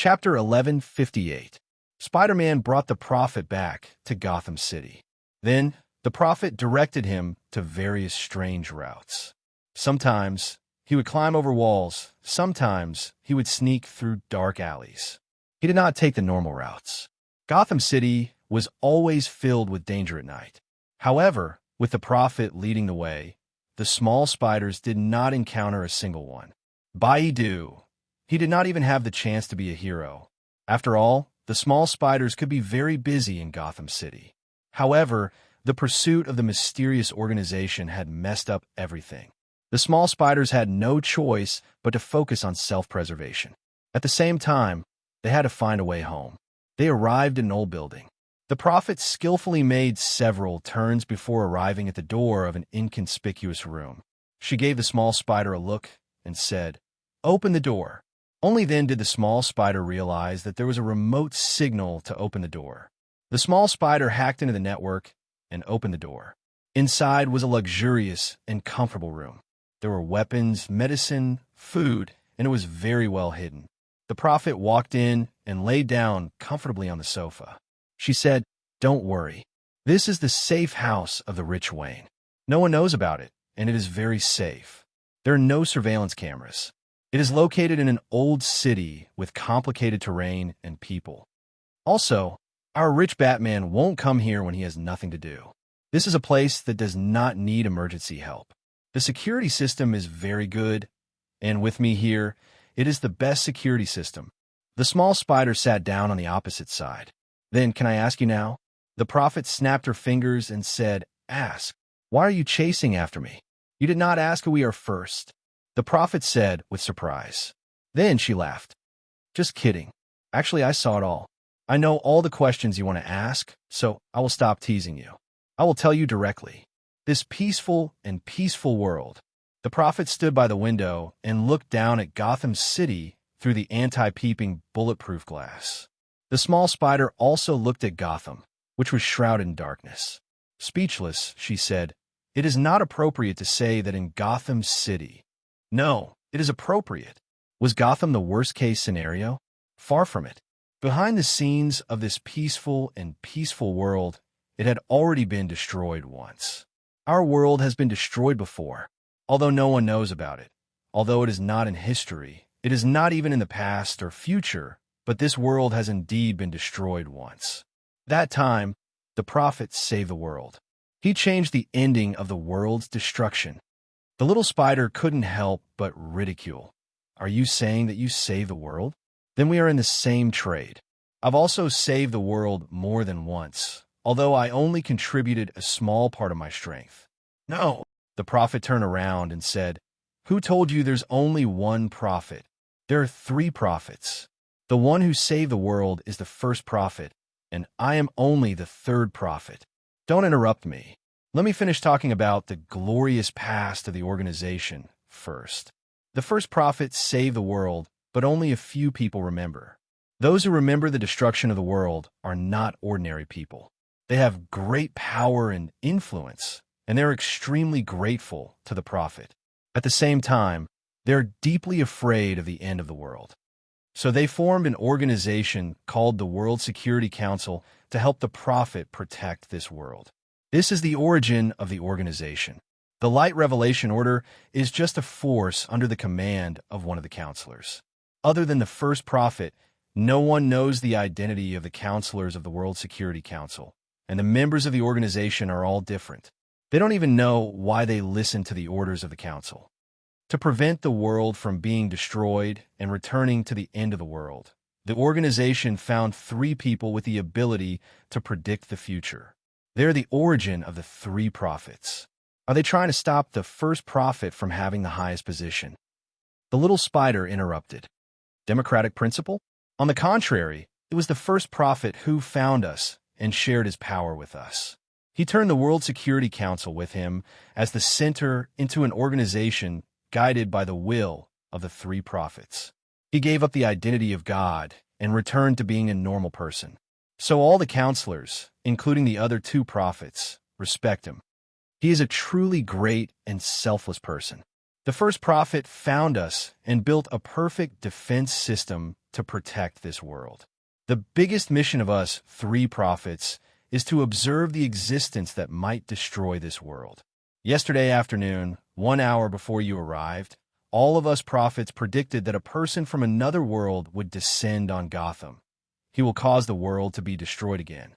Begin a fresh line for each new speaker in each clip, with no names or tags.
Chapter 1158. Spider-Man brought the Prophet back to Gotham City. Then, the Prophet directed him to various strange routes. Sometimes, he would climb over walls. Sometimes, he would sneak through dark alleys. He did not take the normal routes. Gotham City was always filled with danger at night. However, with the Prophet leading the way, the small spiders did not encounter a single one. Baidu. He did not even have the chance to be a hero. After all, the small spiders could be very busy in Gotham City. However, the pursuit of the mysterious organization had messed up everything. The small spiders had no choice but to focus on self-preservation. At the same time, they had to find a way home. They arrived in an old building. The Prophet skillfully made several turns before arriving at the door of an inconspicuous room. She gave the small spider a look and said, "Open the door." Only then did the small spider realize that there was a remote signal to open the door. The small spider hacked into the network and opened the door. Inside was a luxurious and comfortable room. There were weapons, medicine, food, and it was very well hidden. The Prophet walked in and lay down comfortably on the sofa. She said, "Don't worry. This is the safe house of the rich Wayne. No one knows about it, and it is very safe. There are no surveillance cameras. It is located in an old city with complicated terrain and people. Also, our rich Batman won't come here when he has nothing to do. This is a place that does not need emergency help. The security system is very good, and with me here, it is the best security system." The small spider sat down on the opposite side. "Then, can I ask you now?" The Prophet snapped her fingers and said, "Ask. Why are you chasing after me? You did not ask who we are first." The Prophet said with surprise. Then she laughed. "Just kidding. Actually, I saw it all. I know all the questions you want to ask, so I will stop teasing you. I will tell you directly. This peaceful world." The Prophet stood by the window and looked down at Gotham City through the anti-peeping bulletproof glass. The small spider also looked at Gotham, which was shrouded in darkness. Speechless, she said, "It is not appropriate to say that in Gotham City." "No, it is appropriate." Was Gotham the worst-case scenario? Far from it. Behind the scenes of this peaceful world, it had already been destroyed once. Our world has been destroyed before, although no one knows about it. Although it is not in history, it is not even in the past or future, but this world has indeed been destroyed once. That time, the Prophet saved the world. He changed the ending of the world's destruction. The little spider couldn't help but ridicule. "Are you saying that you saved the world? Then we are in the same trade. I've also saved the world more than once, although I only contributed a small part of my strength." "No." The Prophet turned around and said, "Who told you there's only one prophet? There are 3 prophets. The one who saved the world is the first prophet, and I am only the 3rd prophet. Don't interrupt me. Let me finish talking about the glorious past of the organization first. The first prophet saved the world, but only a few people remember. Those who remember the destruction of the world are not ordinary people. They have great power and influence, and they're extremely grateful to the Prophet. At the same time, they're deeply afraid of the end of the world. So they formed an organization called the World Security Council to help the Prophet protect this world. This is the origin of the organization. The Light Revelation Order is just a force under the command of one of the counselors. Other than the first prophet, no one knows the identity of the counselors of the World Security Council, and the members of the organization are all different. They don't even know why they listen to the orders of the council. To prevent the world from being destroyed and returning to the end of the world, the organization found 3 people with the ability to predict the future. They're the origin of the 3 prophets. Are they trying to stop the first prophet from having the highest position? The little spider interrupted. Democratic principle? On the contrary, it was the first prophet who found us and shared his power with us. He turned the World Security Council with him as the center into an organization guided by the will of the 3 prophets. He gave up the identity of God and returned to being a normal person. So all the counselors, including the other 2 prophets, respect him. He is a truly great and selfless person. The first prophet found us and built a perfect defense system to protect this world. The biggest mission of us three prophets is to observe the existence that might destroy this world. Yesterday afternoon, 1 hour before you arrived, all of us prophets predicted that a person from another world would descend on Gotham. He will cause the world to be destroyed again.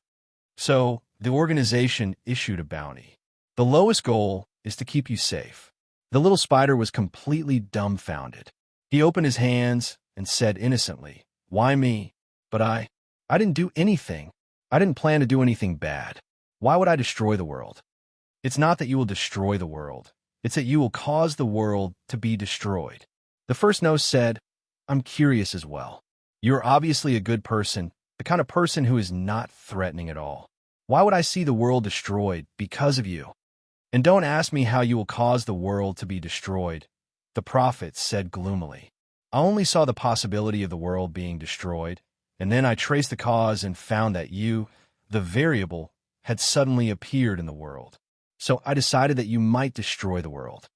So, the organization issued a bounty. The lowest goal is to keep you safe. The little spider was completely dumbfounded. He opened his hands and said innocently, "Why me? But I didn't do anything. I didn't plan to do anything bad. Why would I destroy the world?" It's not that you will destroy the world. It's that you will cause the world to be destroyed. The first nose said, "I'm curious as well. You're obviously a good person, the kind of person who is not threatening at all. Why would I see the world destroyed because of you? And don't ask me how you will cause the world to be destroyed," the prophet said gloomily. "I only saw the possibility of the world being destroyed, and then I traced the cause and found that you, the variable, had suddenly appeared in the world. So I decided that you might destroy the world.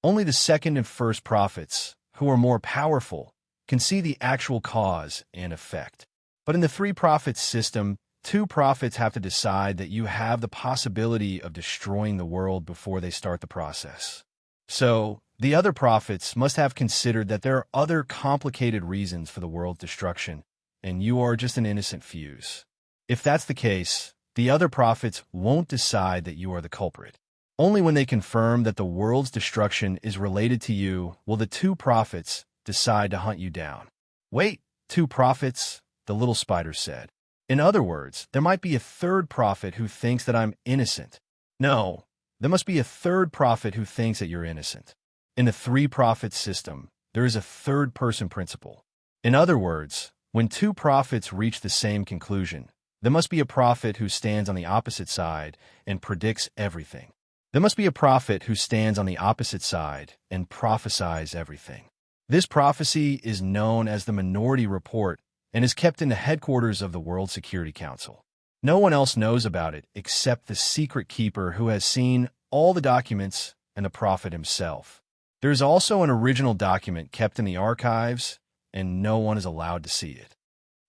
Only the second and first prophets, who are more powerful, can see the actual cause and effect. But in the three prophets system, 2 prophets have to decide that you have the possibility of destroying the world before they start the process. So, the other prophets must have considered that there are other complicated reasons for the world's destruction, and you are just an innocent fuse. If that's the case, the other prophets won't decide that you are the culprit. Only when they confirm that the world's destruction is related to you will the 2 prophets decide to hunt you down. "Wait, 2 prophets," the little spider said. "In other words, there might be a third prophet who thinks that I'm innocent." "No, there must be a third prophet who thinks that you're innocent. In the 3 prophets system, there is a third-person principle. In other words, when 2 prophets reach the same conclusion, there must be a prophet who stands on the opposite side and predicts everything. There must be a prophet who stands on the opposite side and prophesies everything. This prophecy is known as the Minority Report and is kept in the headquarters of the World Security Council. No one else knows about it except the secret keeper who has seen all the documents and the prophet himself. There is also an original document kept in the archives, and no one is allowed to see it.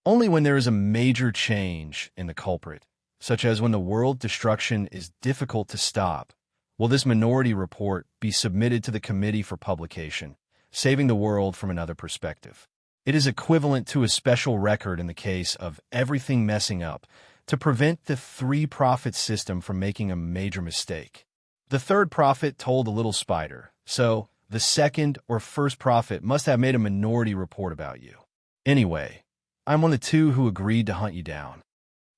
Only when there is a major change in the culprit, such as when the world destruction is difficult to stop, will this minority report be submitted to the committee for publication, saving the world from another perspective. It is equivalent to a special record in the case of everything messing up to prevent the 3 prophet system from making a major mistake. The third prophet told the little spider, so the second or first prophet must have made a minority report about you. Anyway, I'm one of the 2 who agreed to hunt you down.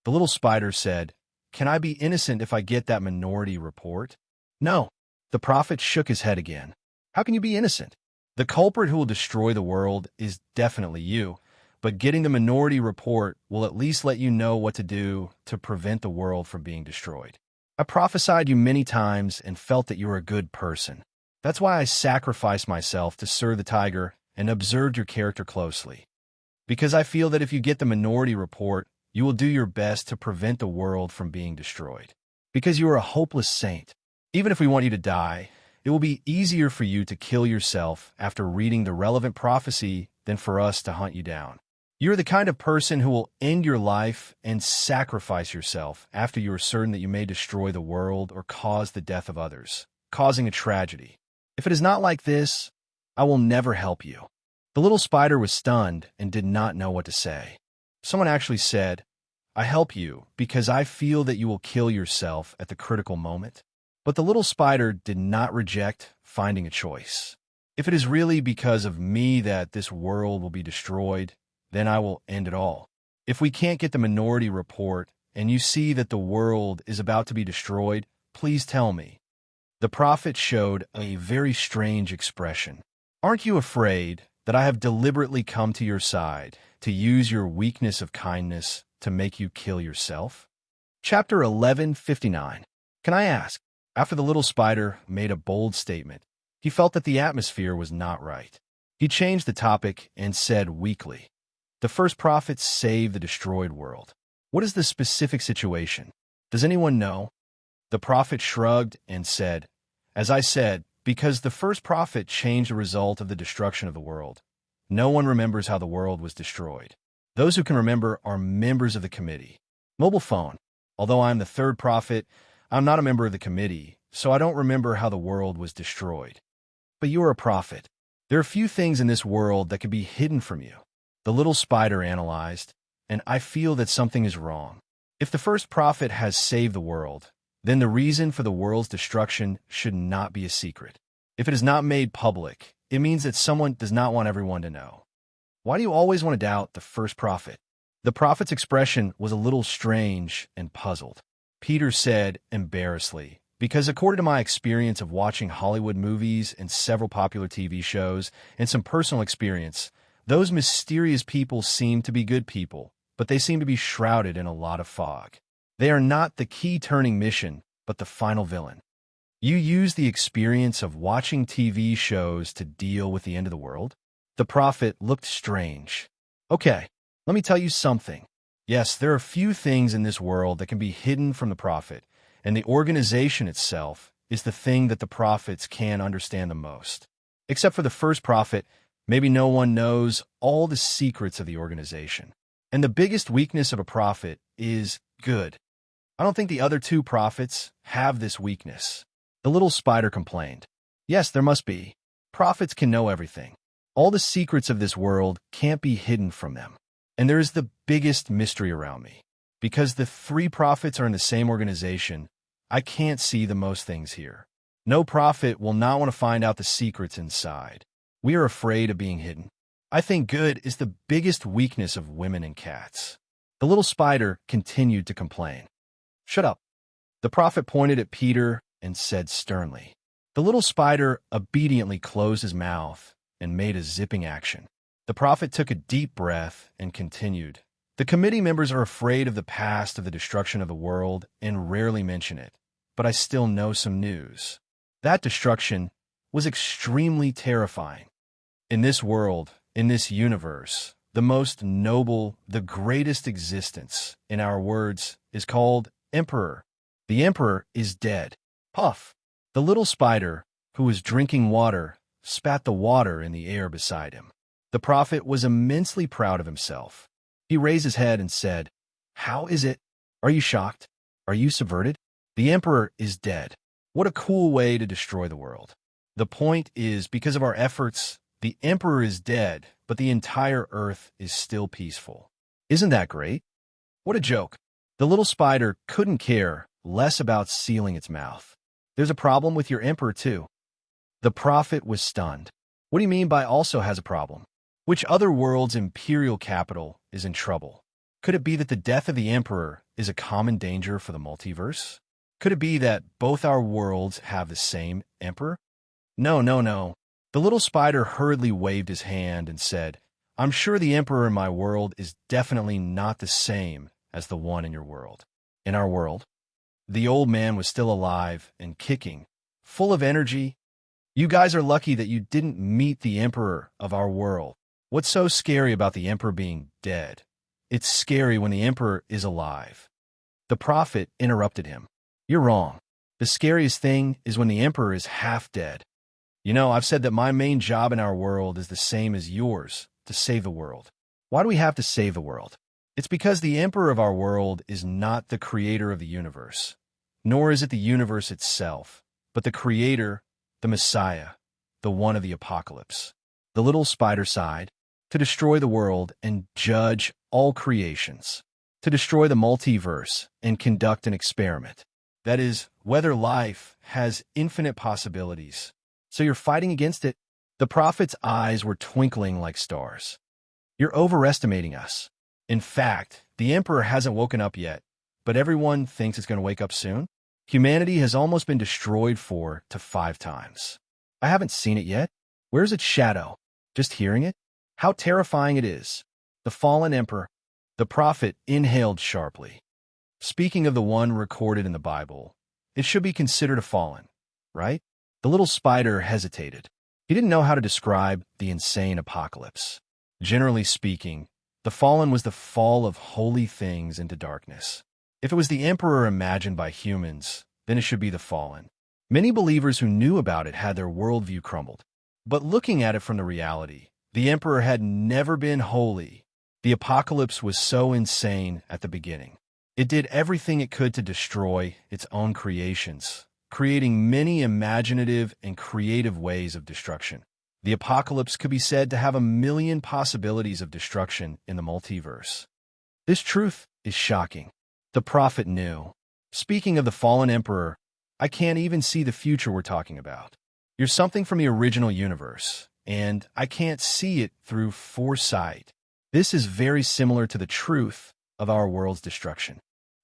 The little spider said, "Can I be innocent if I get that minority report?" "No." The prophet shook his head again. "How can you be innocent? The culprit who will destroy the world is definitely you, but getting the minority report will at least let you know what to do to prevent the world from being destroyed. I prophesied you many times and felt that you were a good person. That's why I sacrificed myself to serve the tiger and observed your character closely. Because I feel that if you get the minority report, you will do your best to prevent the world from being destroyed. Because you are a hopeless saint. Even if we want you to die, it will be easier for you to kill yourself after reading the relevant prophecy than for us to hunt you down. You're the kind of person who will end your life and sacrifice yourself after you are certain that you may destroy the world or cause the death of others, causing a tragedy. If it is not like this, I will never help you." The little spider was stunned and did not know what to say. Someone actually said, "I help you because I feel that you will kill yourself at the critical moment." But the little spider did not reject finding a choice. "If it is really because of me that this world will be destroyed, then I will end it all. If we can't get the minority report and you see that the world is about to be destroyed, please tell me." The prophet showed a very strange expression. "Aren't you afraid that I have deliberately come to your side to use your weakness of kindness to make you kill yourself?" Chapter 1159. Can I ask? After the little spider made a bold statement, he felt that the atmosphere was not right. He changed the topic and said weakly, "The first prophets saved the destroyed world. What is the specific situation? Does anyone know?" The prophet shrugged and said, "As I said, because the first prophet changed the result of the destruction of the world. No one remembers how the world was destroyed. Those who can remember are members of the committee. Mobile phone. Although I am the third prophet, I'm not a member of the committee, so I don't remember how the world was destroyed. But you are a prophet. There are few things in this world that can be hidden from you. The little spider analyzed, and I feel that something is wrong. If the first prophet has saved the world, then the reason for the world's destruction should not be a secret. If it is not made public, it means that someone does not want everyone to know. Why do you always want to doubt the first prophet? The prophet's expression was a little strange and puzzled. Peter said, embarrassedly, because according to my experience of watching Hollywood movies and several popular TV shows and some personal experience, those mysterious people seem to be good people, but they seem to be shrouded in a lot of fog. They are not the key turning mission, but the final villain. You use the experience of watching TV shows to deal with the end of the world? The prophet looked strange. Okay, let me tell you something. Yes, there are few things in this world that can be hidden from the prophet, and the organization itself is the thing that the prophets can understand the most. Except for the first prophet, maybe no one knows all the secrets of the organization. And the biggest weakness of a prophet is good. I don't think the other two prophets have this weakness. The little spider complained. Yes, there must be. Prophets can know everything. All the secrets of this world can't be hidden from them. And there is the biggest mystery around me. Because the three prophets are in the same organization, I can't see the most things here. No prophet will not want to find out the secrets inside. We are afraid of being hidden. I think good is the biggest weakness of women and cats. The little spider continued to complain. Shut up. The prophet pointed at Peter and said sternly. The little spider obediently closed his mouth and made a zipping action. The prophet took a deep breath and continued. The committee members are afraid of the past of the destruction of the world and rarely mention it, but I still know some news. That destruction was extremely terrifying. In this world, in this universe, the most noble, the greatest existence, in our words, is called Emperor. The Emperor is dead. Puff. The little spider, who was drinking water, spat the water in the air beside him. The prophet was immensely proud of himself. He raised his head and said, How is it? Are you shocked? Are you subverted? The Emperor is dead. What a cool way to destroy the world. The point is, because of our efforts, the Emperor is dead, but the entire Earth is still peaceful. Isn't that great? What a joke. The little spider couldn't care less about sealing its mouth. There's a problem with your Emperor, too. The prophet was stunned. What do you mean by also has a problem? Which other world's imperial capital is in trouble? Could it be that the death of the Emperor is a common danger for the multiverse? Could it be that both our worlds have the same Emperor? No, no, no. The little spider hurriedly waved his hand and said, I'm sure the Emperor in my world is definitely not the same as the one in your world. In our world? The old man was still alive and kicking, full of energy. You guys are lucky that you didn't meet the Emperor of our world. What's so scary about the Emperor being dead? It's scary when the Emperor is alive. The prophet interrupted him. You're wrong. The scariest thing is when the Emperor is half dead. You know, I've said that my main job in our world is the same as yours, to save the world. Why do we have to save the world? It's because the Emperor of our world is not the creator of the universe, nor is it the universe itself, but the creator, the Messiah, the one of the apocalypse. The little spider sighed. To destroy the world and judge all creations. To destroy the multiverse and conduct an experiment. That is, whether life has infinite possibilities. So you're fighting against it? The prophet's eyes were twinkling like stars. You're overestimating us. In fact, the Emperor hasn't woken up yet, but everyone thinks it's going to wake up soon. Humanity has almost been destroyed 4 to 5 times. I haven't seen it yet. Where's its shadow? Just hearing it? How terrifying it is. The fallen Emperor. The prophet inhaled sharply. Speaking of the one recorded in the Bible, it should be considered a fallen, right? The little spider hesitated. He didn't know how to describe the insane apocalypse. Generally speaking, the fallen was the fall of holy things into darkness. If it was the Emperor imagined by humans, then it should be the fallen. Many believers who knew about it had their worldview crumbled. But looking at it from the reality, The emperor had never been holy. The apocalypse was so insane at the beginning. It did everything it could to destroy its own creations, creating many imaginative and creative ways of destruction. The apocalypse could be said to have a million possibilities of destruction in the multiverse. This truth is shocking. The prophet knew. Speaking of the fallen emperor, I can't even see the future we're talking about. You're something from the original universe, and I can't see it through foresight. This is very similar to the truth of our world's destruction.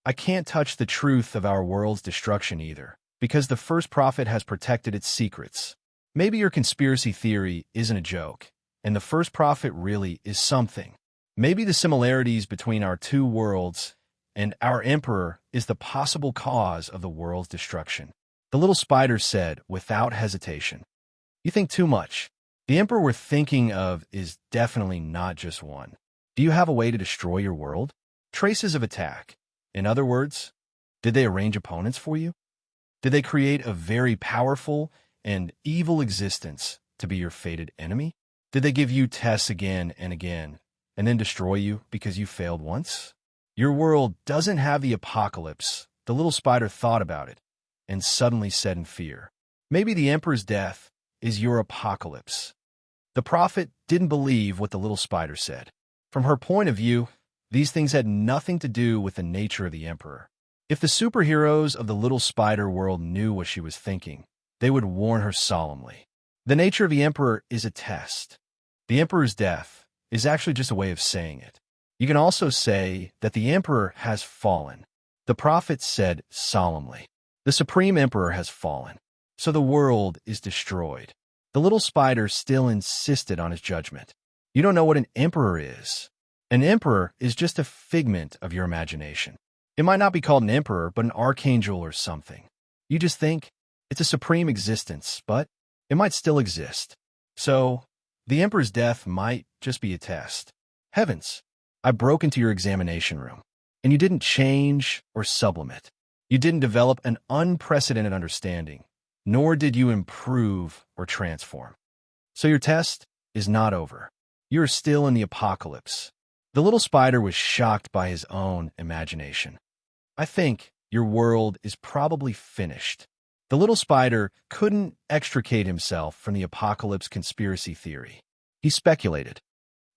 I can't touch the truth of our world's destruction either, because the first prophet has protected its secrets. Maybe your conspiracy theory isn't a joke, and the first prophet really is something. Maybe the similarities between our two worlds and our emperor is the possible cause of the world's destruction. The little spider said without hesitation. You think too much. The emperor we're thinking of is definitely not just one. Do you have a way to destroy your world? Traces of attack. In other words, did they arrange opponents for you? Did they create a very powerful and evil existence to be your fated enemy? Did they give you tests again and again, and then destroy you because you failed once? Your world doesn't have the apocalypse. The little spider thought about it, and suddenly said in fear, maybe the emperor's death is your apocalypse. The prophet didn't believe what the little spider said. From her point of view, these things had nothing to do with the nature of the emperor. If the superheroes of the little spider world knew what she was thinking, they would warn her solemnly. The nature of the emperor is a test. The emperor's death is actually just a way of saying it. You can also say that the emperor has fallen. The prophet said solemnly, the supreme emperor has fallen, so the world is destroyed. The little spider still insisted on his judgment. You don't know what an emperor is. An emperor is just a figment of your imagination. It might not be called an emperor, but an archangel or something. You just think it's a supreme existence, but it might still exist. So, the emperor's death might just be a test. Heavens, I broke into your examination room, and you didn't change or sublimate. You didn't develop an unprecedented understanding, nor did you improve or transform. So your test is not over. You are still in the apocalypse. The little spider was shocked by his own imagination. I think your world is probably finished. The little spider couldn't extricate himself from the apocalypse conspiracy theory. He speculated.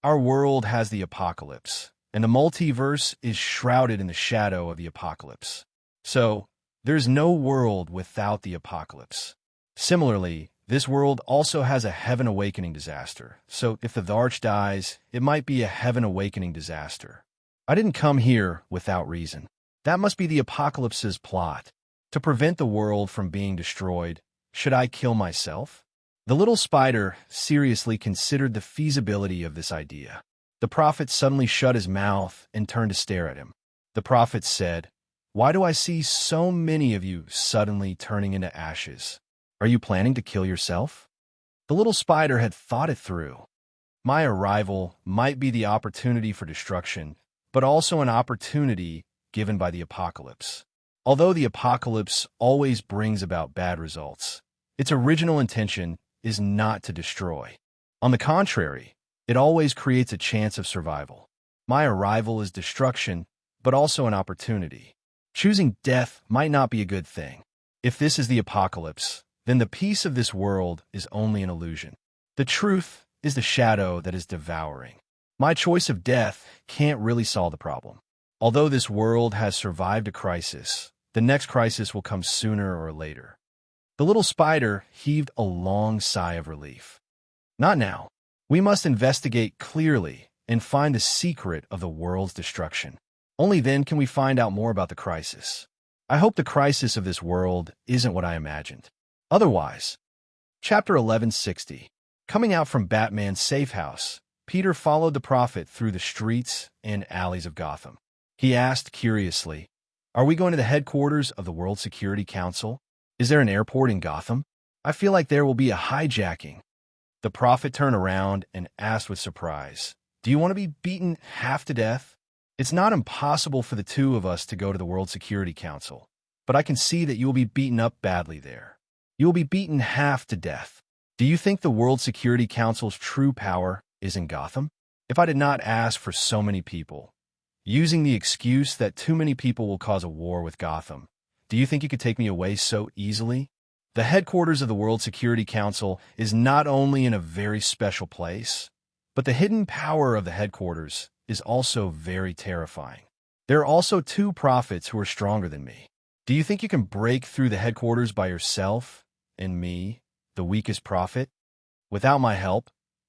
Our world has the apocalypse, and the multiverse is shrouded in the shadow of the apocalypse. So, there's no world without the apocalypse. Similarly, this world also has a heaven awakening disaster, so if the arch dies, it might be a heaven awakening disaster. I didn't come here without reason. That must be the apocalypse's plot. To prevent the world from being destroyed, should I kill myself? The little spider seriously considered the feasibility of this idea. The prophet suddenly shut his mouth and turned to stare at him. The prophet said, "Why do I see so many of you suddenly turning into ashes? Are you planning to kill yourself?" The little spider had thought it through. My arrival might be the opportunity for destruction, but also an opportunity given by the apocalypse. Although the apocalypse always brings about bad results, its original intention is not to destroy. On the contrary, it always creates a chance of survival. My arrival is destruction, but also an opportunity. Choosing death might not be a good thing. If this is the apocalypse, then the peace of this world is only an illusion. The truth is the shadow that is devouring. My choice of death can't really solve the problem. Although this world has survived a crisis, the next crisis will come sooner or later. The little spider heaved a long sigh of relief. Not now. We must investigate clearly and find the secret of the world's destruction. Only then can we find out more about the crisis. I hope the crisis of this world isn't what I imagined. Otherwise, Chapter 1160. Coming out from Batman's safe house, Peter followed the prophet through the streets and alleys of Gotham. He asked curiously, "Are we going to the headquarters of the World Security Council? Is there an airport in Gotham? I feel like there will be a hijacking." The prophet turned around and asked with surprise, "Do you want to be beaten half to death?" It's not impossible for the two of us to go to the World Security Council, but I can see that you will be beaten up badly there. You will be beaten half to death. Do you think the World Security Council's true power isn't Gotham? If I did not ask for so many people, using the excuse that too many people will cause a war with Gotham, do you think you could take me away so easily? The headquarters of the World Security Council is not only in a very special place, but the hidden power of the headquarters is also very terrifying. There are also two prophets who are stronger than me. Do you think you can break through the headquarters by yourself and me, the weakest prophet? Without my help,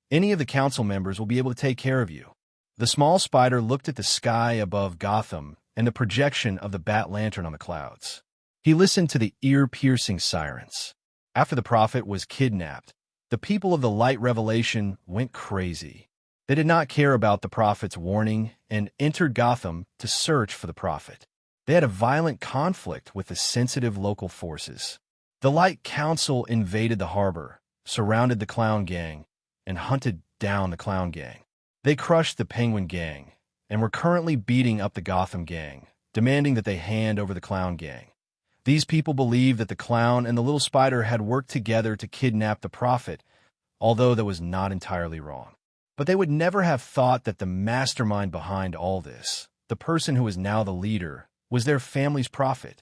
any of the council members will be able to take care of you. The small spider looked at the sky above Gotham and the projection of the bat lantern on the clouds. He listened to the ear-piercing sirens. After the prophet was kidnapped, the people of the light revelation went crazy. They did not care about the prophet's warning and entered Gotham to search for the prophet. They had a violent conflict with the sensitive local forces. The Light Council invaded the harbor, surrounded the Clown Gang, and hunted down the Clown Gang. They crushed the Penguin Gang and were currently beating up the Gotham Gang, demanding that they hand over the Clown Gang. These people believed that the Clown and the Little Spider had worked together to kidnap the prophet, although that was not entirely wrong. But they would never have thought that the mastermind behind all this, the person who is now the leader, was their family's prophet.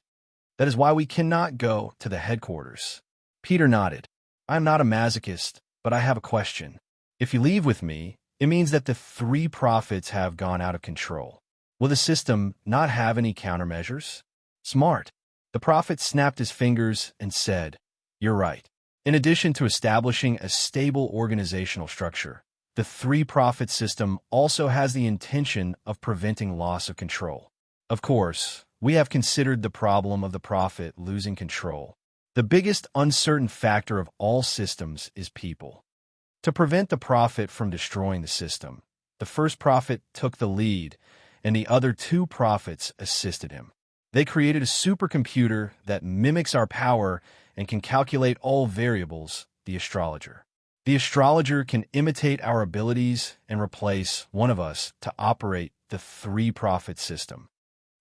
That is why we cannot go to the headquarters. Peter nodded. I am not a masochist, but I have a question. If you leave with me, it means that the three prophets have gone out of control. Will the system not have any countermeasures? Smart. The prophet snapped his fingers and said, You're right. In addition to establishing a stable organizational structure, the three-prophet system also has the intention of preventing loss of control. Of course, we have considered the problem of the prophet losing control. The biggest uncertain factor of all systems is people. To prevent the prophet from destroying the system, the first prophet took the lead, and the other two prophets assisted him. They created a supercomputer that mimics our power and can calculate all variables, the astrologer. The astrologer can imitate our abilities and replace one of us to operate the three-prophet system.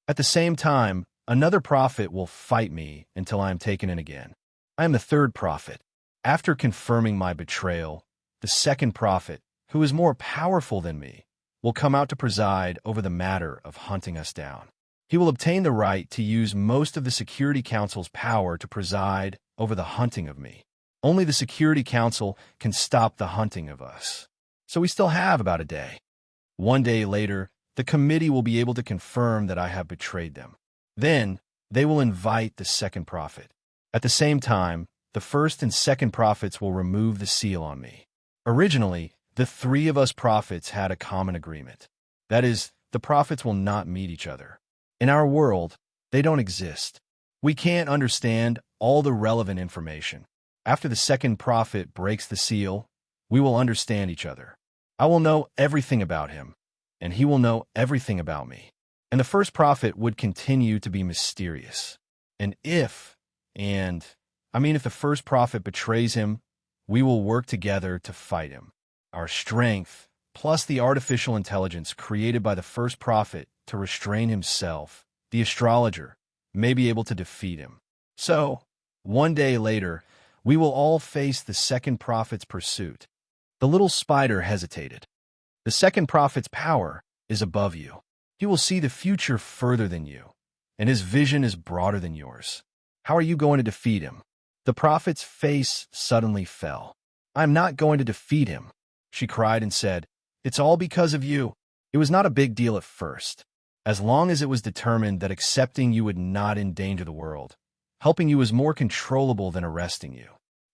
At the same time, another prophet will fight me until I am taken in again. I am the third prophet. After confirming my betrayal, the second prophet, who is more powerful than me, will come out to preside over the matter of hunting us down. He will obtain the right to use most of the Security Council's power to preside over the hunting of me. Only the Security Council can stop the hunting of us. So we still have about a day. One day later, the committee will be able to confirm that I have betrayed them. Then, they will invite the second prophet. At the same time, the first and second prophets will remove the seal on me. Originally, the three of us prophets had a common agreement. That is, the prophets will not meet each other. In our world, they don't exist. We can't understand all the relevant information. After the second prophet breaks the seal, we will understand each other. I will know everything about him, and he will know everything about me. And the first prophet would continue to be mysterious. And if the first prophet betrays him, we will work together to fight him. Our strength, plus the artificial intelligence created by the first prophet to restrain himself, the astrologer, may be able to defeat him. So, one day later, we will all face the second prophet's pursuit. The little spider hesitated. The second prophet's power is above you. He will see the future further than you, and his vision is broader than yours. How are you going to defeat him? The prophet's face suddenly fell. I'm not going to defeat him, she cried and said. It's all because of you. It was not a big deal at first, as long as it was determined that accepting you would not endanger the world. Helping you is more controllable than arresting you.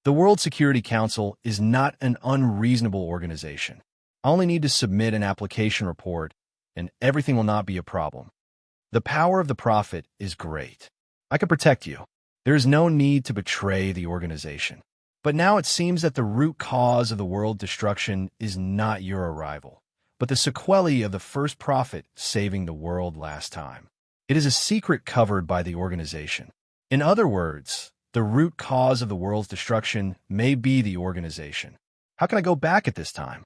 The World Security Council is not an unreasonable organization. I only need to submit an application report, and everything will not be a problem. The power of the prophet is great. I can protect you. There is no need to betray the organization. But now it seems that the root cause of the world destruction is not your arrival, but the sequelae of the first prophet saving the world last time. It is a secret covered by the organization. In other words, the root cause of the world's destruction may be the organization. How can I go back at this time?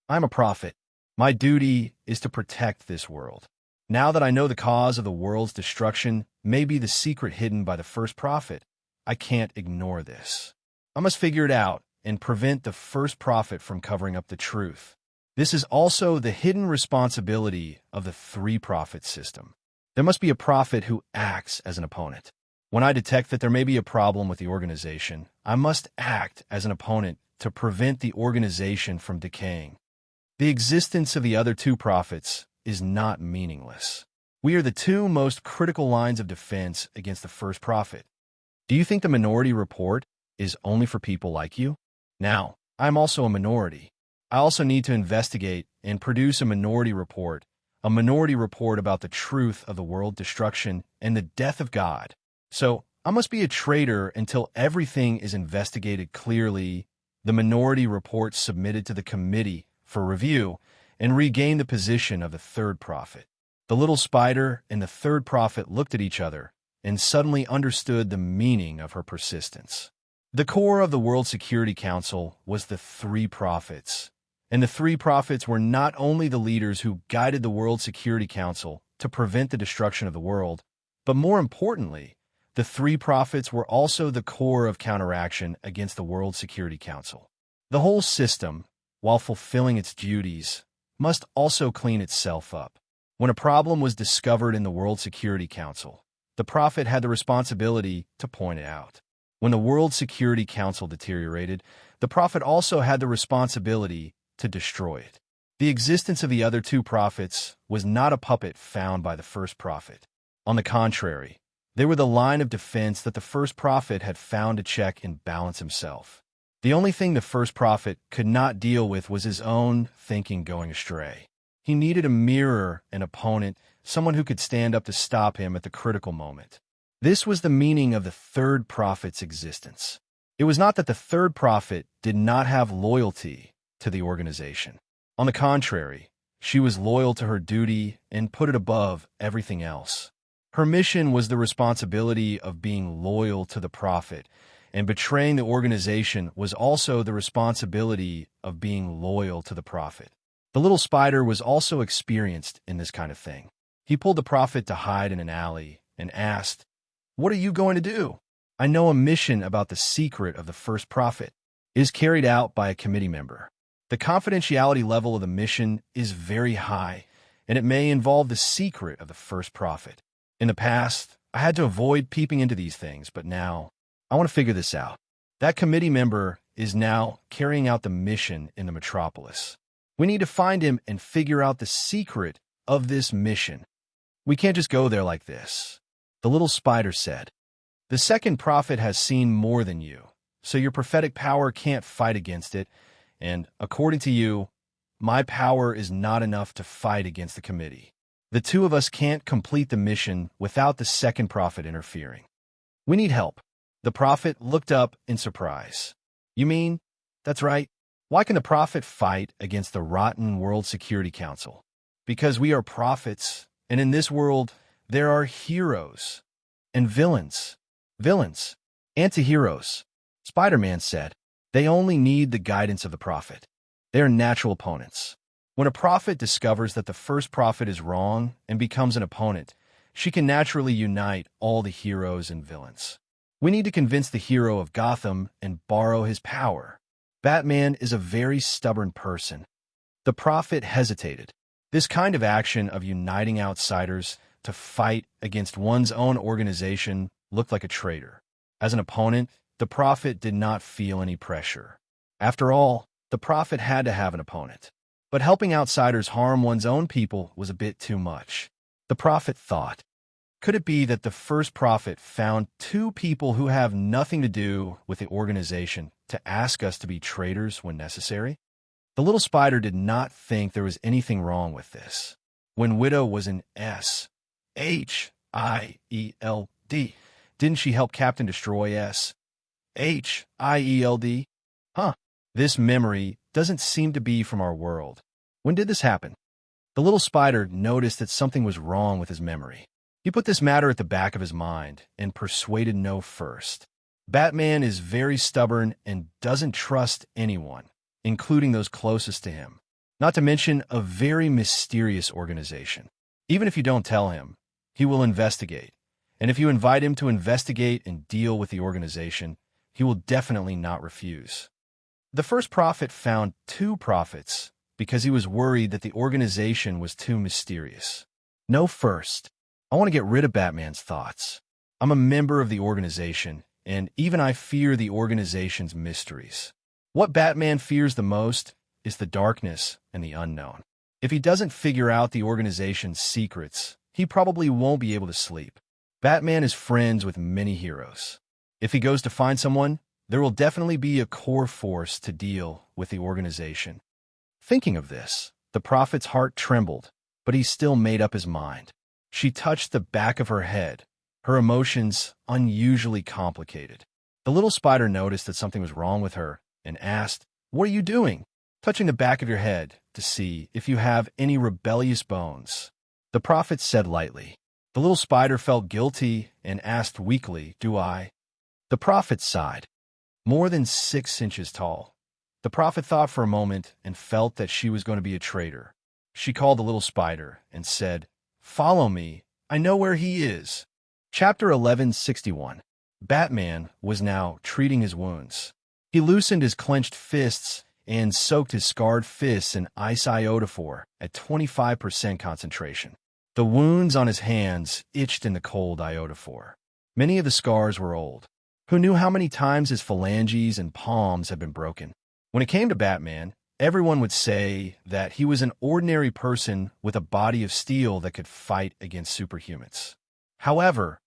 I'm a prophet. My duty is to protect this world. Now that I know the cause of the world's destruction may be the secret hidden by the first prophet, I can't ignore this. I must figure it out and prevent the first prophet from covering up the truth. This is also the hidden responsibility of the three-prophet system. There must be a prophet who acts as an opponent. When I detect that there may be a problem with the organization, I must act as an opponent to prevent the organization from decaying. The existence of the other two prophets is not meaningless. We are the two most critical lines of defense against the first prophet. Do you think the minority report is only for people like you? Now, I'm also a minority. I also need to investigate and produce a minority report about the truth of the world destruction and the death of God. So, I must be a traitor until everything is investigated clearly, the minority report submitted to the committee for review, and regain the position of the third prophet. The little spider and the third prophet looked at each other and suddenly understood the meaning of her persistence. The core of the World Security Council was the three prophets, and the three prophets were not only the leaders who guided the World Security Council to prevent the destruction of the world, but more importantly, the three prophets were also the core of counteraction against the World Security Council. The whole system, while fulfilling its duties, must also clean itself up. When a problem was discovered in the World Security Council, the prophet had the responsibility to point it out. When the World Security Council deteriorated, the prophet also had the responsibility to destroy it. The existence of the other two prophets was not a puppet found by the first prophet. On the contrary, they were the line of defense that the first prophet had found to check and balance himself. The only thing the first prophet could not deal with was his own thinking going astray. He needed a mirror, an opponent, someone who could stand up to stop him at the critical moment. This was the meaning of the third prophet's existence. It was not that the third prophet did not have loyalty to the organization. On the contrary, she was loyal to her duty and put it above everything else. Her mission was the responsibility of being loyal to the prophet, and betraying the organization was also the responsibility of being loyal to the prophet. The little spider was also experienced in this kind of thing. He pulled the prophet to hide in an alley and asked, "What are you going to do?" "I know a mission about the secret of the first prophet. It is carried out by a committee member. The confidentiality level of the mission is very high, and it may involve the secret of the first prophet. In the past, I had to avoid peeping into these things, but now I want to figure this out." That committee member is now carrying out the mission in the metropolis. We need to find him and figure out the secret of this mission. We can't just go there like this. The little spider said, "The second prophet has seen more than you, so your prophetic power can't fight against it, and according to you, my power is not enough to fight against the committee. The two of us can't complete the mission without the second prophet interfering. We need help." The prophet looked up in surprise. "You mean, that's right. Why can the prophet fight against the rotten World Security Council?" "Because we are prophets, and in this world, there are heroes and villains." "Villains, anti-heroes," Spider-Man said. "They only need the guidance of the prophet. They are natural opponents. When a prophet discovers that the first prophet is wrong and becomes an opponent, she can naturally unite all the heroes and villains. We need to convince the hero of Gotham and borrow his power. Batman is a very stubborn person." The prophet hesitated. This kind of action of uniting outsiders to fight against one's own organization looked like a traitor. As an opponent, the prophet did not feel any pressure. After all, the prophet had to have an opponent. But helping outsiders harm one's own people was a bit too much. The prophet thought, could it be that the first prophet found two people who have nothing to do with the organization to ask us to be traitors when necessary? The little spider did not think there was anything wrong with this. When Widow was in S-H-I-E-L-D, didn't she help Captain destroy S-H-I-E-L-D? Huh, this memory doesn't seem to be from our world. When did this happen? The little spider noticed that something was wrong with his memory. He put this matter at the back of his mind and persuaded No first. Batman is very stubborn and doesn't trust anyone, including those closest to him. Not to mention a very mysterious organization. Even if you don't tell him, he will investigate. And if you invite him to investigate and deal with the organization, he will definitely not refuse. The first prophet found two prophets because he was worried that the organization was too mysterious. No, first, I want to get rid of Batman's thoughts. I'm a member of the organization, and even I fear the organization's mysteries. What Batman fears the most is the darkness and the unknown. If he doesn't figure out the organization's secrets, he probably won't be able to sleep. Batman is friends with many heroes. If he goes to find someone, there will definitely be a core force to deal with the organization. Thinking of this, the prophet's heart trembled, but he still made up his mind. She touched the back of her head, her emotions unusually complicated. The little spider noticed that something was wrong with her and asked, "What are you doing?" Touching the back of your head to see if you have any rebellious bones. The prophet said lightly. The little spider felt guilty and asked weakly, "Do I?" The prophet sighed. More than 6 inches tall. The prophet thought for a moment and felt that she was going to be a traitor. She called the little spider and said, "Follow me. I know where he is." Chapter 1161. Batman was now treating his wounds. He loosened his clenched fists and soaked his scarred fists in ice iodophor at 25% concentration. The wounds on his hands itched in the cold iodophor. Many of the scars were old. Who knew how many times his phalanges and palms had been broken? When it came to Batman, everyone would say that he was an ordinary person with a body of steel that could fight against superhumans. However,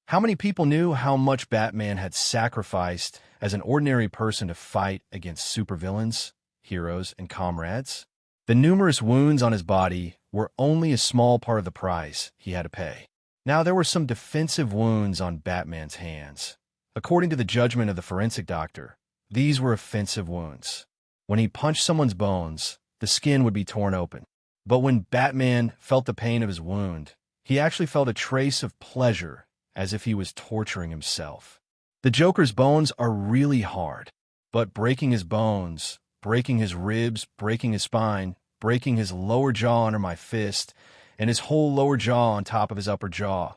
how many people knew how much Batman had sacrificed as an ordinary person to fight against supervillains, heroes, and comrades? The numerous wounds on his body were only a small part of the price he had to pay. Now there were some defensive wounds on Batman's hands. According to the judgment of the forensic doctor, these were offensive wounds. When he punched someone's bones, the skin would be torn open. But when Batman felt the pain of his wound, he actually felt a trace of pleasure, as if he was torturing himself. The Joker's bones are really hard, but breaking his bones, breaking his ribs, breaking his spine, breaking his lower jaw under my fist, and his whole lower jaw on top of his upper jaw,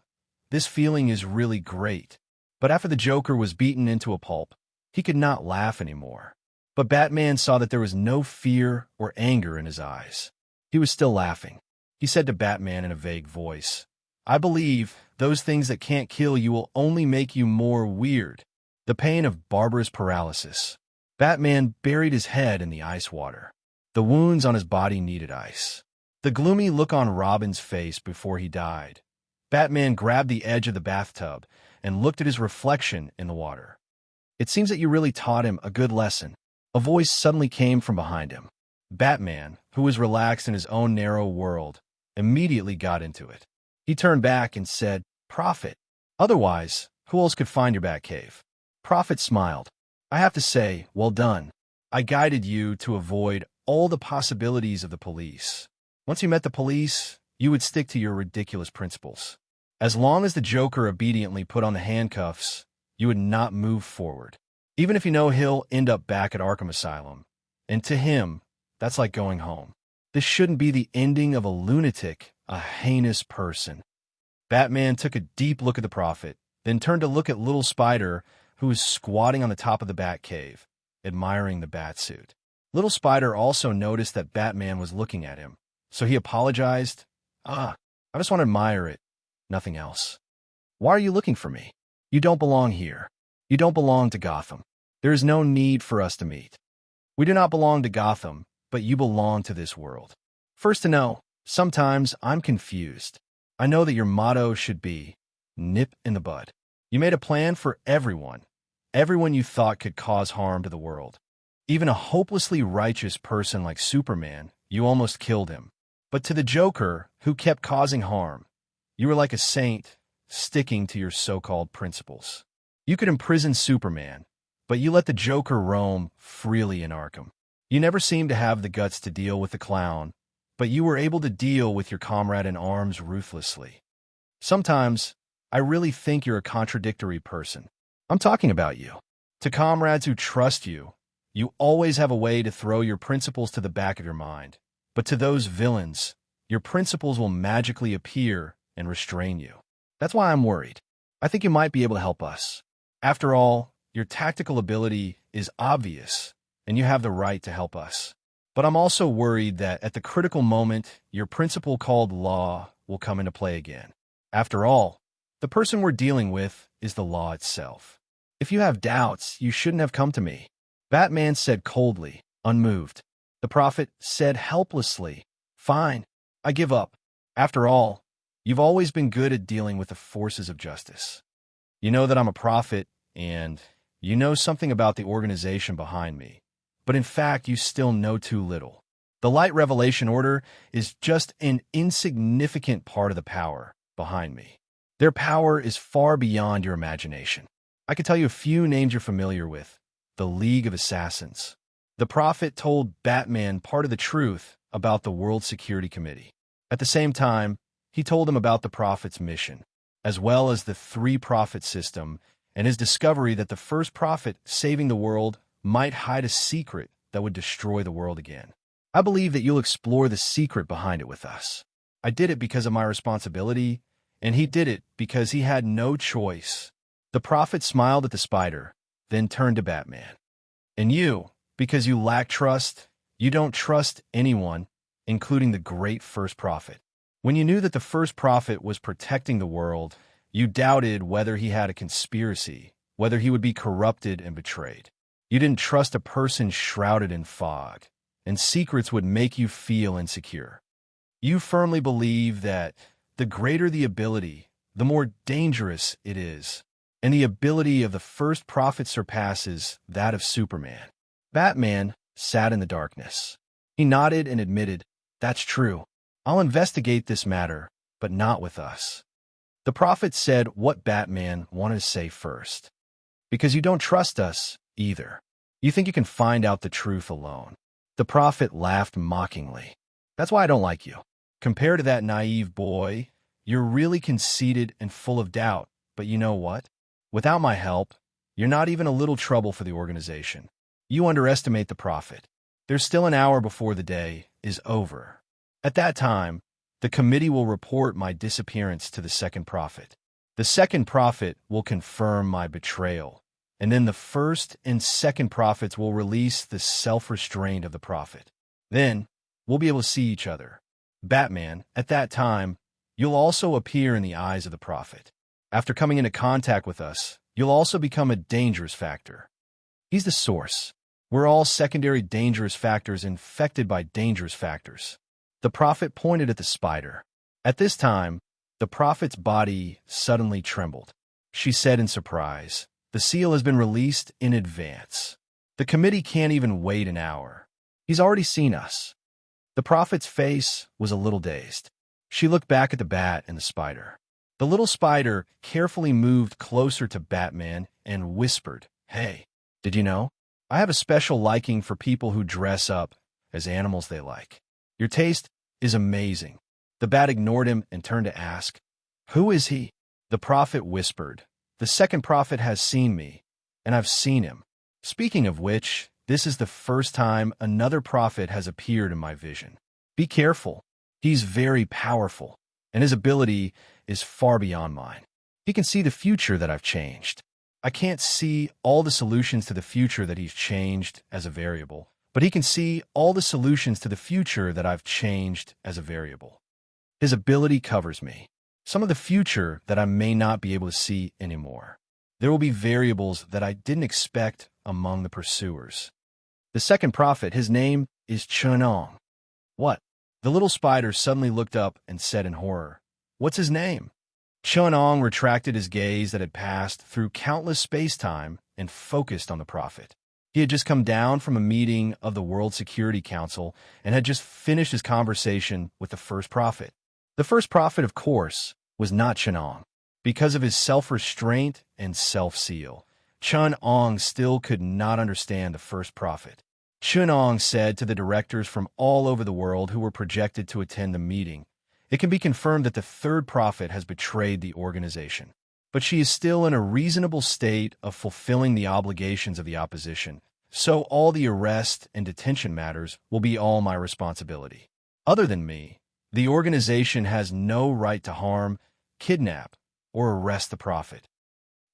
this feeling is really great. But after the Joker was beaten into a pulp, he could not laugh anymore. But Batman saw that there was no fear or anger in his eyes. He was still laughing. He said to Batman in a vague voice, "I believe those things that can't kill you will only make you more weird." The pain of barbarous paralysis. Batman buried his head in the ice water. The wounds on his body needed ice. The gloomy look on Robin's face before he died. Batman grabbed the edge of the bathtub and looked at his reflection in the water. "It seems that you really taught him a good lesson." A voice suddenly came from behind him. Batman, who was relaxed in his own narrow world, immediately got into it. He turned back and said, "Prophet. Otherwise, who else could find your Batcave?" Prophet smiled. "I have to say, well done. I guided you to avoid all the possibilities of the police. Once you met the police, you would stick to your ridiculous principles. As long as the Joker obediently put on the handcuffs, you would not move forward. Even if you know he'll end up back at Arkham Asylum. And to him, that's like going home. This shouldn't be the ending of a lunatic, a heinous person." Batman took a deep look at the Prophet, then turned to look at Little Spider, who was squatting on the top of the Batcave, admiring the Batsuit. Little Spider also noticed that Batman was looking at him, so he apologized. I just want to admire it. Nothing else." "Why are you looking for me? You don't belong here. You don't belong to Gotham. There is no need for us to meet. We do not belong to Gotham, but you belong to this world. First to know, sometimes I'm confused. I know that your motto should be, nip in the bud. You made a plan for everyone you thought could cause harm to the world. Even a hopelessly righteous person like Superman, you almost killed him. But to the Joker, who kept causing harm, you were like a saint, sticking to your so-called principles. You could imprison Superman, but you let the Joker roam freely in Arkham. You never seemed to have the guts to deal with the clown, but you were able to deal with your comrade in arms ruthlessly. Sometimes, I really think you're a contradictory person. I'm talking about you. To comrades who trust you, you always have a way to throw your principles to the back of your mind. But to those villains, your principles will magically appear and restrain you. That's why I'm worried. I think you might be able to help us. After all, your tactical ability is obvious, and you have the right to help us. But I'm also worried that at the critical moment, your principle called law will come into play again. After all, the person we're dealing with is the law itself. If you have doubts, you shouldn't have come to me. Batman said coldly, unmoved. The prophet said helplessly, fine, I give up. After all, you've always been good at dealing with the forces of justice. You know that I'm a prophet, and you know something about the organization behind me. But in fact, you still know too little. The Light Revelation Order is just an insignificant part of the power behind me. Their power is far beyond your imagination. I can tell you a few names you're familiar with. The League of Assassins. The prophet told Batman part of the truth about the World Security Committee. At the same time, he told him about the prophet's mission, as well as the three-prophet system and his discovery that the first prophet saving the world might hide a secret that would destroy the world again. I believe that you'll explore the secret behind it with us. I did it because of my responsibility, and he did it because he had no choice. The prophet smiled at the spider, then turned to Batman. And you, because you lack trust, you don't trust anyone, including the great first prophet. When you knew that the first prophet was protecting the world, you doubted whether he had a conspiracy, whether he would be corrupted and betrayed. You didn't trust a person shrouded in fog, and secrets would make you feel insecure. You firmly believe that the greater the ability, the more dangerous it is, and the ability of the first prophet surpasses that of Superman. Batman sat in the darkness. He nodded and admitted, "That's true. I'll investigate this matter, but not with us." The prophet said what Batman wanted to say first. "Because you don't trust us either. You think you can find out the truth alone." The prophet laughed mockingly. "That's why I don't like you. Compared to that naive boy, you're really conceited and full of doubt. But you know what? Without my help, you're not even a little trouble for the organization. You underestimate the prophet. There's still an hour before the day is over. At that time, the committee will report my disappearance to the second prophet. The second prophet will confirm my betrayal, and then the first and second prophets will release the self-restraint of the prophet. Then, we'll be able to see each other. Batman, at that time, you'll also appear in the eyes of the prophet. After coming into contact with us, you'll also become a dangerous factor. He's the source. We're all secondary dangerous factors infected by dangerous factors." The prophet pointed at the spider. At this time, the prophet's body suddenly trembled. She said in surprise, "The seal has been released in advance. The committee can't even wait an hour. He's already seen us." The prophet's face was a little dazed. She looked back at the bat and the spider. The little spider carefully moved closer to Batman and whispered, "Hey, did you know? I have a special liking for people who dress up as animals they like. Your taste is amazing." The bat ignored him and turned to ask, "Who is he?" The prophet whispered, "The second prophet has seen me, and I've seen him. Speaking of which, this is the first time another prophet has appeared in my vision. Be careful. He's very powerful, and his ability is far beyond mine. He can see the future that I've changed. I can't see all the solutions to the future that he's changed as a variable, but he can see all the solutions to the future that I've changed as a variable. His ability covers me. Some of the future that I may not be able to see anymore. There will be variables that I didn't expect among the pursuers. The second prophet, his name is Chunong." "What?" The little spider suddenly looked up and said in horror, "What's his name?" Chunong retracted his gaze that had passed through countless space-time and focused on the prophet. He had just come down from a meeting of the World Security Council and had just finished his conversation with the first prophet. The first prophet, of course, was not Chunong. Because of his self-restraint and self-seal, Chunong still could not understand the first prophet. Chunong said to the directors from all over the world who were projected to attend the meeting, "It can be confirmed that the third prophet has betrayed the organization. But she is still in a reasonable state of fulfilling the obligations of the opposition, so all the arrest and detention matters will be all my responsibility. Other than me, the organization has no right to harm, kidnap, or arrest the prophet."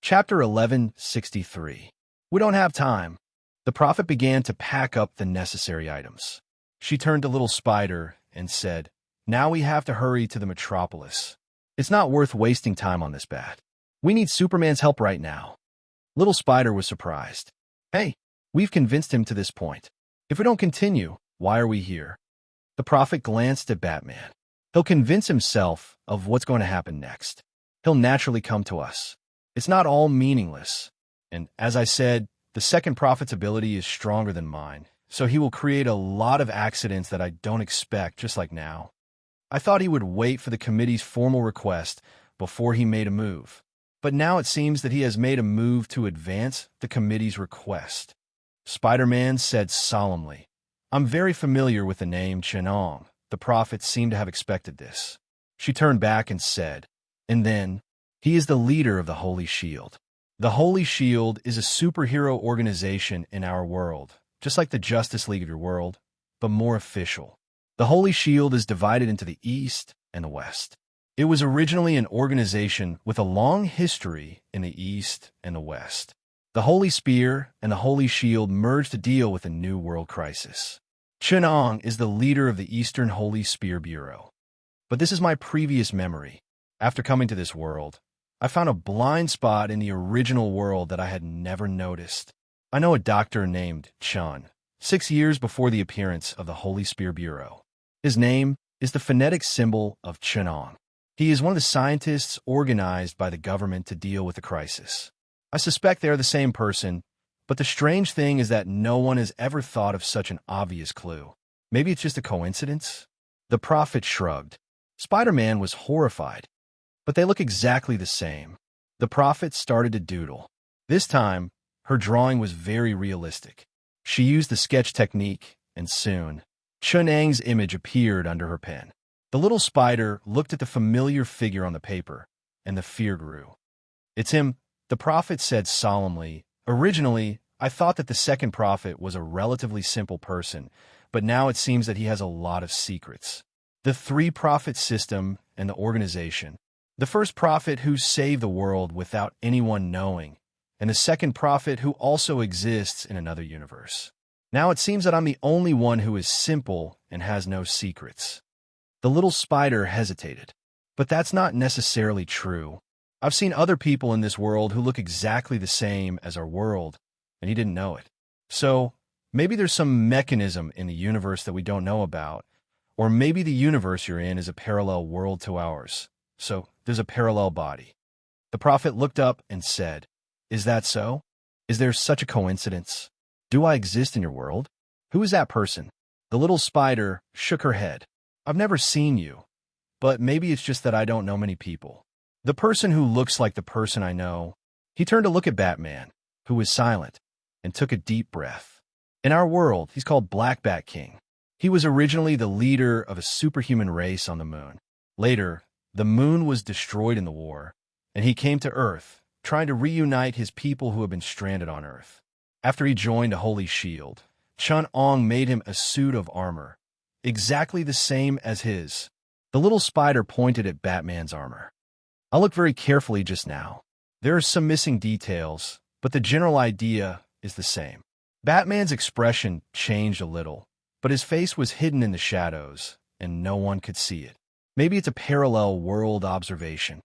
Chapter 1163. We don't have time. The prophet began to pack up the necessary items. She turned to Little Spider and said, "Now we have to hurry to the metropolis. It's not worth wasting time on this bat. We need Superman's help right now." Little Spider was surprised. "Hey, we've convinced him to this point. If we don't continue, why are we here?" The prophet glanced at Batman. "He'll convince himself of what's going to happen next. He'll naturally come to us. It's not all meaningless. And as I said, the second prophet's ability is stronger than mine, so he will create a lot of accidents that I don't expect, just like now. I thought he would wait for the committee's formal request before he made a move. But now it seems that he has made a move to advance the committee's request." Spider-Man said solemnly, "I'm very familiar with the name Chenong." The prophet seemed to have expected this. She turned back and said, "And then, he is the leader of the Holy Shield. The Holy Shield is a superhero organization in our world, just like the Justice League of your world, but more official. The Holy Shield is divided into the East and the West. It was originally an organization with a long history in the East and the West. The Holy Spear and the Holy Shield merged to deal with a new world crisis. Chenong is the leader of the Eastern Holy Spear Bureau. But this is my previous memory. After coming to this world, I found a blind spot in the original world that I had never noticed. I know a doctor named Chun, 6 years before the appearance of the Holy Spear Bureau. His name is the phonetic symbol of Chenong. He is one of the scientists organized by the government to deal with the crisis. I suspect they are the same person, but the strange thing is that no one has ever thought of such an obvious clue. Maybe it's just a coincidence?" The prophet shrugged. Spider-Man was horrified. "But they look exactly the same." The prophet started to doodle. This time, her drawing was very realistic. She used the sketch technique, and soon, Chunang's image appeared under her pen. The little spider looked at the familiar figure on the paper, and the fear grew. "It's him," the prophet said solemnly. "Originally, I thought that the second prophet was a relatively simple person, but now it seems that he has a lot of secrets. The three-prophet system and the organization. The first prophet who saved the world without anyone knowing, and the second prophet who also exists in another universe. Now it seems that I'm the only one who is simple and has no secrets." The little spider hesitated. "But that's not necessarily true. I've seen other people in this world who look exactly the same as our world, and he didn't know it. So, maybe there's some mechanism in the universe that we don't know about, or maybe the universe you're in is a parallel world to ours. So, there's a parallel body." The prophet looked up and said, "Is that so? Is there such a coincidence? Do I exist in your world? Who is that person?" The little spider shook her head. "I've never seen you, but maybe it's just that I don't know many people. The person who looks like the person I know." He turned to look at Batman, who was silent, and took a deep breath. "In our world, he's called Black Bat King. He was originally the leader of a superhuman race on the moon. Later, the moon was destroyed in the war, and he came to Earth, trying to reunite his people who had been stranded on Earth. After he joined a Holy Shield, Chun-Ong made him a suit of armor, exactly the same as his." The little spider pointed at Batman's armor. "I looked very carefully just now. There are some missing details, but the general idea is the same." Batman's expression changed a little, but his face was hidden in the shadows, and no one could see it. "Maybe it's a parallel world observation."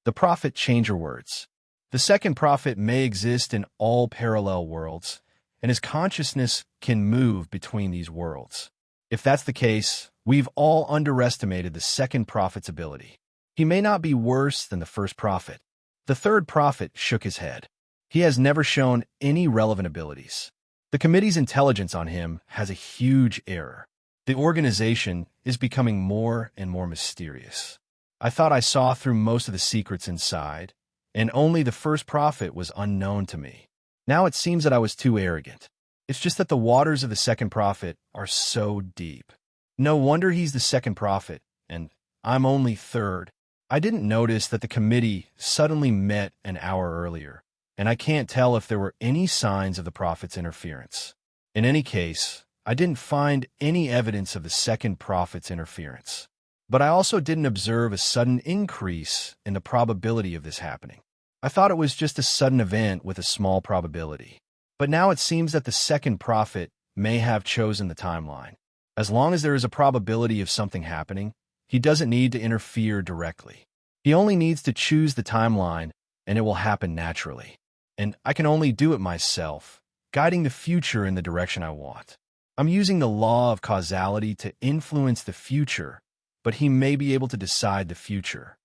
The prophet changed her words. "The second prophet may exist in all parallel worlds, and his consciousness can move between these worlds. If that's the case, we've all underestimated the second prophet's ability. He may not be worse than the first prophet." The third prophet shook his head. "He has never shown any relevant abilities. The committee's intelligence on him has a huge error. The organization is becoming more and more mysterious. I thought I saw through most of the secrets inside, and only the first prophet was unknown to me. Now it seems that I was too arrogant. It's just that the waters of the second prophet are so deep. No wonder he's the second prophet, and I'm only third. I didn't notice that the committee suddenly met an hour earlier, and I can't tell if there were any signs of the prophet's interference. In any case, I didn't find any evidence of the second prophet's interference. But I also didn't observe a sudden increase in the probability of this happening. I thought it was just a sudden event with a small probability. But now it seems that the second prophet may have chosen the timeline. As long as there is a probability of something happening, he doesn't need to interfere directly. He only needs to choose the timeline, and it will happen naturally. And I can only do it myself, guiding the future in the direction I want. I'm using the law of causality to influence the future, but he may be able to decide the future.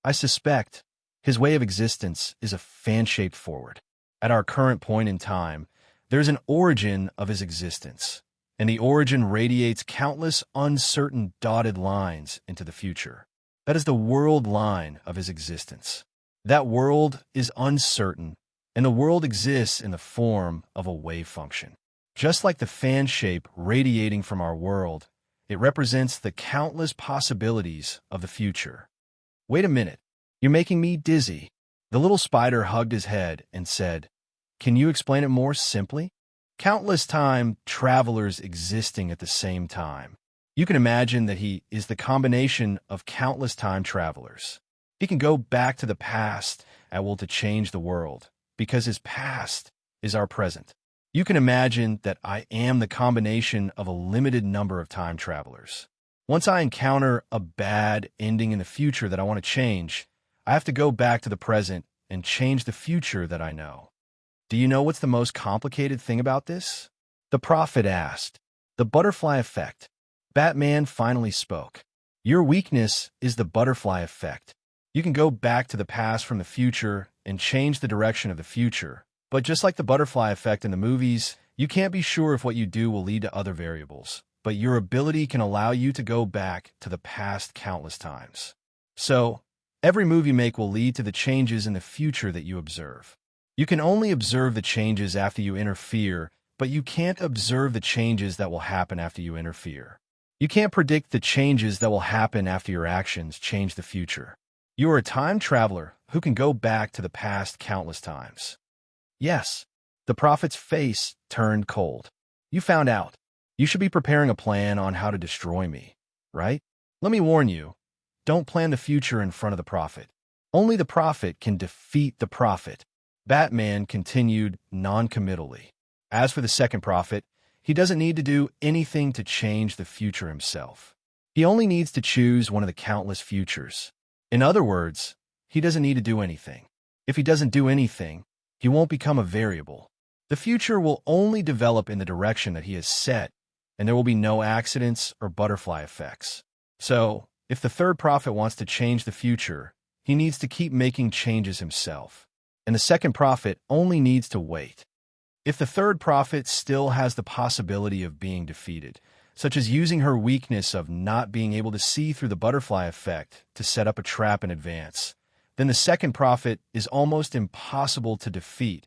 I suspect his way of existence is a fan-shaped forward. At our current point in time, there's an origin of his existence, and the origin radiates countless uncertain dotted lines into the future. That is the world line of his existence. That world is uncertain, and the world exists in the form of a wave function. Just like the fan shape radiating from our world, it represents the countless possibilities of the future. Wait a minute, you're making me dizzy. The little spider hugged his head and said, "Can you explain it more simply?" Countless time travelers existing at the same time. You can imagine that he is the combination of countless time travelers. He can go back to the past at will to change the world, because his past is our present. You can imagine that I am the combination of a limited number of time travelers. Once I encounter a bad ending in the future that I want to change, I have to go back to the present and change the future that I know. Do you know what's the most complicated thing about this? The prophet asked. The butterfly effect. Batman finally spoke. Your weakness is the butterfly effect. You can go back to the past from the future and change the direction of the future. But just like the butterfly effect in the movies, you can't be sure if what you do will lead to other variables. But your ability can allow you to go back to the past countless times. So, every move you make will lead to the changes in the future that you observe. You can only observe the changes after you interfere, but you can't observe the changes that will happen after you interfere. You can't predict the changes that will happen after your actions change the future. You are a time traveler who can go back to the past countless times. Yes, the prophet's face turned cold. You found out. You should be preparing a plan on how to destroy me, right? Let me warn you, don't plan the future in front of the prophet. Only the prophet can defeat the prophet. Batman continued non-committally. As for the second prophet, he doesn't need to do anything to change the future himself. He only needs to choose one of the countless futures. In other words, he doesn't need to do anything. If he doesn't do anything, he won't become a variable. The future will only develop in the direction that he has set, and there will be no accidents or butterfly effects. So, if the third prophet wants to change the future, he needs to keep making changes himself. And the second prophet only needs to wait. If the third prophet still has the possibility of being defeated, such as using her weakness of not being able to see through the butterfly effect to set up a trap in advance, then the second prophet is almost impossible to defeat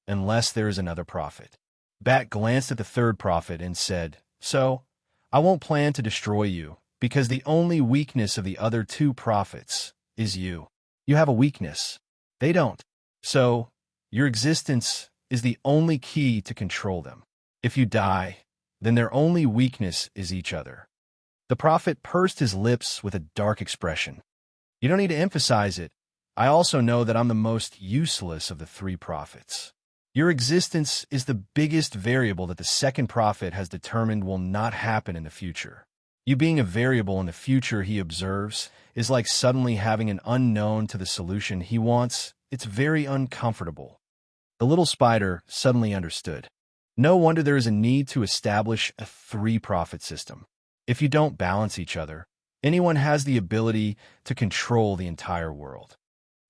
unless there is another prophet. Bat glanced at the third prophet and said, "So, I won't plan to destroy you, because the only weakness of the other two prophets is you. You have a weakness. They don't. So, your existence is the only key to control them. If you die, then their only weakness is each other." The prophet pursed his lips with a dark expression. "You don't need to emphasize it. I also know that I'm the most useless of the three prophets. Your existence is the biggest variable that the second prophet has determined will not happen in the future. You being a variable in the future he observes is like suddenly having an unknown to the solution he wants. It's very uncomfortable." The little spider suddenly understood. No wonder there is a need to establish a three-prophet system. If you don't balance each other, anyone has the ability to control the entire world.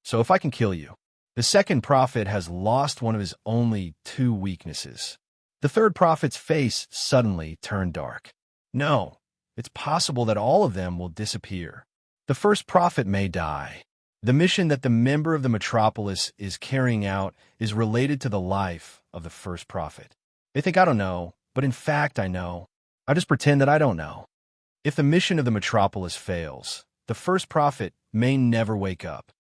So if I can kill you, the second prophet has lost one of his only two weaknesses. The third prophet's face suddenly turned dark. No, it's possible that all of them will disappear. The first prophet may die. The mission that the member of the metropolis is carrying out is related to the life of the first prophet. They think I don't know, but in fact I know. I just pretend that I don't know. If the mission of the metropolis fails, the first prophet may never wake up.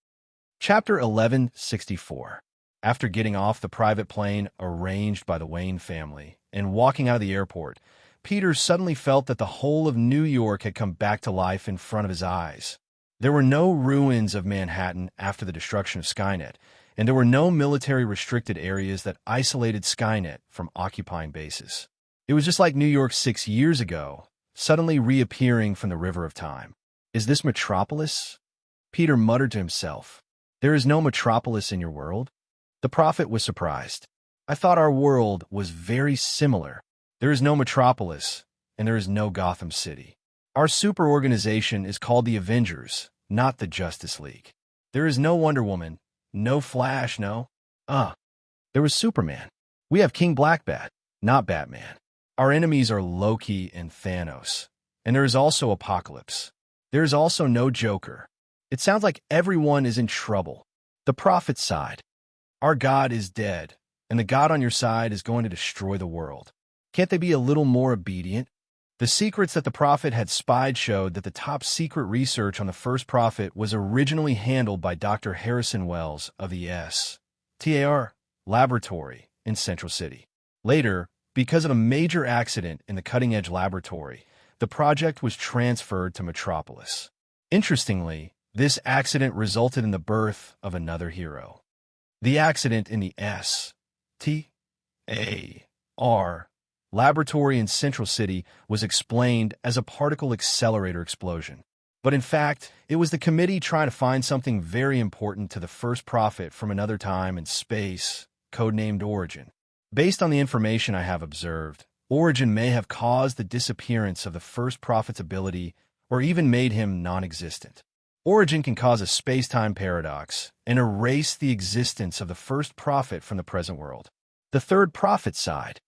Chapter 1164. After getting off the private plane arranged by the Wayne family and walking out of the airport, Peter suddenly felt that the whole of New York had come back to life in front of his eyes. There were no ruins of Manhattan after the destruction of Skynet, and there were no military-restricted areas that isolated Skynet from occupying bases. It was just like New York 6 years ago, suddenly reappearing from the river of time. Is this Metropolis? Peter muttered to himself. There is no Metropolis in your world? The prophet was surprised. I thought our world was very similar. There is no Metropolis, and there is no Gotham City. Our super organization is called the Avengers, not the Justice League. There is no Wonder Woman, no Flash, no. There was Superman. We have King Blackbat, not Batman. Our enemies are Loki and Thanos. And there is also Apocalypse. There is also no Joker. It sounds like everyone is in trouble. The prophet sighed. Our God is dead, and the God on your side is going to destroy the world. Can't they be a little more obedient? The secrets that the prophet had spied showed that the top secret research on the first prophet was originally handled by Dr. Harrison Wells of the STAR laboratory in Central City. Later, because of a major accident in the cutting-edge laboratory, the project was transferred to Metropolis. Interestingly, this accident resulted in the birth of another hero. The accident in the STAR laboratory in Central City was explained as a particle accelerator explosion. But in fact, it was the committee trying to find something very important to the first prophet from another time in space, codenamed Origin. Based on the information I have observed, Origin may have caused the disappearance of the first prophet's ability or even made him non-existent. Origin can cause a space-time paradox and erase the existence of the first prophet from the present world. The third prophet sighed.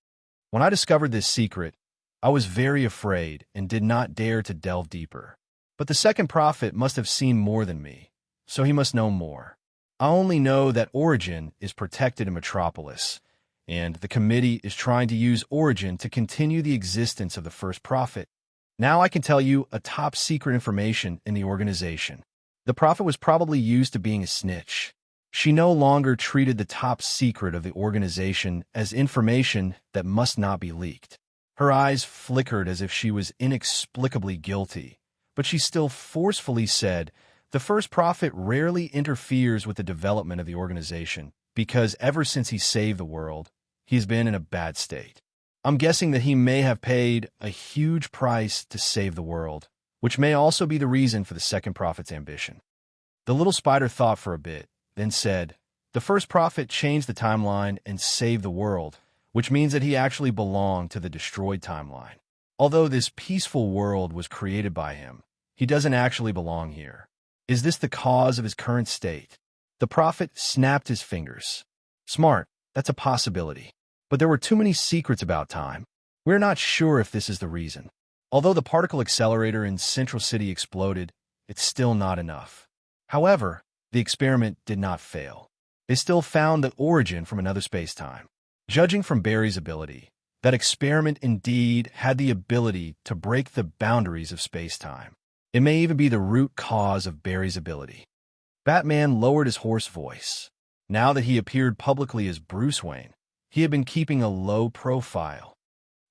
When I discovered this secret, I was very afraid and did not dare to delve deeper. But the second prophet must have seen more than me, so he must know more. I only know that Origin is protected in Metropolis, and the committee is trying to use Origin to continue the existence of the first prophet. Now I can tell you a top secret information in the organization. The prophet was probably used to being a snitch. She no longer treated the top secret of the organization as information that must not be leaked. Her eyes flickered as if she was inexplicably guilty, but she still forcefully said, the first prophet rarely interferes with the development of the organization because ever since he saved the world, he's been in a bad state. I'm guessing that he may have paid a huge price to save the world, which may also be the reason for the second prophet's ambition. The little spider thought for a bit, then said, the first prophet changed the timeline and saved the world, which means that he actually belonged to the destroyed timeline. Although this peaceful world was created by him, he doesn't actually belong here. Is this the cause of his current state? The prophet snapped his fingers. Smart, that's a possibility. But there were too many secrets about time. We're not sure if this is the reason. Although the particle accelerator in Central City exploded, it's still not enough. However, the experiment did not fail. They still found the origin from another space-time. Judging from Barry's ability, that experiment indeed had the ability to break the boundaries of space-time. It may even be the root cause of Barry's ability. Batman lowered his hoarse voice. Now that he appeared publicly as Bruce Wayne, he had been keeping a low profile.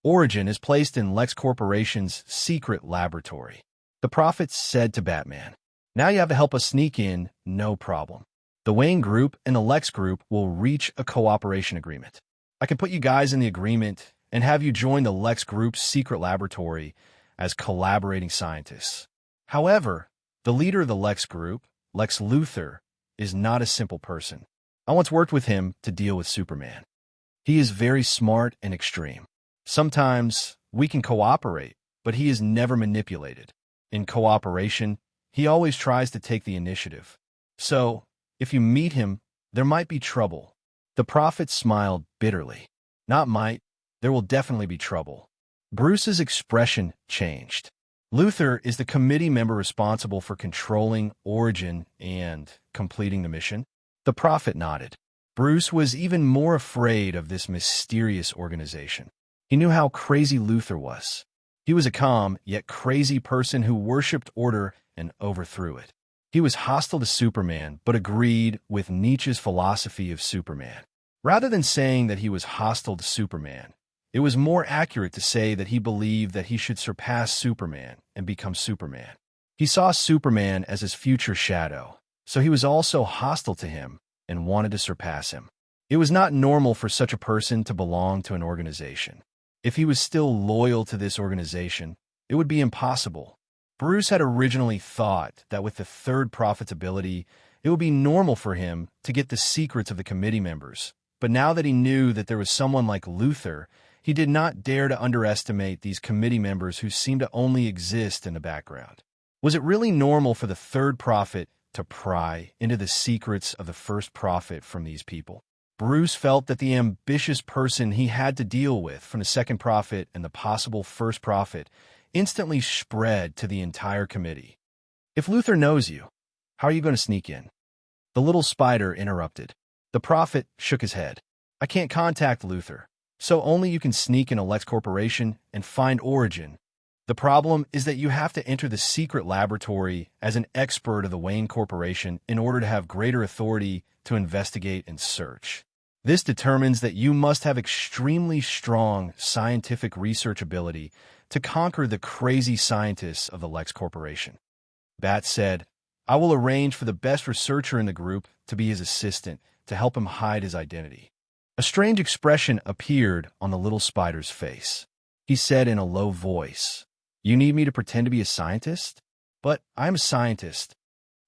Origin is placed in Lex Corporation's secret laboratory. The prophet said to Batman, now you have to help us sneak in, no problem. The Wayne Group and the Lex Group will reach a cooperation agreement. I can put you guys in the agreement and have you join the Lex Group's secret laboratory as collaborating scientists. However, the leader of the Lex Group, Lex Luthor, is not a simple person. I once worked with him to deal with Superman. He is very smart and extreme. Sometimes we can cooperate, but he is never manipulated. In cooperation, he always tries to take the initiative. So, if you meet him, there might be trouble. The prophet smiled bitterly. Not might, there will definitely be trouble. Bruce's expression changed. Luthor is the committee member responsible for controlling Origin and completing the mission. The prophet nodded. Bruce was even more afraid of this mysterious organization. He knew how crazy Luthor was. He was a calm, yet crazy person who worshipped order and overthrew it. He was hostile to Superman, but agreed with Nietzsche's philosophy of Superman. Rather than saying that he was hostile to Superman, it was more accurate to say that he believed that he should surpass Superman and become Superman. He saw Superman as his future shadow, so he was also hostile to him and wanted to surpass him. It was not normal for such a person to belong to an organization. If he was still loyal to this organization, it it would be impossible. Bruce had originally thought that with the third prophet's ability, it would be normal for him to get the secrets of the committee members. But now that he knew that there was someone like Luther, he did not dare to underestimate these committee members who seemed to only exist in the background. Was it really normal for the third prophet to pry into the secrets of the first prophet from these people? Bruce felt that the ambitious person he had to deal with from the second prophet and the possible first prophet instantly spread to the entire committee. If Luther knows you, how are you going to sneak in? The little spider interrupted. The prophet shook his head. I can't contact Luther, so only you can sneak into Lex Corporation and find Origin. The problem is that you have to enter the secret laboratory as an expert of the Wayne Corporation in order to have greater authority to investigate and search. This determines that you must have extremely strong scientific research ability to conquer the crazy scientists of the Lex Corporation. Bat said, I will arrange for the best researcher in the group to be his assistant to help him hide his identity. A strange expression appeared on the little spider's face. He said in a low voice, You need me to pretend to be a scientist? But I'm a scientist.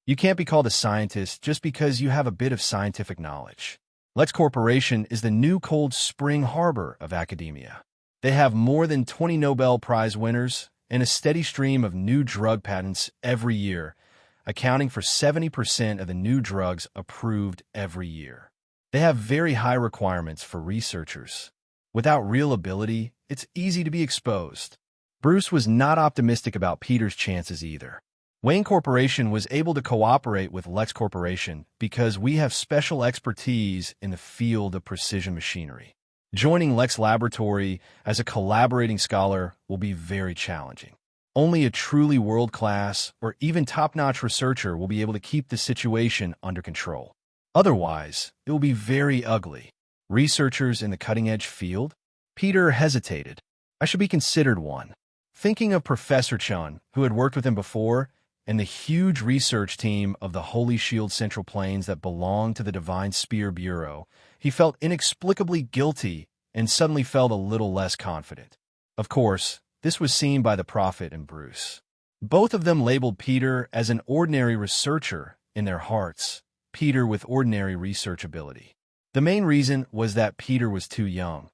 You can't be called a scientist just because you have a bit of scientific knowledge. Lex Corporation is the new Cold Spring Harbor of academia. They have more than 20 Nobel Prize winners and a steady stream of new drug patents every year, accounting for 70% of the new drugs approved every year. They have very high requirements for researchers. Without real ability, it's easy to be exposed. Bruce was not optimistic about Peter's chances either. Wayne Corporation was able to cooperate with Lex Corporation because we have special expertise in the field of precision machinery. Joining Lex Laboratory as a collaborating scholar will be very challenging. Only a truly world-class or even top-notch researcher will be able to keep the situation under control. Otherwise, it will be very ugly. Researchers in the cutting-edge field? Peter hesitated. I should be considered one. Thinking of Professor Chun, who had worked with him before, and the huge research team of the Holy Shield Central Plains that belonged to the Divine Spear Bureau, he felt inexplicably guilty and suddenly felt a little less confident. Of course, this was seen by the Prophet and Bruce. Both of them labeled Peter as an ordinary researcher in their hearts, Peter with ordinary research ability. The main reason was that Peter was too young.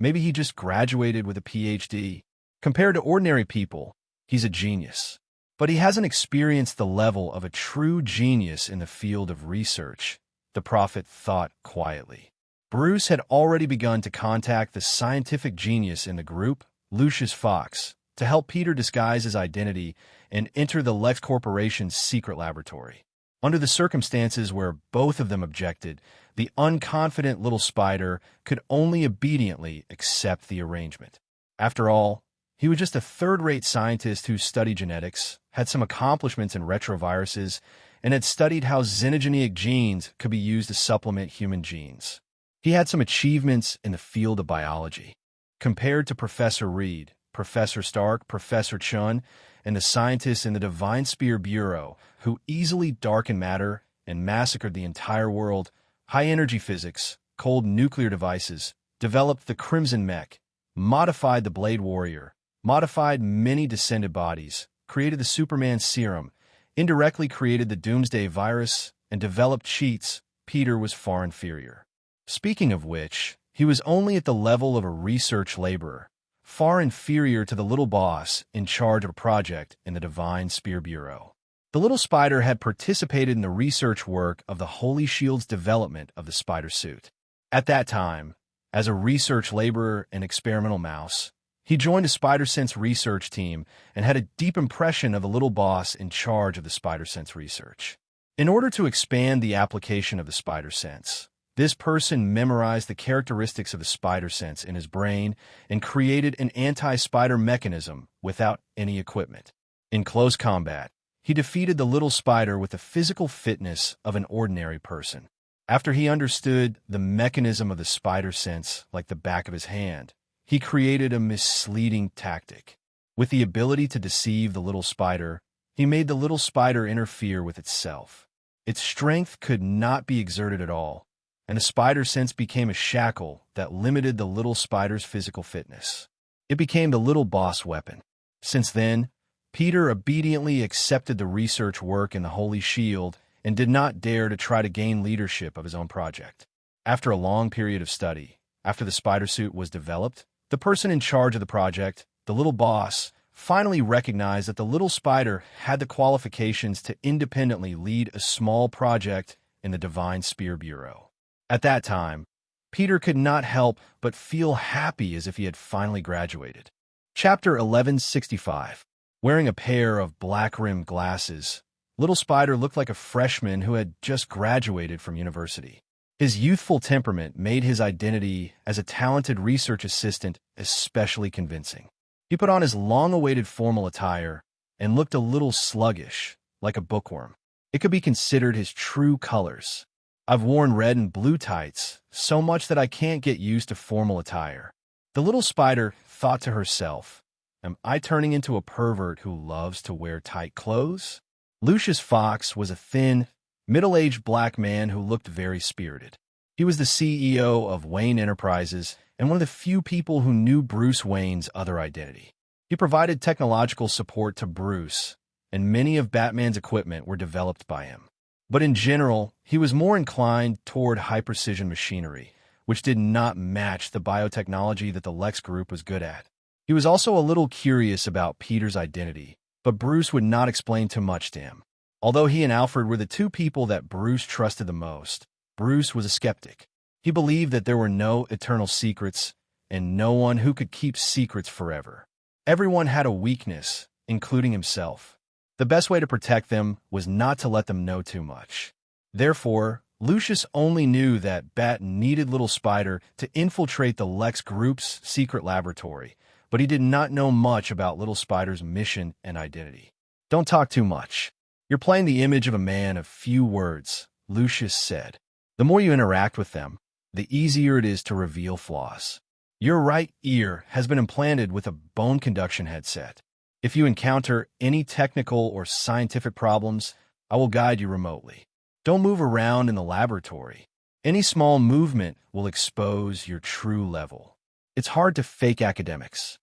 Maybe he just graduated with a PhD. Compared to ordinary people, he's a genius. But he hasn't experienced the level of a true genius in the field of research, the prophet thought quietly. Bruce had already begun to contact the scientific genius in the group, Lucius Fox, to help Peter disguise his identity and enter the Lex Corporation's secret laboratory. Under the circumstances where both of them objected, the unconfident little spider could only obediently accept the arrangement. After all, he was just a third-rate scientist who studied genetics, had some accomplishments in retroviruses, and had studied how xenogeneic genes could be used to supplement human genes. He had some achievements in the field of biology. Compared to Professor Reed, Professor Stark, Professor Chun, and the scientists in the Divine Spear Bureau, who easily darkened matter and massacred the entire world, high-energy physics, cold nuclear devices, developed the Crimson Mech, modified the Blade Warrior, modified many descended bodies, created the Superman serum, indirectly created the Doomsday virus, and developed cheats, Peter was far inferior. Speaking of which, he was only at the level of a research laborer, far inferior to the little boss in charge of a project in the Divine Spear Bureau. The little spider had participated in the research work of the Holy Shield's development of the spider suit. At that time, as a research laborer and experimental mouse, he joined a Spider Sense research team and had a deep impression of the little boss in charge of the Spider Sense research. In order to expand the application of the Spider Sense, this person memorized the characteristics of the Spider Sense in his brain and created an anti-spider mechanism without any equipment. In close combat, he defeated the little spider with the physical fitness of an ordinary person. After he understood the mechanism of the Spider Sense like the back of his hand, he created a misleading tactic. With the ability to deceive the little spider, he made the little spider interfere with itself. Its strength could not be exerted at all, and the Spider Sense became a shackle that limited the little spider's physical fitness. It became the little boss weapon. Since then, Peter obediently accepted the research work in the Holy Shield and did not dare to try to gain leadership of his own project. After a long period of study, after the spider suit was developed, the person in charge of the project, the little boss, finally recognized that the little spider had the qualifications to independently lead a small project in the Divine Spear Bureau. At that time, Peter could not help but feel happy as if he had finally graduated. Chapter 1165. Wearing a pair of black-rimmed glasses, Little Spider looked like a freshman who had just graduated from university. His youthful temperament made his identity as a talented research assistant especially convincing. He put on his long-awaited formal attire and looked a little sluggish, like a bookworm. It could be considered his true colors. I've worn red and blue tights so much that I can't get used to formal attire. The little spider thought to herself, am I turning into a pervert who loves to wear tight clothes? Lucius Fox was a thin, middle-aged black man who looked very spirited. He was the CEO of Wayne Enterprises and one of the few people who knew Bruce Wayne's other identity. He provided technological support to Bruce, and many of Batman's equipment were developed by him. But in general, he was more inclined toward high-precision machinery, which did not match the biotechnology that the Lex Group was good at. He was also a little curious about Peter's identity, but Bruce would not explain too much to him. Although he and Alfred were the two people that Bruce trusted the most, Bruce was a skeptic. He believed that there were no eternal secrets and no one who could keep secrets forever. Everyone had a weakness, including himself. The best way to protect them was not to let them know too much. Therefore, Lucius only knew that Bat needed Little Spider to infiltrate the Lex Group's secret laboratory, but he did not know much about Little Spider's mission and identity. Don't talk too much. You're playing the image of a man of few words, Lucius said. The more you interact with them, the easier it is to reveal flaws. Your right ear has been implanted with a bone conduction headset. If you encounter any technical or scientific problems, I will guide you remotely. Don't move around in the laboratory. Any small movement will expose your true level. It's hard to fake academics.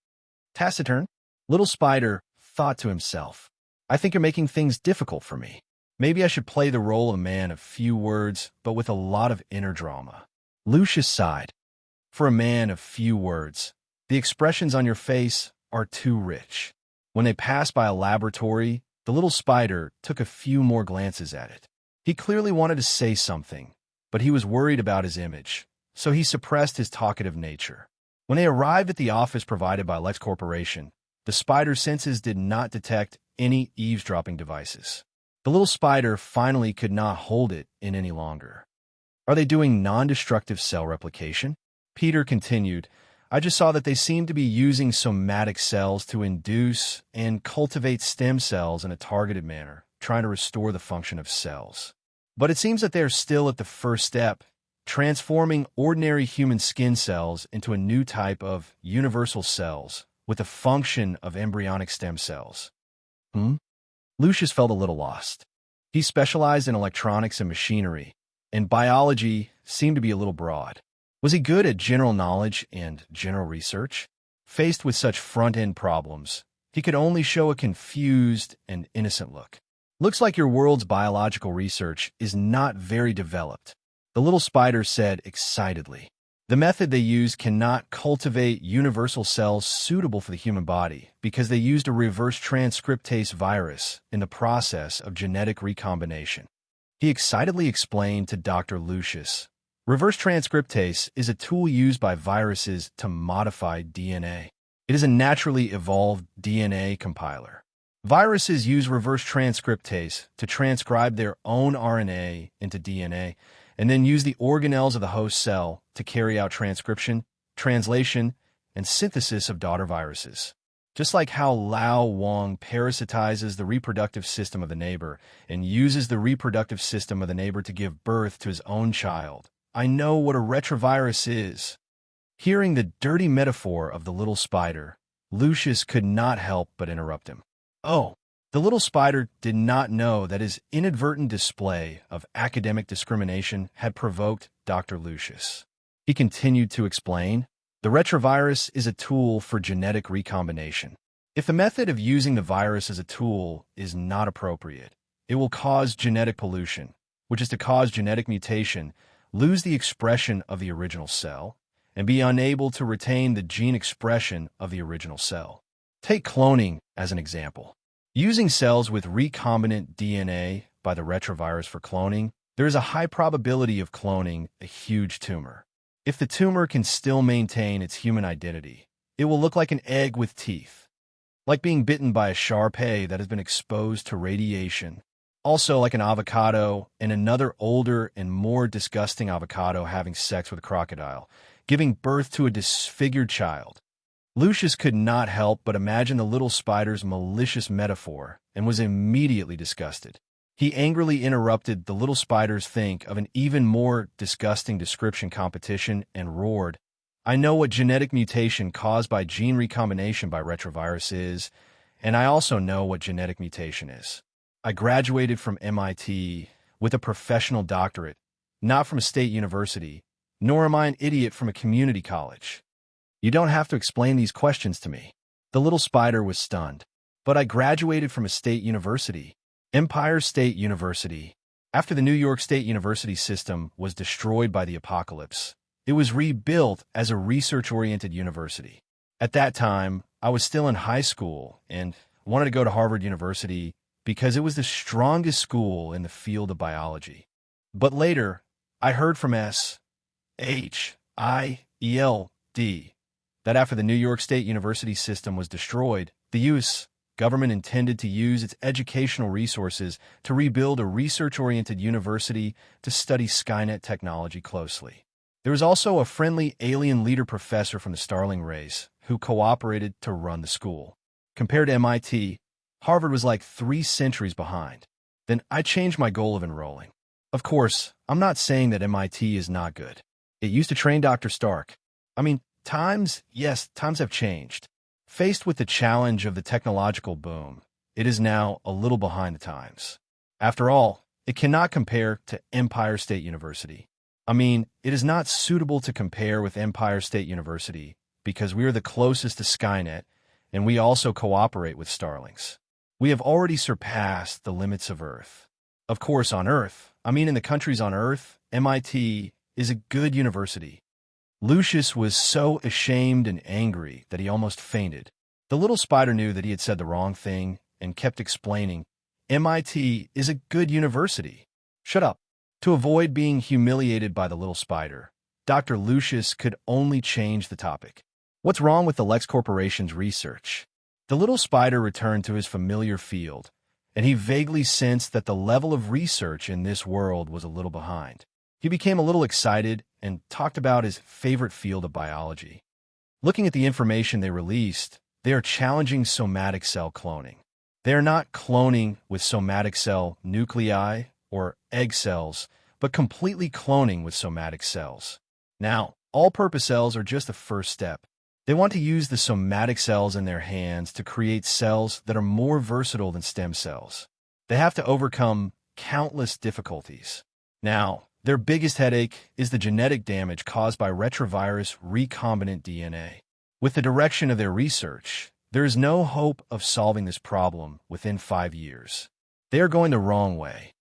Taciturn, Little Spider thought to himself, I think you're making things difficult for me. Maybe I should play the role of a man of few words, but with a lot of inner drama. Lucius sighed. For a man of few words, the expressions on your face are too rich. When they passed by a laboratory, the little spider took a few more glances at it. He clearly wanted to say something, but he was worried about his image, so he suppressed his talkative nature. When they arrived at the office provided by Lex Corporation, the spider's senses did not detect any eavesdropping devices. The little spider finally could not hold it in any longer. Are they doing non-destructive cell replication? Peter continued, I just saw that they seem to be using somatic cells to induce and cultivate stem cells in a targeted manner, trying to restore the function of cells. But it seems that they are still at the first step, transforming ordinary human skin cells into a new type of universal cells with the function of embryonic stem cells. Lucius felt a little lost. He specialized in electronics and machinery, and biology seemed to be a little broad. Was he good at general knowledge and general research? Faced with such front-end problems, he could only show a confused and innocent look. Looks like your world's biological research is not very developed, the little spider said excitedly. The method they used cannot cultivate universal cells suitable for the human body because they used a reverse transcriptase virus in the process of genetic recombination. He excitedly explained to Dr. Lucius, reverse transcriptase is a tool used by viruses to modify DNA. It is a naturally evolved DNA compiler. Viruses use reverse transcriptase to transcribe their own RNA into DNA and then use the organelles of the host cell to carry out transcription, translation, and synthesis of daughter viruses. Just like how Lao Wang parasitizes the reproductive system of the neighbor and uses the reproductive system of the neighbor to give birth to his own child, I know what a retrovirus is. Hearing the dirty metaphor of the little spider, Lucius could not help but interrupt him. Oh, the little spider did not know that his inadvertent display of academic discrimination had provoked Dr. Lucius. He continued to explain, the retrovirus is a tool for genetic recombination. If the method of using the virus as a tool is not appropriate, it will cause genetic pollution, which is to cause genetic mutation, lose the expression of the original cell, and be unable to retain the gene expression of the original cell. Take cloning as an example. Using cells with recombinant DNA by the retrovirus for cloning, there is a high probability of cloning a huge tumor. If the tumor can still maintain its human identity, it will look like an egg with teeth, like being bitten by a Shar-Pei that has been exposed to radiation, also like an avocado and another older and more disgusting avocado having sex with a crocodile, giving birth to a disfigured child. Lucius could not help but imagine the little spider's malicious metaphor and was immediately disgusted. He angrily interrupted the little spider's think of an even more disgusting description competition and roared, "I know what genetic mutation caused by gene recombination by retrovirus is, and I also know what genetic mutation is. I graduated from MIT with a professional doctorate, not from a state university, nor am I an idiot from a community college. You don't have to explain these questions to me." The little spider was stunned. "But I graduated from a state university, Empire State University. After the New York State University system was destroyed by the apocalypse, it was rebuilt as a research-oriented university. At that time, I was still in high school and wanted to go to Harvard University because it was the strongest school in the field of biology. But later, I heard from SHIELD that after the New York State University system was destroyed, the U.S. government intended to use its educational resources to rebuild a research-oriented university to study Skynet technology closely. There was also a friendly alien leader professor from the Starling race who cooperated to run the school. Compared to MIT, Harvard was like 3 centuries behind. Then I changed my goal of enrolling. Of course, I'm not saying that MIT is not good. It used to train Dr. Stark. Times have changed. Faced with the challenge of the technological boom, it is now a little behind the times. After all, it cannot compare to Empire State University. It is not suitable to compare with Empire State University because we are the closest to Skynet and we also cooperate with Starlings. We have already surpassed the limits of Earth. Of course, on Earth, in the countries on Earth, MIT is a good university. Lucius was so ashamed and angry that he almost fainted. The little spider knew that he had said the wrong thing and kept explaining, "MIT is a good university. Shut up." To avoid being humiliated by the little spider, Dr. Lucius could only change the topic. "What's wrong with the Lex Corporation's research?" The little spider returned to his familiar field, and he vaguely sensed that the level of research in this world was a little behind. He became a little excited and talked about his favorite field of biology. Looking at the information they released, they are challenging somatic cell cloning. They are not cloning with somatic cell nuclei or egg cells, but completely cloning with somatic cells. Now, all-purpose cells are just the first step. They want to use the somatic cells in their hands to create cells that are more versatile than stem cells. They have to overcome countless difficulties. Now, their biggest headache is the genetic damage caused by retrovirus recombinant DNA. With the direction of their research, there is no hope of solving this problem within 5 years. They are going the wrong way.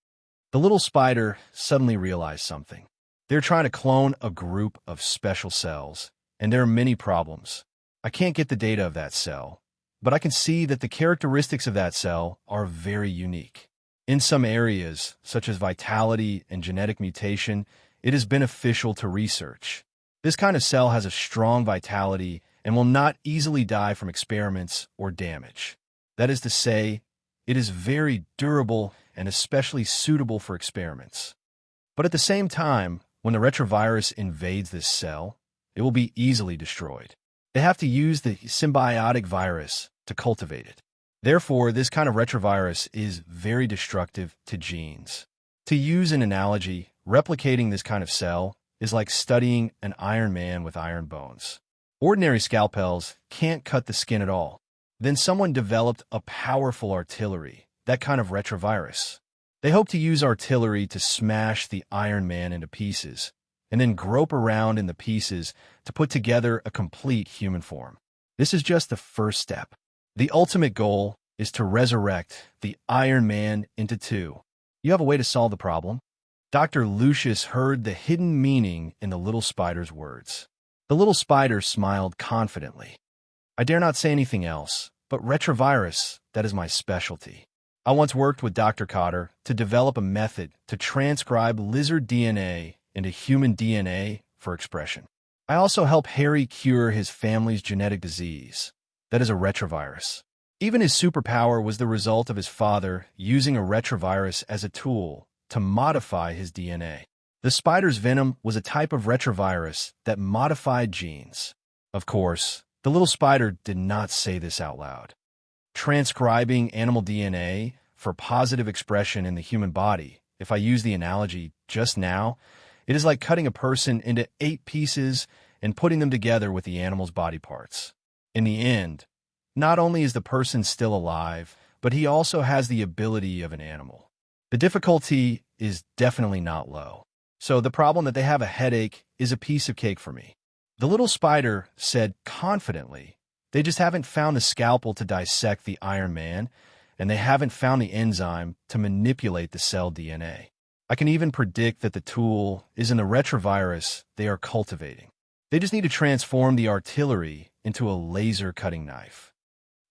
The little spider suddenly realized something. They're trying to clone a group of special cells, and there are many problems. I can't get the data of that cell, but I can see that the characteristics of that cell are very unique. In some areas, such as vitality and genetic mutation, it is beneficial to research. This kind of cell has a strong vitality and will not easily die from experiments or damage. That is to say, it is very durable and especially suitable for experiments. But at the same time, when the retrovirus invades this cell, it will be easily destroyed. They have to use the symbiotic virus to cultivate it. Therefore, this kind of retrovirus is very destructive to genes. To use an analogy, replicating this kind of cell is like studying an Iron Man with iron bones. Ordinary scalpels can't cut the skin at all. Then someone developed a powerful artillery, that kind of retrovirus. They hope to use artillery to smash the Iron Man into pieces, and then grope around in the pieces to put together a complete human form. This is just the first step. The ultimate goal is to resurrect the Iron Man into two. You have a way to solve the problem? Dr. Lucius heard the hidden meaning in the little spider's words. The little spider smiled confidently. I dare not say anything else, but retrovirus, that is my specialty. I once worked with Dr. Cotter to develop a method to transcribe lizard DNA into human DNA for expression. I also helped Harry cure his family's genetic disease. That is a retrovirus. Even his superpower was the result of his father using a retrovirus as a tool to modify his DNA. The spider's venom was a type of retrovirus that modified genes. Of course, the little spider did not say this out loud. Transcribing animal DNA for positive expression in the human body, if I use the analogy just now, it is like cutting a person into 8 pieces and putting them together with the animal's body parts. In the end, not only is the person still alive, but he also has the ability of an animal. The difficulty is definitely not low. So the problem that they have a headache is a piece of cake for me. The little spider said confidently, they just haven't found the scalpel to dissect the Iron Man, and they haven't found the enzyme to manipulate the cell DNA. I can even predict that the tool is in the retrovirus they are cultivating. They just need to transform the artillery into a laser cutting knife.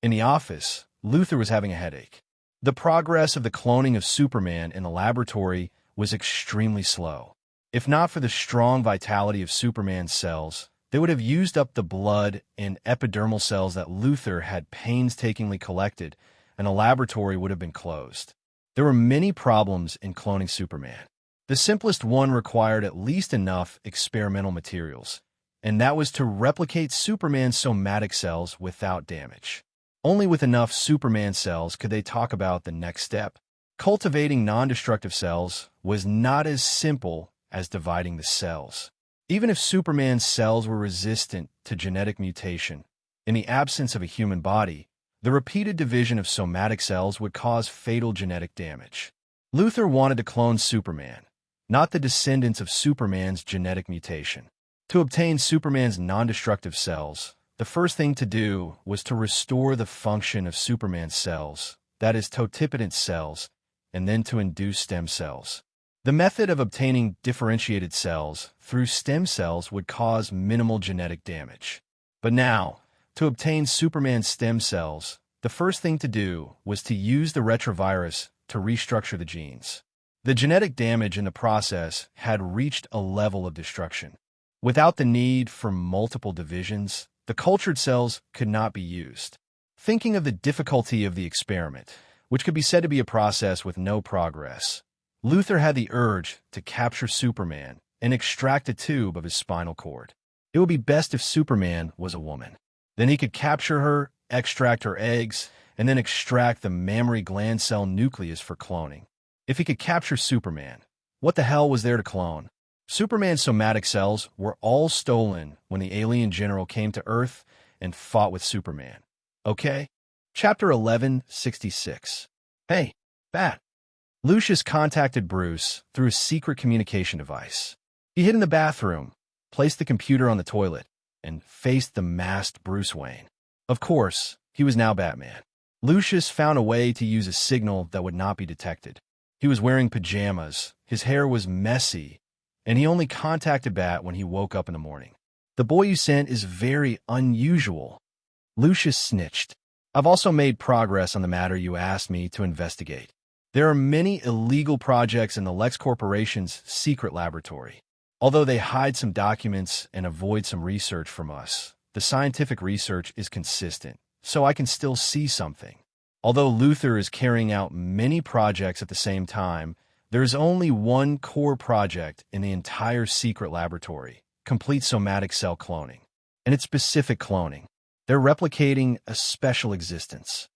In the office, Luther was having a headache. The progress of the cloning of Superman in the laboratory was extremely slow. If not for the strong vitality of Superman's cells, they would have used up the blood and epidermal cells that Luther had painstakingly collected, and the laboratory would have been closed. There were many problems in cloning Superman. The simplest one required at least enough experimental materials, and that was to replicate Superman's somatic cells without damage. Only with enough Superman cells could they talk about the next step. Cultivating non-destructive cells was not as simple as dividing the cells. Even if Superman's cells were resistant to genetic mutation, in the absence of a human body, the repeated division of somatic cells would cause fatal genetic damage. Luther wanted to clone Superman, not the descendants of Superman's genetic mutation. To obtain Superman's non-destructive cells, the first thing to do was to restore the function of Superman's cells, that is, totipotent cells, and then to induce stem cells. The method of obtaining differentiated cells through stem cells would cause minimal genetic damage. But now, to obtain Superman's stem cells, the first thing to do was to use the retrovirus to restructure the genes. The genetic damage in the process had reached a level of destruction. Without the need for multiple divisions, the cultured cells could not be used. Thinking of the difficulty of the experiment, which could be said to be a process with no progress, Luther had the urge to capture Superman and extract a tube of his spinal cord. It would be best if Superman was a woman. Then he could capture her, extract her eggs, and then extract the mammary gland cell nucleus for cloning. If he could capture Superman, what the hell was there to clone? Superman's somatic cells were all stolen when the alien general came to Earth and fought with Superman. Okay? Chapter 1166. Hey, Bat. Lucius contacted Bruce through a secret communication device. He hid in the bathroom, placed the computer on the toilet, and faced the masked Bruce Wayne. Of course, he was now Batman. Lucius found a way to use a signal that would not be detected. He was wearing pajamas, his hair was messy, and he only contacted Bat when he woke up in the morning. The boy you sent is very unusual. Lucius snitched. I've also made progress on the matter you asked me to investigate. There are many illegal projects in the Lex Corporation's secret laboratory. Although they hide some documents and avoid some research from us, the scientific research is consistent, so I can still see something. Although Luther is carrying out many projects at the same time, there is only one core project in the entire secret laboratory, complete somatic cell cloning. And it's specific cloning. They're replicating a special existence.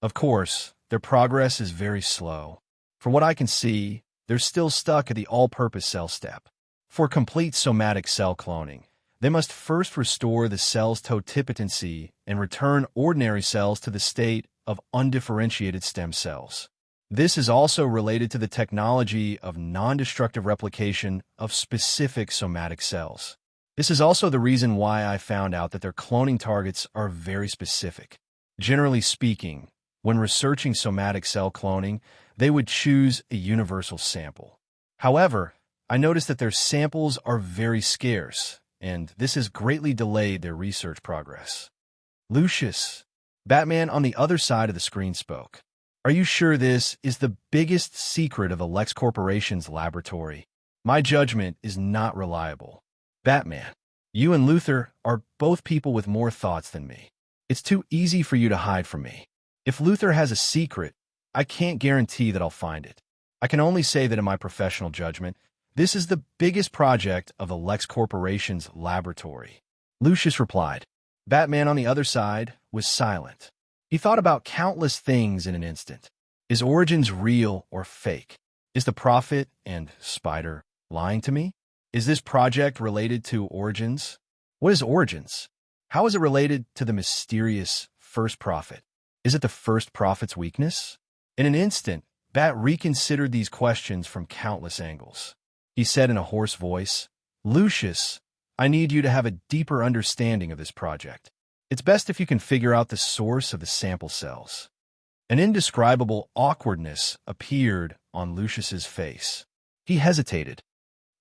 Of course, their progress is very slow. For what I can see, they're still stuck at the all-purpose cell step. For complete somatic cell cloning, they must first restore the cell's totipotency and return ordinary cells to the state of undifferentiated stem cells. This is also related to the technology of non-destructive replication of specific somatic cells. This is also the reason why I found out that their cloning targets are very specific. Generally speaking, when researching somatic cell cloning, they would choose a universal sample. However, I noticed that their samples are very scarce, and this has greatly delayed their research progress. Lucius, Batman on the other side of the screen spoke. Are you sure this is the biggest secret of the Lex Corporation's laboratory? My judgment is not reliable. Batman, you and Luthor are both people with more thoughts than me. It's too easy for you to hide from me. If Luthor has a secret, I can't guarantee that I'll find it. I can only say that in my professional judgment, this is the biggest project of the Lex Corporation's laboratory. Lucius replied. Batman on the other side was silent. He thought about countless things in an instant. Is Origins real or fake? Is the Prophet and Spider lying to me? Is this project related to Origins? What is Origins? How is it related to the mysterious First Prophet? Is it the First Prophet's weakness? In an instant, Bat reconsidered these questions from countless angles. He said in a hoarse voice, Lucius, I need you to have a deeper understanding of this project. It's best if you can figure out the source of the sample cells. An indescribable awkwardness appeared on Lucius's face. He hesitated.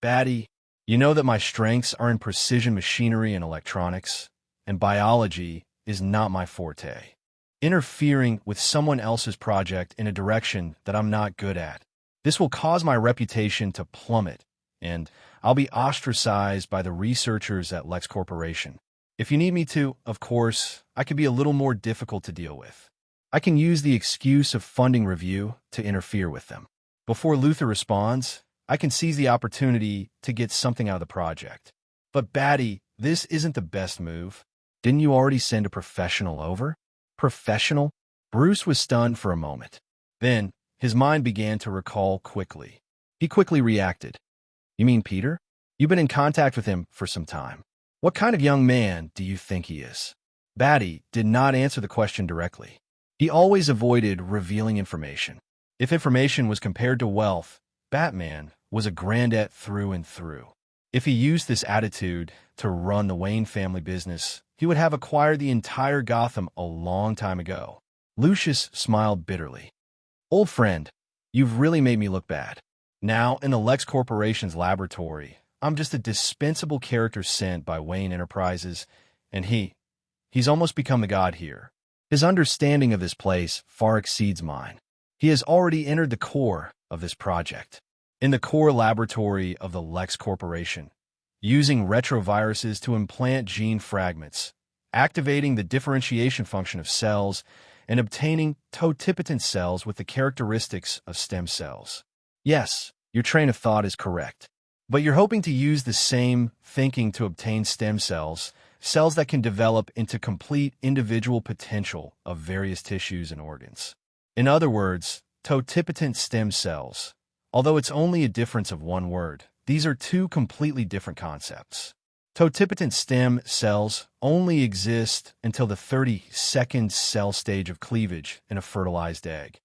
Batty, you know that my strengths are in precision machinery and electronics, and biology is not my forte. Interfering with someone else's project in a direction that I'm not good at. This will cause my reputation to plummet, and I'll be ostracized by the researchers at Lex Corporation. If you need me to, of course, I can be a little more difficult to deal with. I can use the excuse of funding review to interfere with them. Before Luthor responds, I can seize the opportunity to get something out of the project. But Batty, this isn't the best move. Didn't you already send a professional over? Professional? Bruce was stunned for a moment. Then, his mind began to recall quickly. He quickly reacted. You mean Peter? You've been in contact with him for some time. What kind of young man do you think he is? Batty did not answer the question directly. He always avoided revealing information. If information was compared to wealth, Batman was a grandette through and through. If he used this attitude to run the Wayne family business, he would have acquired the entire Gotham a long time ago. Lucius smiled bitterly. Old friend, you've really made me look bad. Now, in the Lex Corporation's laboratory, I'm just a dispensable character sent by Wayne Enterprises, and he's almost become the god here. His understanding of this place far exceeds mine. He has already entered the core of this project. In the core laboratory of the Lex Corporation, using retroviruses to implant gene fragments, activating the differentiation function of cells, and obtaining totipotent cells with the characteristics of stem cells. Yes, your train of thought is correct. But you're hoping to use the same thinking to obtain stem cells, cells that can develop into complete individual potential of various tissues and organs. In other words, totipotent stem cells. Although it's only a difference of one word, these are two completely different concepts. Totipotent stem cells only exist until the 32nd cell stage of cleavage in a fertilized egg.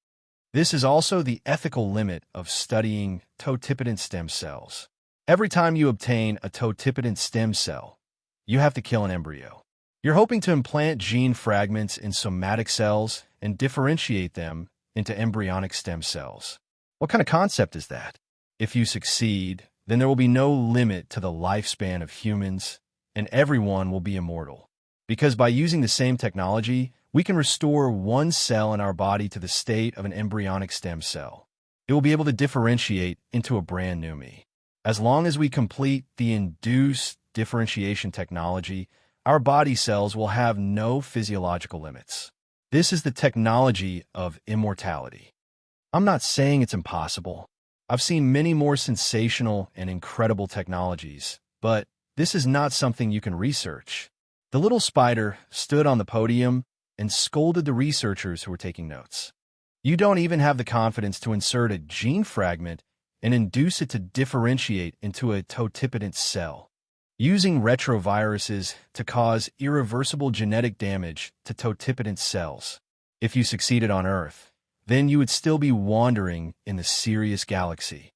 This is also the ethical limit of studying totipotent stem cells. Every time you obtain a totipotent stem cell, you have to kill an embryo. You're hoping to implant gene fragments in somatic cells and differentiate them into embryonic stem cells. What kind of concept is that? If you succeed, then there will be no limit to the lifespan of humans, and everyone will be immortal. Because by using the same technology, we can restore one cell in our body to the state of an embryonic stem cell. It will be able to differentiate into a brand new me. As long as we complete the induced differentiation technology, our body cells will have no physiological limits. This is the technology of immortality. I'm not saying it's impossible. I've seen many more sensational and incredible technologies, but this is not something you can research. The little spider stood on the podium and scolded the researchers who were taking notes. You don't even have the confidence to insert a gene fragment and induce it to differentiate into a totipotent cell, using retroviruses to cause irreversible genetic damage to totipotent cells. If you succeeded on Earth, then you would still be wandering in the Sirius galaxy.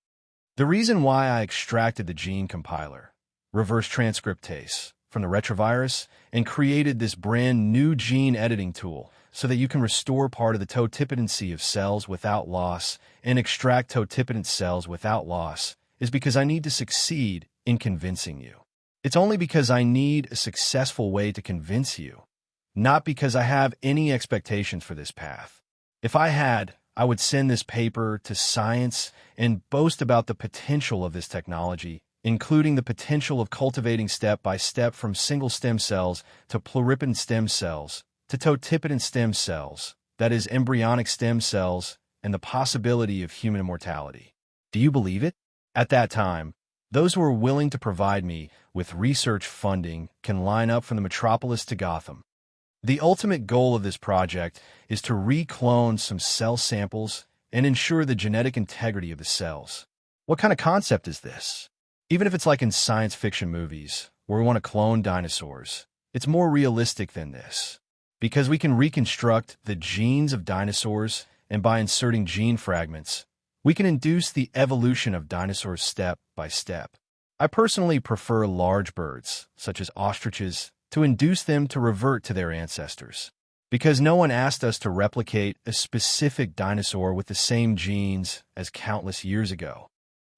The reason why I extracted the gene compiler, reverse transcriptase, from the retrovirus and created this brand new gene editing tool so that you can restore part of the totipotency of cells without loss and extract totipotent cells without loss is because I need to succeed in convincing you. It's only because I need a successful way to convince you, not because I have any expectations for this path. If I had, I would send this paper to Science and boast about the potential of this technology, including the potential of cultivating step by step from single stem cells to pluripotent stem cells to totipotent stem cells, that is, embryonic stem cells, and the possibility of human immortality. Do you believe it? At that time, those who are willing to provide me with research funding can line up from the metropolis to Gotham. The ultimate goal of this project is to reclone some cell samples and ensure the genetic integrity of the cells. What kind of concept is this? Even if it's like in science fiction movies, where we want to clone dinosaurs, it's more realistic than this. Because we can reconstruct the genes of dinosaurs, and by inserting gene fragments, we can induce the evolution of dinosaurs step by step. I personally prefer large birds, such as ostriches, to induce them to revert to their ancestors. Because no one asked us to replicate a specific dinosaur with the same genes as countless years ago.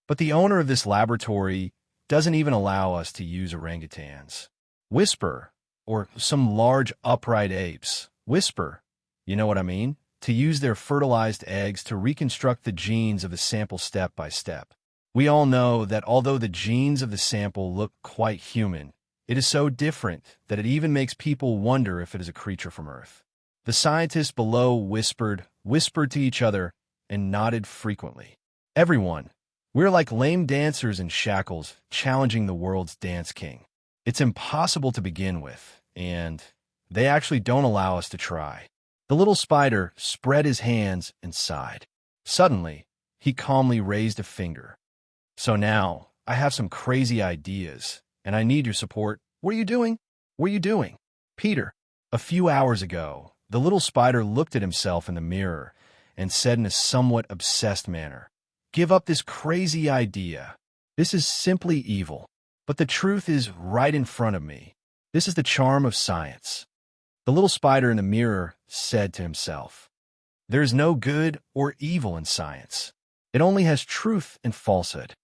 But the owner of this laboratory doesn't even allow us to use orangutans. Whisper, or some large upright apes. Whisper, you know what I mean? To use their fertilized eggs to reconstruct the genes of the sample step by step. We all know that although the genes of the sample look quite human, it is so different that it even makes people wonder if it is a creature from Earth. The scientists below whispered to each other, and nodded frequently. Everyone, we're like lame dancers in shackles challenging the world's dance king. It's impossible to begin with, and they actually don't allow us to try. The little spider spread his hands and sighed. Suddenly, he calmly raised a finger. So now, I have some crazy ideas, and I need your support. What are you doing? What are you doing? Peter, a few hours ago, the little spider looked at himself in the mirror and said in a somewhat obsessed manner, "Give up this crazy idea. This is simply evil. But the truth is right in front of me. This is the charm of science." The little spider in the mirror said to himself, "There is no good or evil in science. It only has truth and falsehood.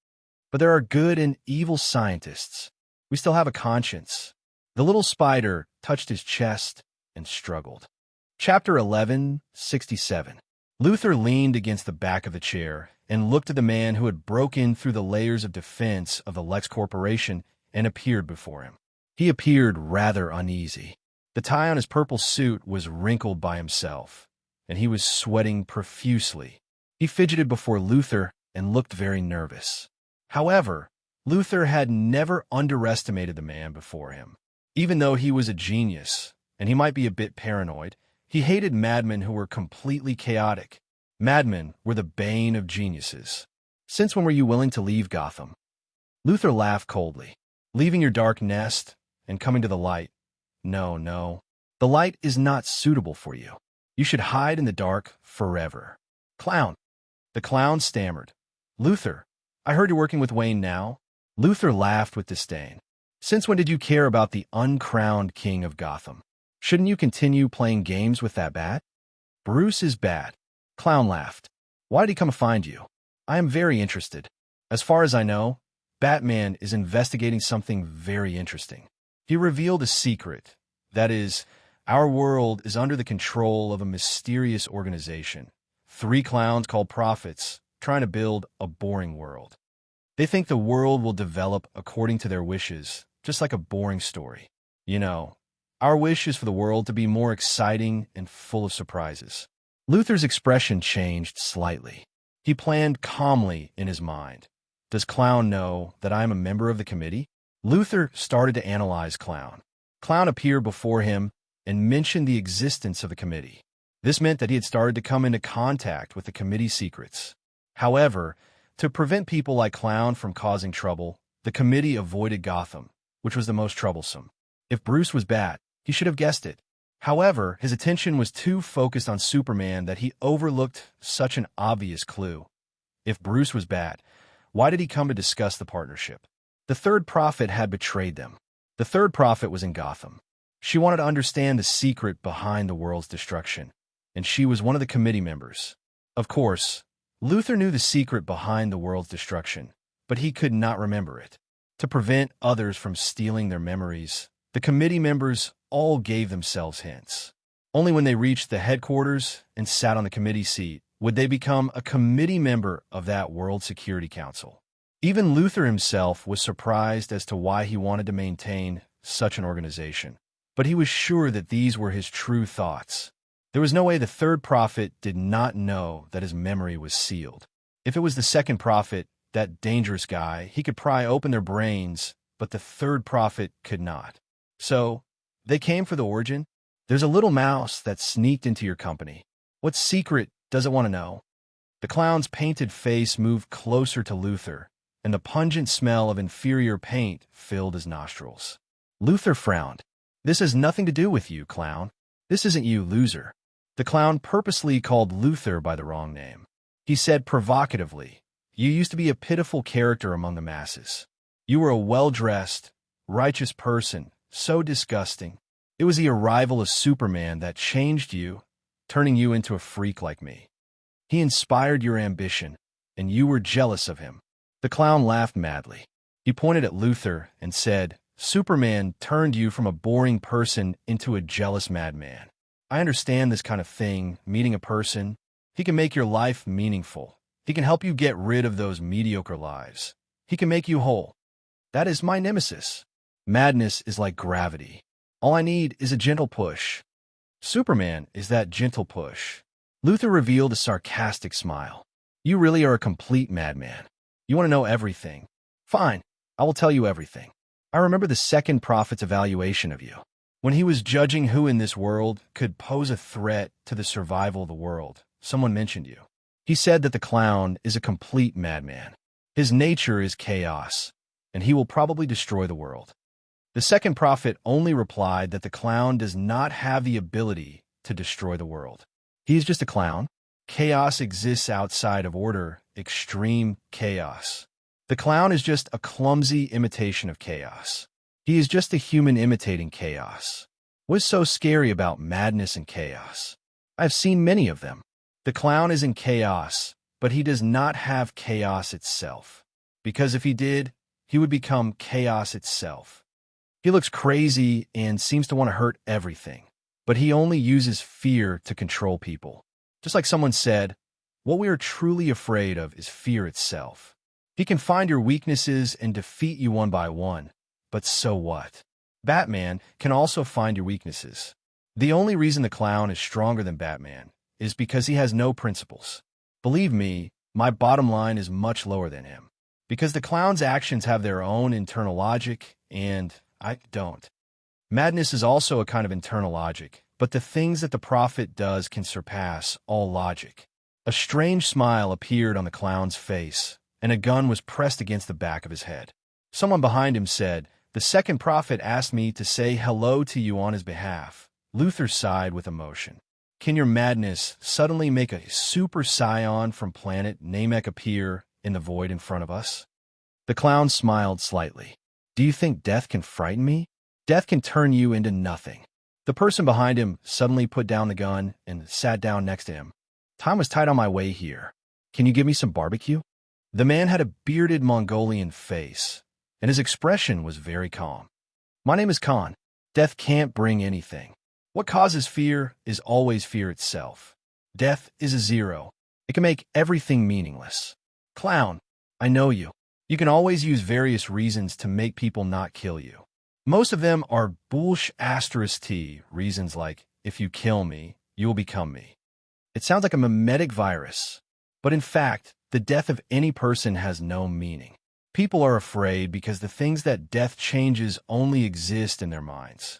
But there are good and evil scientists. We still have a conscience." The little spider touched his chest and struggled. Chapter 11:67. Luther leaned against the back of the chair and looked at the man who had broken through the layers of defense of the Lex Corporation and appeared before him. He appeared rather uneasy. The tie on his purple suit was wrinkled by himself, and he was sweating profusely. He fidgeted before Luther and looked very nervous. However, Luther had never underestimated the man before him. Even though he was a genius, and he might be a bit paranoid, he hated madmen who were completely chaotic. Madmen were the bane of geniuses. "Since when were you willing to leave Gotham?" Luther laughed coldly. "Leaving your dark nest and coming to the light. No. The light is not suitable for you. You should hide in the dark forever." "Clown." The clown stammered. "Luther, I heard you're working with Wayne now." Luther laughed with disdain. "Since when did you care about the uncrowned king of Gotham? Shouldn't you continue playing games with that bat?" "Bruce is bad." Clown laughed. "Why did he come find you?" "I am very interested. As far as I know, Batman is investigating something very interesting. He revealed a secret. That is, our world is under the control of a mysterious organization. 3 clowns called prophets, trying to build a boring world. They think the world will develop according to their wishes, just like a boring story. You know, our wish is for the world to be more exciting and full of surprises." Luther's expression changed slightly. He planned calmly in his mind. "Does Clown know that I am a member of the committee?" Luther started to analyze Clown. Clown appeared before him and mentioned the existence of the committee. This meant that he had started to come into contact with the committee's secrets. However, to prevent people like Clown from causing trouble, the committee avoided Gotham, which was the most troublesome. If Bruce was bad, he should have guessed it. However, his attention was too focused on Superman that he overlooked such an obvious clue. If Bruce was bad, why did he come to discuss the partnership? The third prophet had betrayed them. The third prophet was in Gotham. She wanted to understand the secret behind the world's destruction, and she was one of the committee members. Of course, Luther knew the secret behind the world's destruction, but he could not remember it. To prevent others from stealing their memories, the committee members all gave themselves hints. Only when they reached the headquarters and sat on the committee seat would they become a committee member of that World Security Council. Even Luther himself was surprised as to why he wanted to maintain such an organization, but he was sure that these were his true thoughts. There was no way the third prophet did not know that his memory was sealed. If it was the second prophet, that dangerous guy, he could pry open their brains, but the third prophet could not. So, they came for the origin. There's a little mouse that sneaked into your company. What secret does it want to know? The clown's painted face moved closer to Luther, and the pungent smell of inferior paint filled his nostrils. Luther frowned. This has nothing to do with you, clown. This isn't you, loser. The clown purposely called Luther by the wrong name. He said provocatively, "You used to be a pitiful character among the masses. You were a well-dressed, righteous person, so disgusting. It was the arrival of Superman that changed you, turning you into a freak like me. He inspired your ambition, and you were jealous of him." The clown laughed madly. He pointed at Luther and said, "Superman turned you from a boring person into a jealous madman. I understand this kind of thing, meeting a person. He can make your life meaningful. He can help you get rid of those mediocre lives. He can make you whole. That is my nemesis. Madness is like gravity. All I need is a gentle push. Superman is that gentle push." Luther revealed a sarcastic smile. "You really are a complete madman. You want to know everything. Fine, I will tell you everything. I remember the second prophet's evaluation of you. When he was judging who in this world could pose a threat to the survival of the world, someone mentioned you. He said that the clown is a complete madman. His nature is chaos, and he will probably destroy the world. The second prophet only replied that the clown does not have the ability to destroy the world. He is just a clown. Chaos exists outside of order, extreme chaos. The clown is just a clumsy imitation of chaos. He is just a human imitating chaos. What's so scary about madness and chaos? I've seen many of them. The clown is in chaos, but he does not have chaos itself. Because if he did, he would become chaos itself. He looks crazy and seems to want to hurt everything, but he only uses fear to control people. Just like someone said, what we are truly afraid of is fear itself. He can find your weaknesses and defeat you one by one, but so what? Batman can also find your weaknesses. The only reason the clown is stronger than Batman is because he has no principles. Believe me, my bottom line is much lower than him. Because the clown's actions have their own internal logic, and I don't. Madness is also a kind of internal logic, but the things that the prophet does can surpass all logic. A strange smile appeared on the clown's face, and a gun was pressed against the back of his head. Someone behind him said, "The second prophet asked me to say hello to you on his behalf." Luther sighed with emotion. Can your madness suddenly make a super scion from planet Namek appear in the void in front of us? The clown smiled slightly. Do you think death can frighten me? Death can turn you into nothing. The person behind him suddenly put down the gun and sat down next to him. Time was tight on my way here. Can you give me some barbecue? The man had a bearded Mongolian face, and his expression was very calm. My name is Khan. Death can't bring anything. What causes fear is always fear itself. Death is a zero. It can make everything meaningless. Clown, I know you. You can always use various reasons to make people not kill you. Most of them are *T reasons like, if you kill me, you will become me. It sounds like a mimetic virus, but in fact, the death of any person has no meaning. People are afraid because the things that death changes only exist in their minds.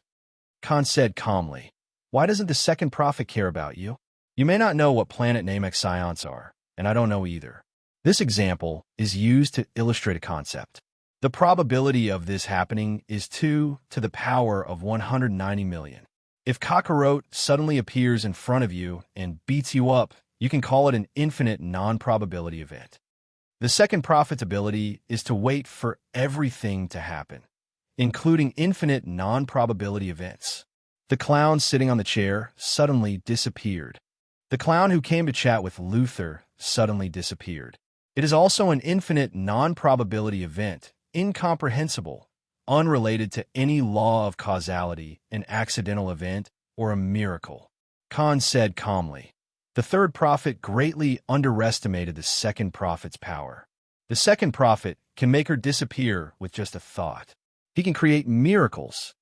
Khan said calmly, "Why doesn't the second prophet care about you? You may not know what planet Namek scions are, and I don't know either." This example is used to illustrate a concept. The probability of this happening is 2 to the power of 190 million. If Kakarot suddenly appears in front of you and beats you up, you can call it an infinite non-probability event. The second prophet's ability is to wait for everything to happen. including infinite non-probability events. The clown sitting on the chair suddenly disappeared. The clown who came to chat with Luther suddenly disappeared. It is also an infinite non-probability event, incomprehensible, unrelated to any law of causality, an accidental event, or a miracle. Khan said calmly. The third prophet greatly underestimated the second prophet's power. The second prophet can make her disappear with just a thought. He can create miracles.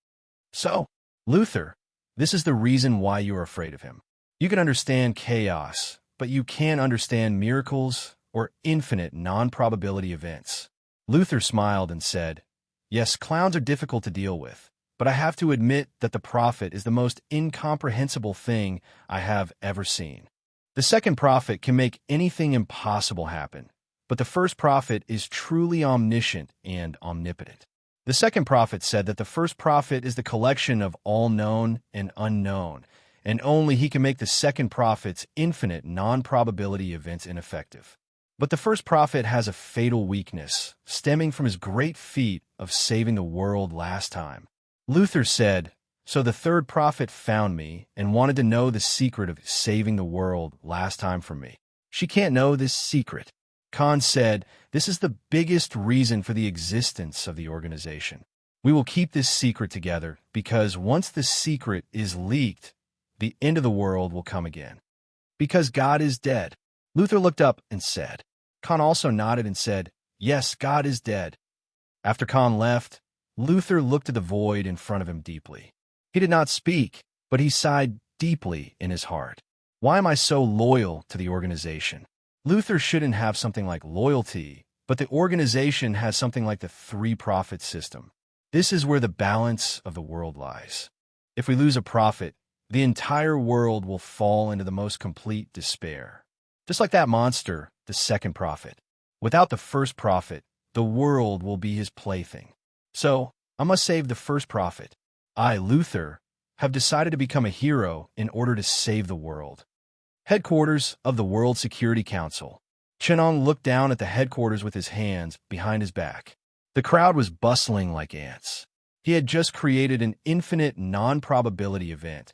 So, Luther, this is the reason why you are afraid of him. You can understand chaos, but you can't understand miracles or infinite non-probability events. Luther smiled and said, Yes, clowns are difficult to deal with, but I have to admit that the prophet is the most incomprehensible thing I have ever seen. The second prophet can make anything impossible happen, but the first prophet is truly omniscient and omnipotent. The second prophet said that the first prophet is the collection of all known and unknown, and only he can make the second prophet's infinite non-probability events ineffective. But the first prophet has a fatal weakness, stemming from his great feat of saving the world last time. Luther said, So the third prophet found me and wanted to know the secret of saving the world last time for me. She can't know this secret. Khan said, This is the biggest reason for the existence of the organization. We will keep this secret together because once the secret is leaked, the end of the world will come again. Because God is dead. Luther looked up and said. Khan also nodded and said, Yes, God is dead. After Khan left, Luther looked at the void in front of him deeply. He did not speak, but he sighed deeply in his heart. Why am I so loyal to the organization? Luther shouldn't have something like loyalty, but the organization has something like the three-prophet system. This is where the balance of the world lies. If we lose a prophet, the entire world will fall into the most complete despair. Just like that monster, the second prophet. Without the first prophet, the world will be his plaything. So, I must save the first prophet. I, Luther, have decided to become a hero in order to save the world. Headquarters of the World Security Council. Chenong looked down at the headquarters with his hands behind his back. The crowd was bustling like ants. He had just created an infinite non-probability event,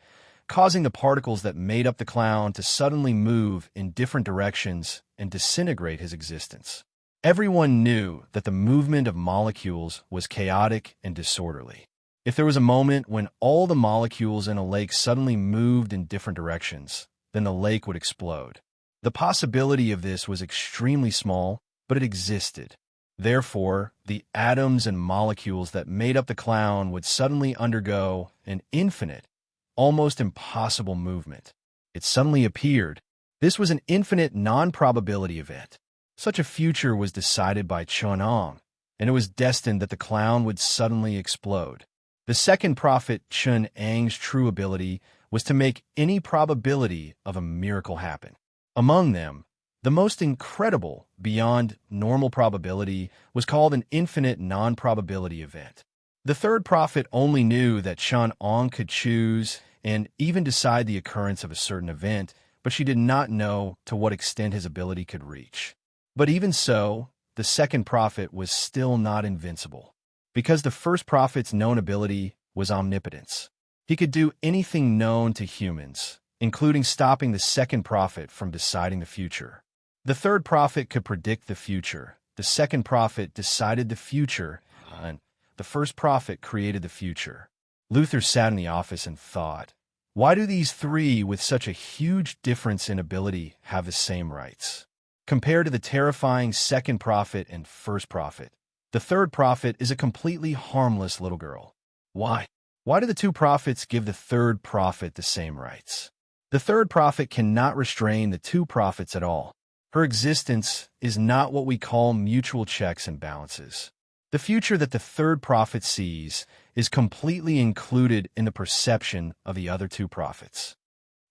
causing the particles that made up the clown to suddenly move in different directions and disintegrate his existence. Everyone knew that the movement of molecules was chaotic and disorderly. If there was a moment when all the molecules in a lake suddenly moved in different directions, then the lake would explode. The possibility of this was extremely small, but it existed. Therefore, the atoms and molecules that made up the clown would suddenly undergo an infinite, almost impossible movement. It suddenly appeared. This was an infinite non-probability event. Such a future was decided by Chenong, and it was destined that the clown would suddenly explode. The second prophet Chun Ang's true ability was to make any probability of a miracle happen. Among them, the most incredible, beyond normal probability was called an infinite non-probability event. The third prophet only knew that Chun Ang could choose and even decide the occurrence of a certain event, but she did not know to what extent his ability could reach. But even so, the second prophet was still not invincible, because the first prophet's known ability was omnipotence. He could do anything known to humans, including stopping the second prophet from deciding the future. The third prophet could predict the future. The second prophet decided the future, and the first prophet created the future. Luther sat in the office and thought, why do these three with such a huge difference in ability have the same rights? Compared to the terrifying second prophet and first prophet, the third prophet is a completely harmless little girl. Why? Why do the two prophets give the third prophet the same rights? The third prophet cannot restrain the two prophets at all. Her existence is not what we call mutual checks and balances. The future that the third prophet sees is completely included in the perception of the other two prophets.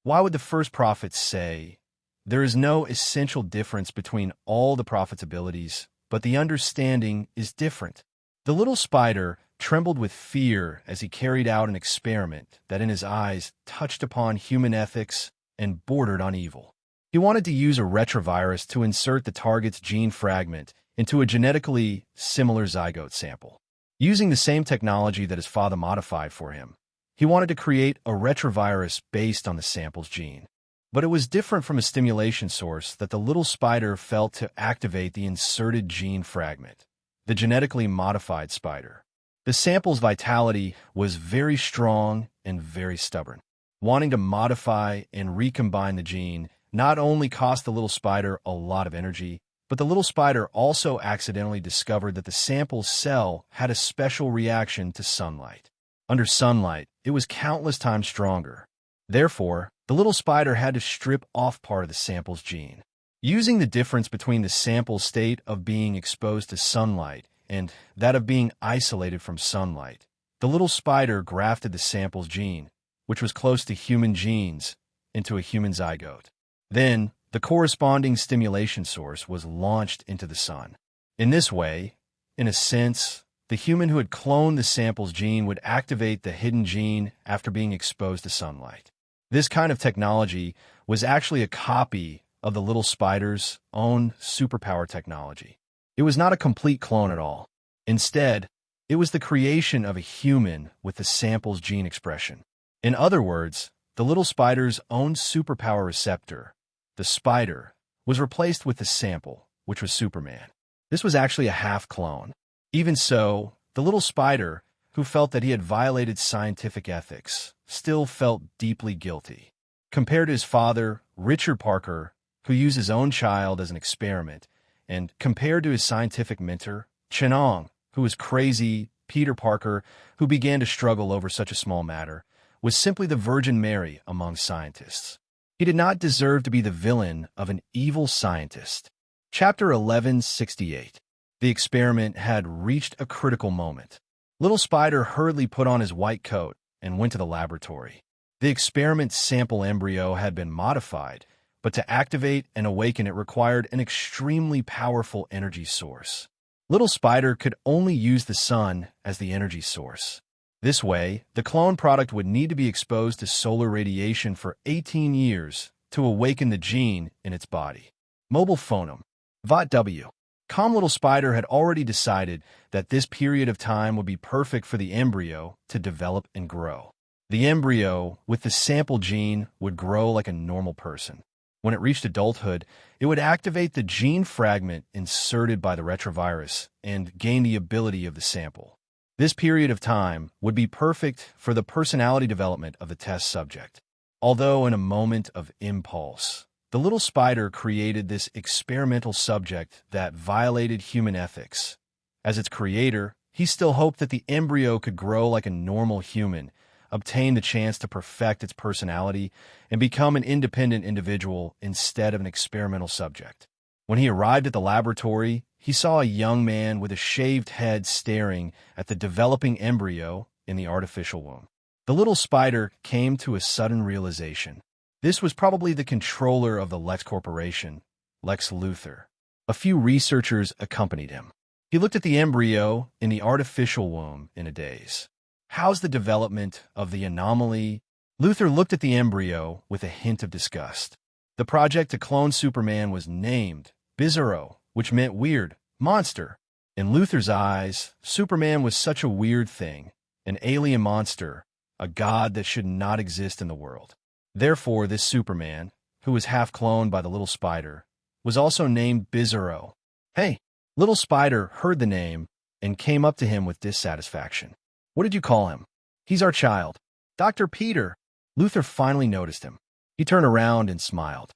Why would the first prophet say, there is no essential difference between all the prophet's abilities, but the understanding is different? The little spider trembled with fear as he carried out an experiment that in his eyes touched upon human ethics and bordered on evil. He wanted to use a retrovirus to insert the target's gene fragment into a genetically similar zygote sample. Using the same technology that his father modified for him, he wanted to create a retrovirus based on the sample's gene. But it was different from a stimulation source that the little spider felt to activate the inserted gene fragment, the genetically modified spider. The sample's vitality was very strong and very stubborn. Wanting to modify and recombine the gene not only cost the little spider a lot of energy, but the little spider also accidentally discovered that the sample's cell had a special reaction to sunlight. Under sunlight, it was countless times stronger. Therefore, the little spider had to strip off part of the sample's gene. Using the difference between the sample's state of being exposed to sunlight and that of being isolated from sunlight, the little spider grafted the sample's gene, which was close to human genes, into a human zygote. Then, the corresponding stimulation source was launched into the sun. In this way, in a sense, the human who had cloned the sample's gene would activate the hidden gene after being exposed to sunlight. This kind of technology was actually a copy of the little spider's own superpower technology. It was not a complete clone at all. Instead, it was the creation of a human with the sample's gene expression. In other words, the little spider's own superpower receptor, the spider, was replaced with the sample, which was Superman. This was actually a half-clone. Even so, the little spider, who felt that he had violated scientific ethics, still felt deeply guilty. Compared to his father, Richard Parker, who used his own child as an experiment, and compared to his scientific mentor, Chenong, who was crazy, Peter Parker, who began to struggle over such a small matter, was simply the Virgin Mary among scientists. He did not deserve to be the villain of an evil scientist. Chapter 1168. The experiment had reached a critical moment. Little Spider hurriedly put on his white coat and went to the laboratory. The experiment sample embryo had been modified, but to activate and awaken it required an extremely powerful energy source. Little Spider could only use the sun as the energy source. This way, the clone product would need to be exposed to solar radiation for 18 years to awaken the gene in its body. Mobile phonum. Vot W. Calm Little Spider had already decided that this period of time would be perfect for the embryo to develop and grow. The embryo, with the sample gene, would grow like a normal person. When it reached adulthood, it would activate the gene fragment inserted by the retrovirus and gain the ability of the sample. This period of time would be perfect for the personality development of the test subject. Although in a moment of impulse, the little spider created this experimental subject that violated human ethics. As its creator, he still hoped that the embryo could grow like a normal human, obtain the chance to perfect its personality, and become an independent individual instead of an experimental subject. When he arrived at the laboratory, he saw a young man with a shaved head staring at the developing embryo in the artificial womb. The little spider came to a sudden realization. This was probably the controller of the Lex Corporation, Lex Luthor. A few researchers accompanied him. He looked at the embryo in the artificial womb in a daze. How's the development of the anomaly? Luthor looked at the embryo with a hint of disgust. The project to clone Superman was named Bizarro, which meant weird, monster. In Luthor's eyes, Superman was such a weird thing, an alien monster, a god that should not exist in the world. Therefore, this Superman, who was half-cloned by the little spider, was also named Bizarro. Hey, Little Spider heard the name and came up to him with dissatisfaction. What did you call him? He's our child. Dr. Peter. Luthor finally noticed him. He turned around and smiled.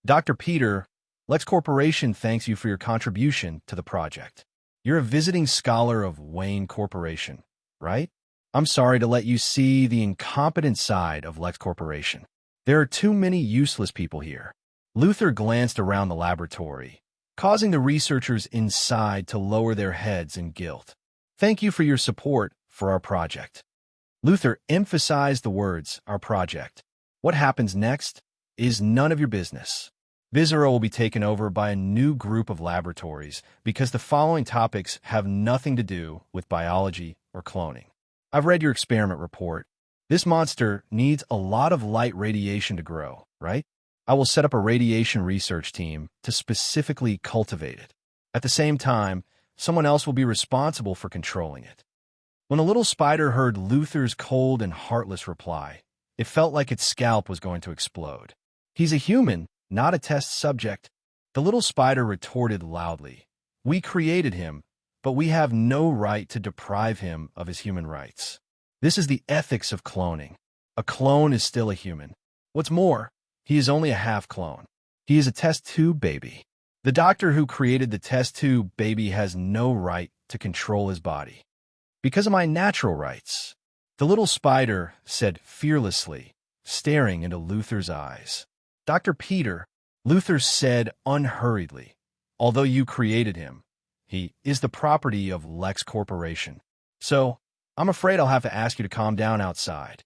Dr. Peter, Lex Corporation thanks you for your contribution to the project. You're a visiting scholar of Wayne Corporation, right? I'm sorry to let you see the incompetent side of Lex Corporation. There are too many useless people here. Luthor glanced around the laboratory, causing the researchers inside to lower their heads in guilt. Thank you for your support for our project. Luthor emphasized the words, our project. What happens next is none of your business. Bizarro will be taken over by a new group of laboratories because the following topics have nothing to do with biology or cloning. I've read your experiment report. This monster needs a lot of light radiation to grow, right? I will set up a radiation research team to specifically cultivate it. At the same time, someone else will be responsible for controlling it. When the little spider heard Luther's cold and heartless reply, it felt like its scalp was going to explode. "He's a human, not a test subject," the little spider retorted loudly. "We created him, but we have no right to deprive him of his human rights. This is the ethics of cloning. A clone is still a human. What's more, he is only a half-clone. He is a test tube baby. The doctor who created the test tube baby has no right to control his body. Because of my natural rights," the little spider said fearlessly, staring into Luther's eyes. "Dr. Peter," Luther said unhurriedly, "although you created him, he is the property of Lex Corporation. So, I'm afraid I'll have to ask you to calm down outside."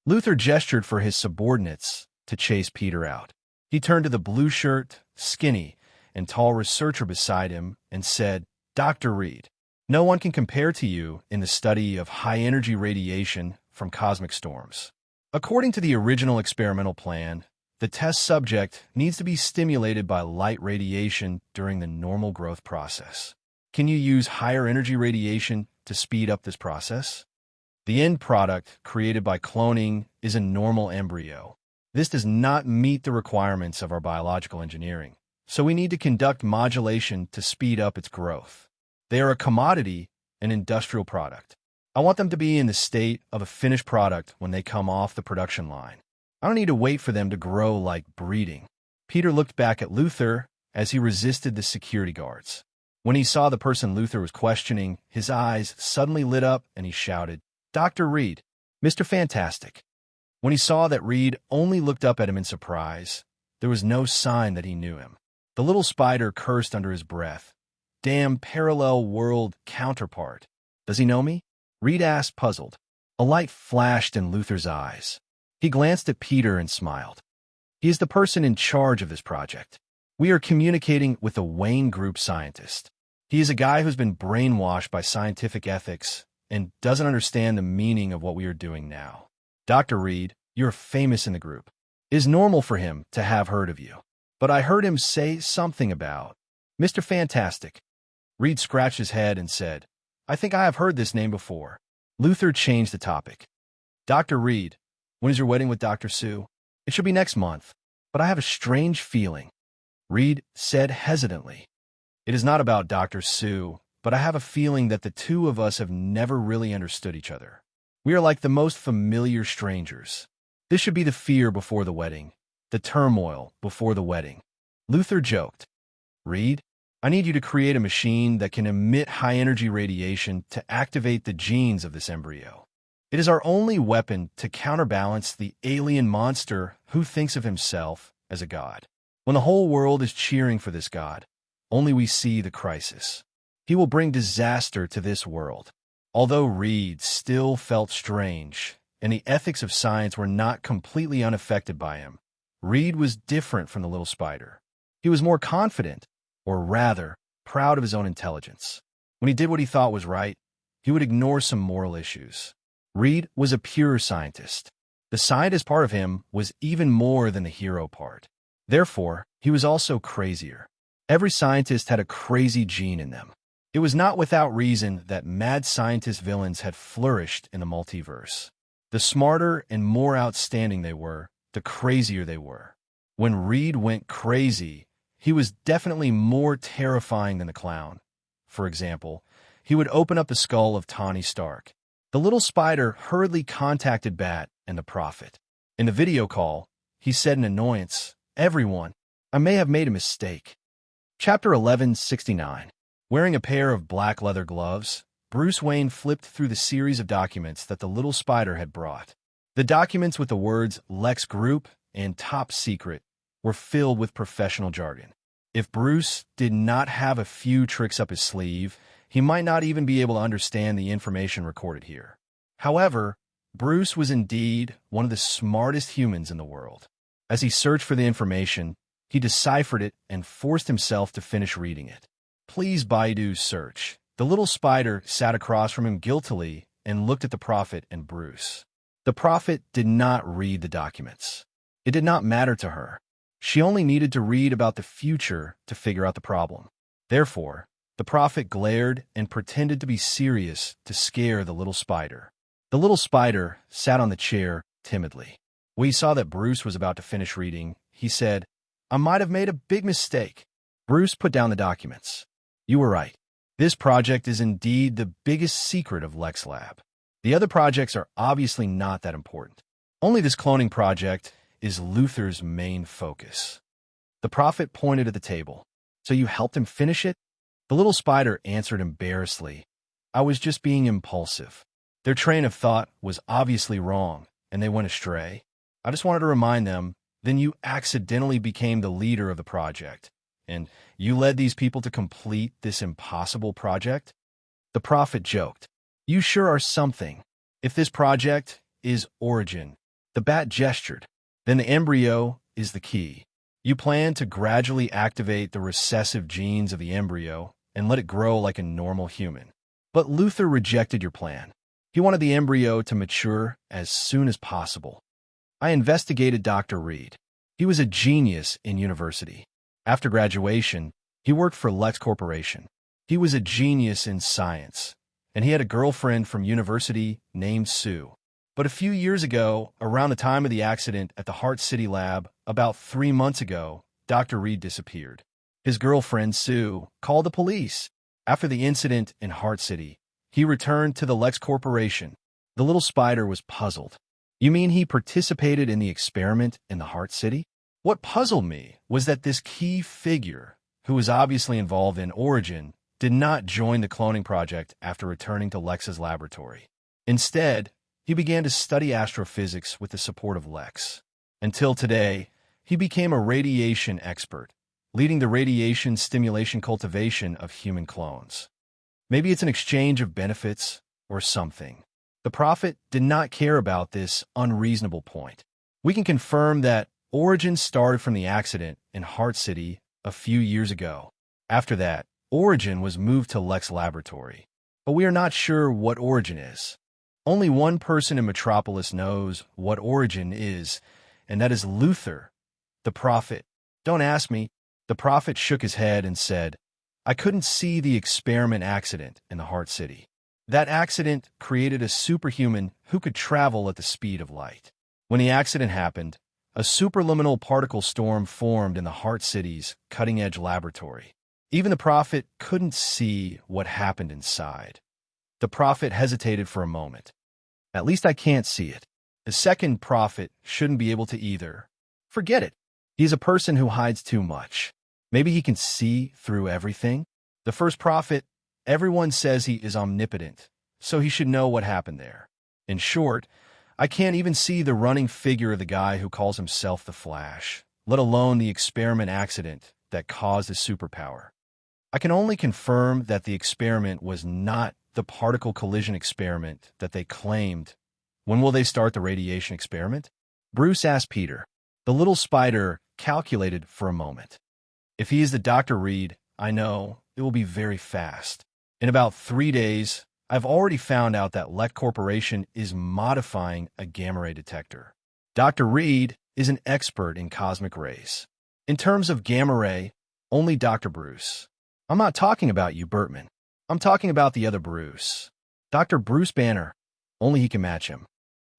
Luther gestured for his subordinates to chase Peter out. He turned to the blue-shirt, skinny, and tall researcher beside him and said, "Dr. Reed, no one can compare to you in the study of high-energy radiation from cosmic storms. According to the original experimental plan, the test subject needs to be stimulated by light radiation during the normal growth process. Can you use higher energy radiation to speed up this process? The end product created by cloning is a normal embryo. This does not meet the requirements of our biological engineering, so we need to conduct modulation to speed up its growth. They are a commodity, an industrial product. I want them to be in the state of a finished product when they come off the production line. I don't need to wait for them to grow like breeding." Peter looked back at Luther as he resisted the security guards. When he saw the person Luther was questioning, his eyes suddenly lit up and he shouted, "Dr. Reed, Mr. Fantastic." When he saw that Reed only looked up at him in surprise, there was no sign that he knew him. The little spider cursed under his breath. "Damn parallel world counterpart. Does he know me?" Reed asked, puzzled. A light flashed in Luther's eyes. He glanced at Peter and smiled. "He is the person in charge of this project. We are communicating with a Wayne Group scientist. He is a guy who's been brainwashed by scientific ethics and doesn't understand the meaning of what we are doing now. Dr. Reed, you're famous in the group. It is normal for him to have heard of you. But I heard him say something about Mr. Fantastic." Reed scratched his head and said, "I think I have heard this name before." Luther changed the topic. "Dr. Reed, when is your wedding with Dr. Sue?" "It should be next month, but I have a strange feeling," Reed said hesitantly. "It is not about Dr. Sue, but I have a feeling that the two of us have never really understood each other. We are like the most familiar strangers. This should be the fear before the wedding, the turmoil before the wedding." Luther joked, "Reed, I need you to create a machine that can emit high-energy radiation to activate the genes of this embryo. It is our only weapon to counterbalance the alien monster who thinks of himself as a god. When the whole world is cheering for this god, only we see the crisis. He will bring disaster to this world." Although Reed still felt strange, and the ethics of science were not completely unaffected by him, Reed was different from the little spider. He was more confident, or rather, proud of his own intelligence. When he did what he thought was right, he would ignore some moral issues. Reed was a pure scientist. The scientist part of him was even more than the hero part. Therefore, he was also crazier. Every scientist had a crazy gene in them. It was not without reason that mad scientist villains had flourished in the multiverse. The smarter and more outstanding they were, the crazier they were. When Reed went crazy, he was definitely more terrifying than the clown. For example, he would open up the skull of Tony Stark. The little spider hurriedly contacted Bat and the Prophet. In the video call, he said in annoyance, "Everyone, I may have made a mistake." Chapter 1169. Wearing a pair of black leather gloves, Bruce Wayne flipped through the series of documents that the little spider had brought. The documents with the words Lex Group and Top Secret were filled with professional jargon. If Bruce did not have a few tricks up his sleeve, he might not even be able to understand the information recorded here. However, Bruce was indeed one of the smartest humans in the world. As he searched for the information, he deciphered it and forced himself to finish reading it. "Please Baidu search." The little spider sat across from him guiltily and looked at the Prophet and Bruce. The Prophet did not read the documents. It did not matter to her. She only needed to read about the future to figure out the problem. Therefore, the The prophet glared and pretended to be serious to scare the little spider. The little spider sat on the chair timidly. When he saw that Bruce was about to finish reading, he said, "I might have made a big mistake." Bruce put down the documents. "You were right. This project is indeed the biggest secret of Lex Lab. The other projects are obviously not that important. Only this cloning project is Luther's main focus." The prophet pointed at the table. "So you helped him finish it?" The little spider answered embarrassedly, "I was just being impulsive. Their train of thought was obviously wrong, and they went astray. I just wanted to remind them, then you accidentally became the leader of the project, and you led these people to complete this impossible project?" The prophet joked, "You sure are something. If this project is origin," the bat gestured, "then the embryo is the key. You plan to gradually activate the recessive genes of the embryo and let it grow like a normal human. But Luther rejected your plan. He wanted the embryo to mature as soon as possible. I investigated Dr. Reed. He was a genius in university. After graduation, he worked for Lex Corporation. He was a genius in science, and he had a girlfriend from university named Sue. But a few years ago, around the time of the accident at the Heart City lab, about 3 months ago, Dr. Reed disappeared. His girlfriend, Sue, called the police. After the incident in Heart City, he returned to the Lex Corporation. The little spider was puzzled. "You mean he participated in the experiment in the Heart City?" What puzzled me was that this key figure, who was obviously involved in Origin, did not join the cloning project after returning to Lex's laboratory. Instead, he began to study astrophysics with the support of Lex. Until today, he became a radiation expert, leading the radiation stimulation cultivation of human clones. Maybe it's an exchange of benefits or something. The prophet did not care about this unreasonable point. We can confirm that Origin started from the accident in Heart City a few years ago. After that, Origin was moved to Lex Laboratory. But we are not sure what Origin is. Only one person in Metropolis knows what Origin is, and that is Luther, the prophet. "Don't ask me." The prophet shook his head and said, "I couldn't see the experiment accident in the Heart City. That accident created a superhuman who could travel at the speed of light. When the accident happened, a superluminal particle storm formed in the Heart City's cutting-edge laboratory. Even the prophet couldn't see what happened inside." The prophet hesitated for a moment. "At least I can't see it. The second prophet shouldn't be able to either. Forget it. He's a person who hides too much. Maybe he can see through everything. The first prophet, everyone says he is omnipotent, so he should know what happened there. In short, I can't even see the running figure of the guy who calls himself the Flash, let alone the experiment accident that caused his superpower. I can only confirm that the experiment was not the particle collision experiment that they claimed. When will they start the radiation experiment?" Bruce asked Peter. The little spider calculated for a moment. "If he is the Dr. Reed, I know it will be very fast. In about 3 days, I've already found out that Lex Corporation is modifying a gamma-ray detector. Dr. Reed is an expert in cosmic rays. In terms of gamma-ray, only Dr. Bruce. I'm not talking about you, Bertman. I'm talking about the other Bruce. Dr. Bruce Banner. Only he can match him.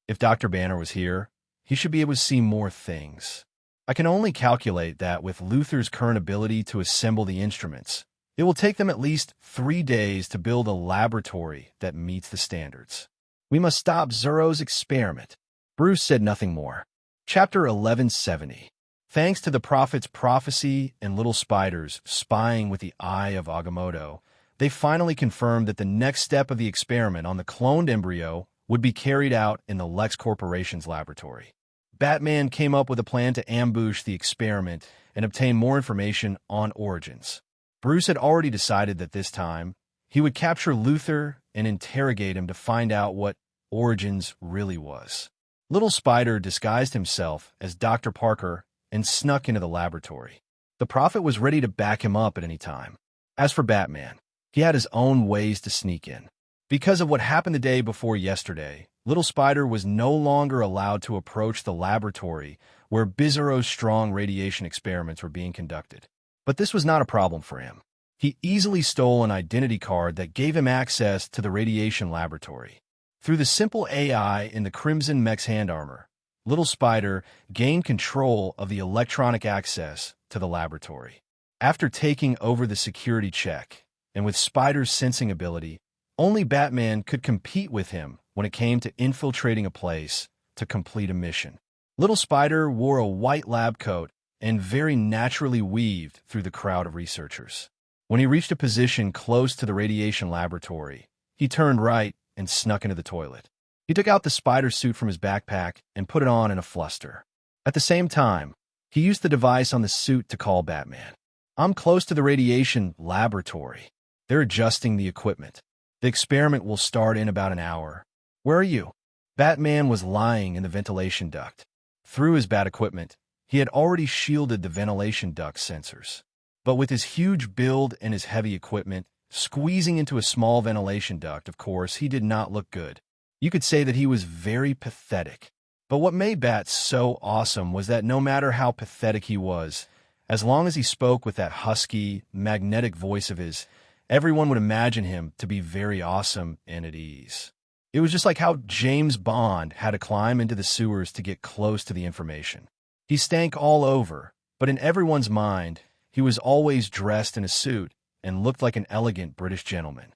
If Dr. Banner was here, he should be able to see more things. I can only calculate that with Luther's current ability to assemble the instruments, it will take them at least 3 days to build a laboratory that meets the standards. We must stop Zoro's experiment." Bruce said nothing more. Chapter 1170. Thanks to the prophet's prophecy and little spiders spying with the eye of Agamotto, they finally confirmed that the next step of the experiment on the cloned embryo would be carried out in the Lex Corporation's laboratory. Batman came up with a plan to ambush the experiment and obtain more information on Origins. Bruce had already decided that this time, he would capture Luther and interrogate him to find out what Origins really was. Little Spider disguised himself as Dr. Parker and snuck into the laboratory. The prophet was ready to back him up at any time. As for Batman, he had his own ways to sneak in. Because of what happened the day before yesterday, Little Spider was no longer allowed to approach the laboratory where Bizarro's strong radiation experiments were being conducted. But this was not a problem for him. He easily stole an identity card that gave him access to the radiation laboratory. Through the simple AI in the Crimson Mech's hand armor, Little Spider gained control of the electronic access to the laboratory. After taking over the security check, and with Spider's sensing ability, only Batman could compete with him when it came to infiltrating a place to complete a mission. Little Spider wore a white lab coat and very naturally weaved through the crowd of researchers. When he reached a position close to the radiation laboratory, he turned right and snuck into the toilet. He took out the spider suit from his backpack and put it on in a fluster. At the same time, he used the device on the suit to call Batman. "I'm close to the radiation laboratory. They're adjusting the equipment. The experiment will start in about an hour. Where are you?" Batman was lying in the ventilation duct. Through his bat equipment, he had already shielded the ventilation duct sensors. But with his huge build and his heavy equipment, squeezing into a small ventilation duct, of course, he did not look good. You could say that he was very pathetic. But what made Bat so awesome was that no matter how pathetic he was, as long as he spoke with that husky, magnetic voice of his, everyone would imagine him to be very awesome and at ease. It was just like how James Bond had to climb into the sewers to get close to the information. He stank all over, but in everyone's mind, he was always dressed in a suit and looked like an elegant British gentleman.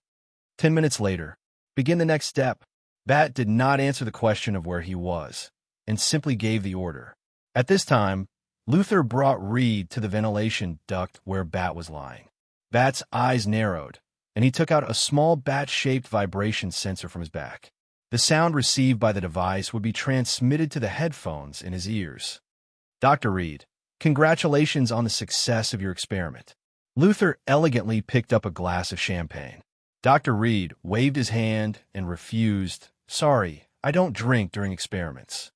10 minutes later, begin the next step. Bat did not answer the question of where he was, and simply gave the order. At this time, Luther brought Reed to the ventilation duct where Bat was lying. Bat's eyes narrowed, and he took out a small bat-shaped vibration sensor from his back. The sound received by the device would be transmitted to the headphones in his ears. "Dr. Reed, congratulations on the success of your experiment." Luther elegantly picked up a glass of champagne. Dr. Reed waved his hand and refused. "Sorry, I don't drink during experiments."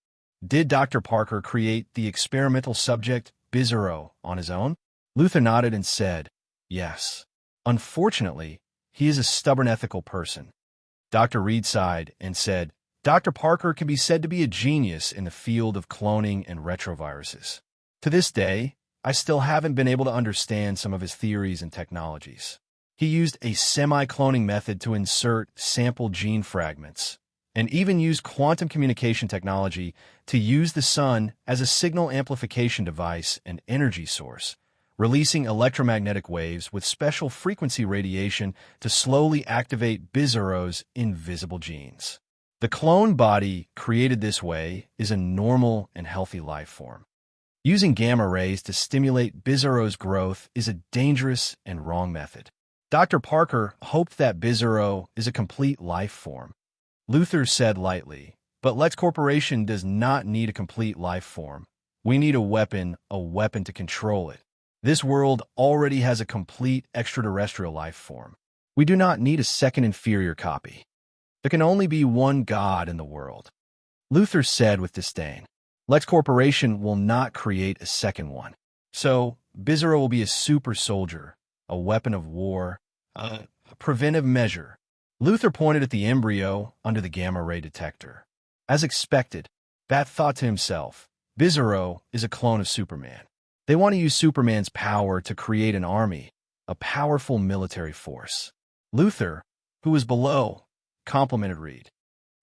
Did Dr. Parker create the experimental subject, Bizarro, on his own? Luther nodded and said, "Yes. Unfortunately, he is a stubborn ethical person." Dr. Reed sighed and said, "Dr. Parker can be said to be a genius in the field of cloning and retroviruses. To this day, I still haven't been able to understand some of his theories and technologies. He used a semi-cloning method to insert sample gene fragments, and even used quantum communication technology to use the sun as a signal amplification device and energy source, releasing electromagnetic waves with special frequency radiation to slowly activate Bizarro's invisible genes. The clone body created this way is a normal and healthy life form. Using gamma rays to stimulate Bizarro's growth is a dangerous and wrong method. Dr. Parker hoped that Bizarro is a complete life form." Luther said lightly, "But Lex Corporation does not need a complete life form. We need a weapon to control it. This world already has a complete extraterrestrial life form. We do not need a second inferior copy. There can only be one God in the world." Luther said with disdain, "Lex Corporation will not create a second one. So, Bizarro will be a super soldier, a weapon of war, a preventive measure." Luther pointed at the embryo under the gamma-ray detector. As expected, Bat thought to himself, Bizarro is a clone of Superman. They want to use Superman's power to create an army, a powerful military force. Luther, who was below, complimented Reed.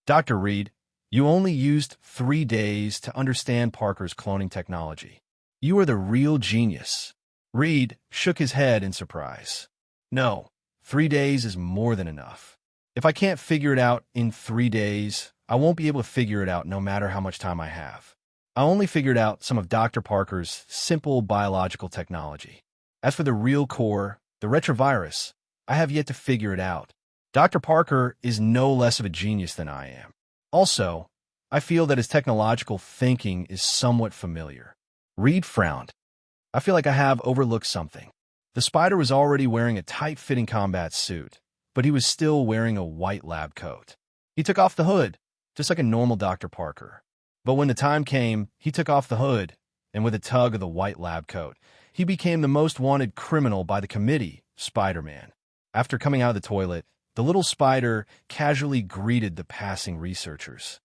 "Dr. Reed, you only used 3 days to understand Parker's cloning technology. You are the real genius." Reed shook his head in surprise. "No, 3 days is more than enough. If I can't figure it out in 3 days, I won't be able to figure it out no matter how much time I have. I only figured out some of Dr. Parker's simple biological technology. As for the real core, the retrovirus, I have yet to figure it out. Dr. Parker is no less of a genius than I am. Also, I feel that his technological thinking is somewhat familiar." Reed frowned. "I feel like I have overlooked something." The spider was already wearing a tight-fitting combat suit, but he was still wearing a white lab coat. He took off the hood, just like a normal Dr. Parker. But when the time came, he took off the hood, and with a tug of the white lab coat, he became the most wanted criminal by the committee, Spider-Man. After coming out of the toilet, the little spider casually greeted the passing researchers.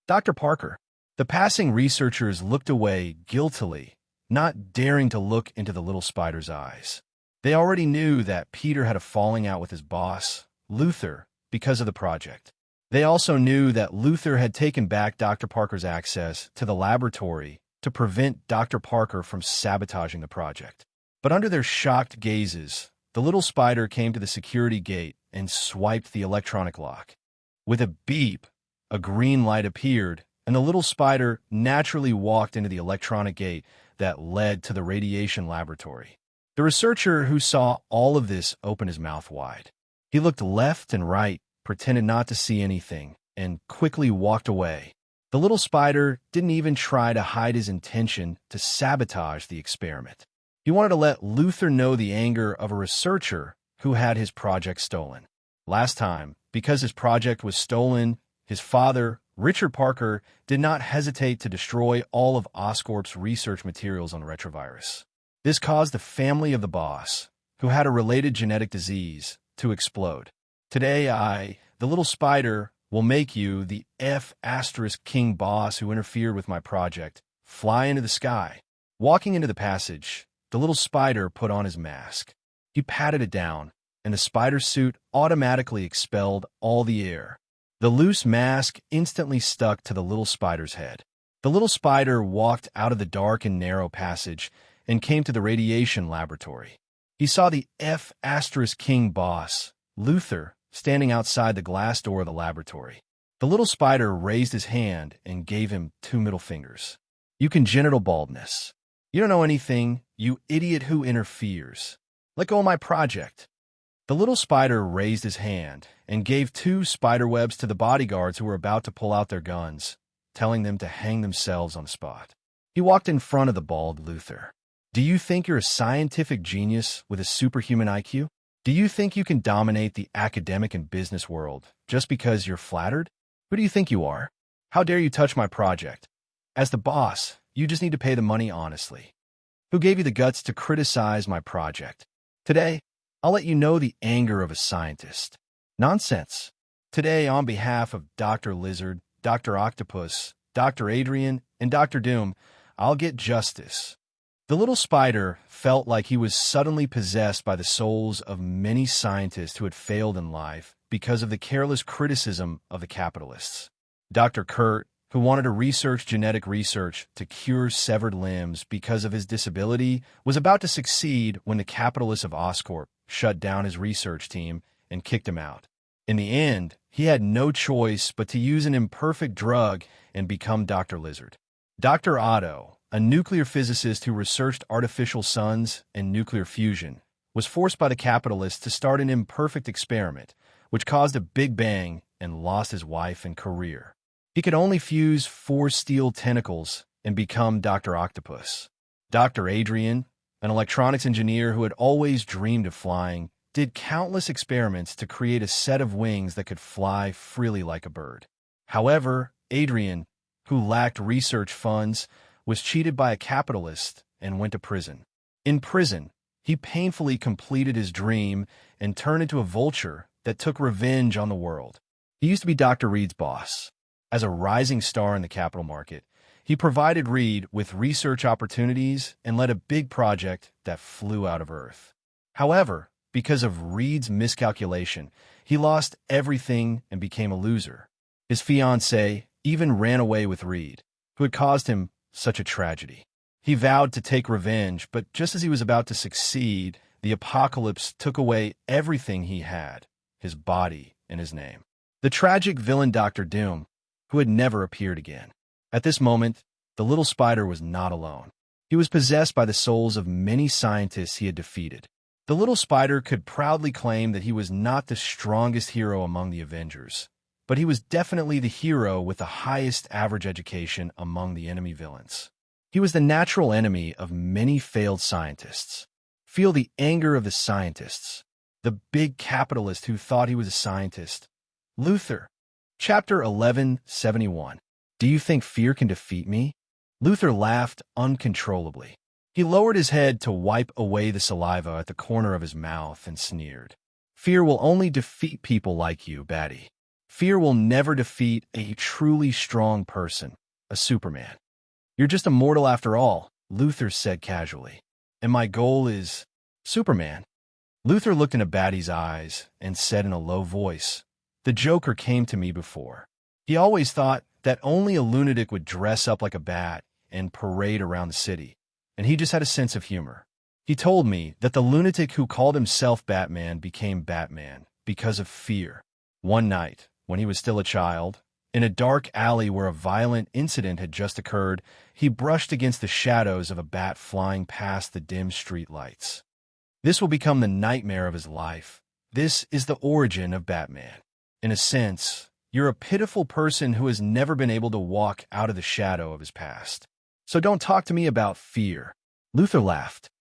"Dr. Parker." The passing researchers looked away guiltily, not daring to look into the little spider's eyes. They already knew that Peter had a falling out with his boss, Luther, because of the project. They also knew that Luther had taken back Dr. Parker's access to the laboratory to prevent Dr. Parker from sabotaging the project. But under their shocked gazes, the little spider came to the security gate and swiped the electronic lock. With a beep, a green light appeared, and the little spider naturally walked into the electronic gate that led to the radiation laboratory. The researcher who saw all of this opened his mouth wide. He looked left and right, pretended not to see anything, and quickly walked away. The little spider didn't even try to hide his intention to sabotage the experiment. He wanted to let Luther know the anger of a researcher who had his project stolen. Last time, because his project was stolen, his father, Richard Parker, did not hesitate to destroy all of Oscorp's research materials on retrovirus. This caused the family of the boss, who had a related genetic disease, to explode. Today the little spider, will make you, the F***king boss who interfered with my project, fly into the sky. Walking into the passage, the little spider put on his mask. He patted it down, and the spider suit automatically expelled all the air. The loose mask instantly stuck to the little spider's head. The little spider walked out of the dark and narrow passage and came to the radiation laboratory. He saw the F***king boss, Luther, standing outside the glass door of the laboratory. The little spider raised his hand and gave him 2 middle fingers. You congenital baldness. You don't know anything, you idiot who interferes. Let go of my project. The little spider raised his hand and gave 2 spider webs to the bodyguards who were about to pull out their guns, telling them to hang themselves on the spot. He walked in front of the bald Luther. Do you think you're a scientific genius with a superhuman IQ? Do you think you can dominate the academic and business world just because you're flattered? Who do you think you are? How dare you touch my project? As the boss, you just need to pay the money honestly. Who gave you the guts to criticize my project? Today, I'll let you know the anger of a scientist. Nonsense. Today, on behalf of Dr. Lizard, Dr. Octopus, Dr. Adrian, and Dr. Doom, I'll get justice. The little spider felt like he was suddenly possessed by the souls of many scientists who had failed in life because of the careless criticism of the capitalists. Dr. Kurt, who wanted to research genetic research to cure severed limbs because of his disability, was about to succeed when the capitalists of Oscorp shut down his research team and kicked him out. In the end, he had no choice but to use an imperfect drug and become Dr. Lizard. Dr. Otto, a nuclear physicist who researched artificial suns and nuclear fusion, was forced by the capitalists to start an imperfect experiment, which caused a big bang and lost his wife and career. He could only fuse 4 steel tentacles and become Dr. Octopus. Dr. Adrian, an electronics engineer who had always dreamed of flying, did countless experiments to create a set of wings that could fly freely like a bird. However, Adrian, who lacked research funds, was cheated by a capitalist and went to prison. In prison, he painfully completed his dream and turned into a vulture that took revenge on the world. He used to be Dr. Reed's boss. As a rising star in the capital market, he provided Reed with research opportunities and led a big project that flew out of Earth. However, because of Reed's miscalculation, he lost everything and became a loser. His fiancée even ran away with Reed, who had caused him such a tragedy. He vowed to take revenge, but just as he was about to succeed, the apocalypse took away everything he had, his body and his name. The tragic villain Dr. Doom, who had never appeared again. At this moment, the little spider was not alone. He was possessed by the souls of many scientists he had defeated. The little spider could proudly claim that he was not the strongest hero among the Avengers, but he was definitely the hero with the highest average education among the enemy villains. He was the natural enemy of many failed scientists. Feel the anger of the scientists, the big capitalist who thought he was a scientist. Luther. Chapter 1171. Do you think fear can defeat me? Luther laughed uncontrollably. He lowered his head to wipe away the saliva at the corner of his mouth and sneered. Fear will only defeat people like you, Batty. Fear will never defeat a truly strong person, a Superman. You're just a mortal after all, Luther said casually. And my goal is Superman. Luther looked into Batty's eyes and said in a low voice, "The Joker came to me before. He always thought that only a lunatic would dress up like a bat and parade around the city, and he just had a sense of humor. He told me that the lunatic who called himself Batman became Batman because of fear. One night, when he was still a child, in a dark alley where a violent incident had just occurred, he brushed against the shadows of a bat flying past the dim street lights. This will become the nightmare of his life. This is the origin of Batman. In a sense, you're a pitiful person who has never been able to walk out of the shadow of his past. So don't talk to me about fear." Luther laughed.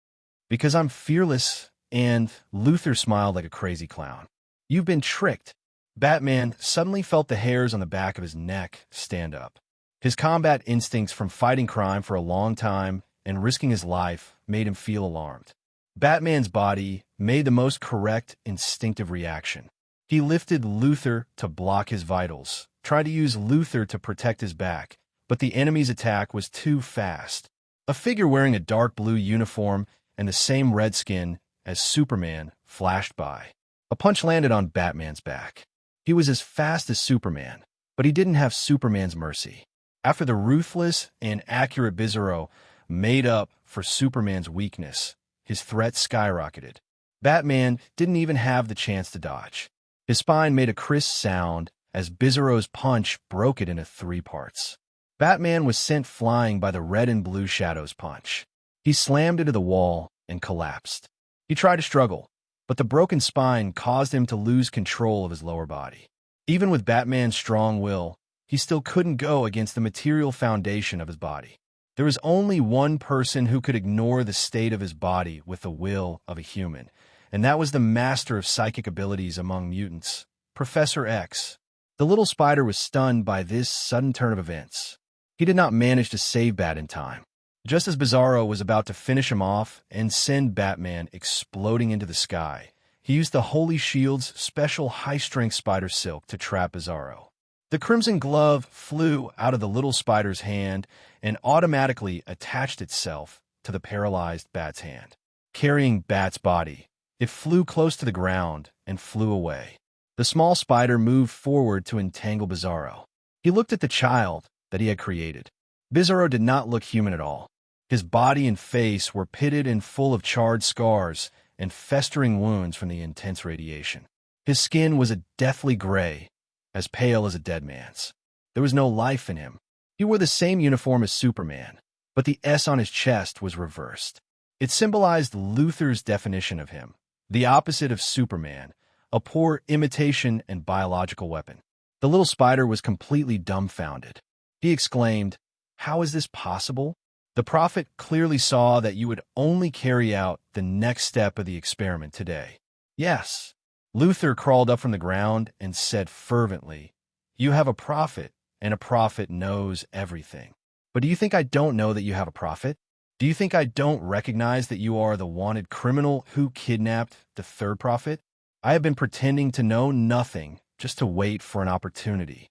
"Because I'm fearless," and Luther smiled like a crazy clown. "You've been tricked." Batman suddenly felt the hairs on the back of his neck stand up. His combat instincts from fighting crime for a long time and risking his life made him feel alarmed. Batman's body made the most correct instinctive reaction. He lifted Luther to block his vitals, tried to use Luther to protect his back, but the enemy's attack was too fast. A figure wearing a dark blue uniform and the same red skin as Superman flashed by. A punch landed on Batman's back. He was as fast as Superman, but he didn't have Superman's mercy. After the ruthless and accurate Bizarro made up for Superman's weakness, his threat skyrocketed. Batman didn't even have the chance to dodge. His spine made a crisp sound as Bizarro's punch broke it into 3 parts. Batman was sent flying by the red and blue shadow's punch. He slammed into the wall and collapsed. He tried to struggle, but the broken spine caused him to lose control of his lower body. Even with Batman's strong will, he still couldn't go against the material foundation of his body. There was only one person who could ignore the state of his body with the will of a human, and that was the master of psychic abilities among mutants, Professor X. The little spider was stunned by this sudden turn of events. He did not manage to save Bat in time. Just as Bizarro was about to finish him off and send Batman exploding into the sky, he used the Holy Shield's special high-strength spider silk to trap Bizarro. The crimson glove flew out of the little spider's hand and automatically attached itself to the paralyzed Bat's hand. Carrying Bat's body, it flew close to the ground and flew away. The small spider moved forward to entangle Bizarro. He looked at the child that he had created. Bizarro did not look human at all. His body and face were pitted and full of charred scars and festering wounds from the intense radiation. His skin was a deathly gray, as pale as a dead man's. There was no life in him. He wore the same uniform as Superman, but the S on his chest was reversed. It symbolized Luther's definition of him, the opposite of Superman, a poor imitation and biological weapon. The little spider was completely dumbfounded. He exclaimed, "How is this possible?" The prophet clearly saw that you would only carry out the next step of the experiment today. "Yes." Luther crawled up from the ground and said fervently, "You have a prophet, and a prophet knows everything. But do you think I don't know that you have a prophet? Do you think I don't recognize that you are the wanted criminal who kidnapped the 3rd prophet? I have been pretending to know nothing just to wait for an opportunity.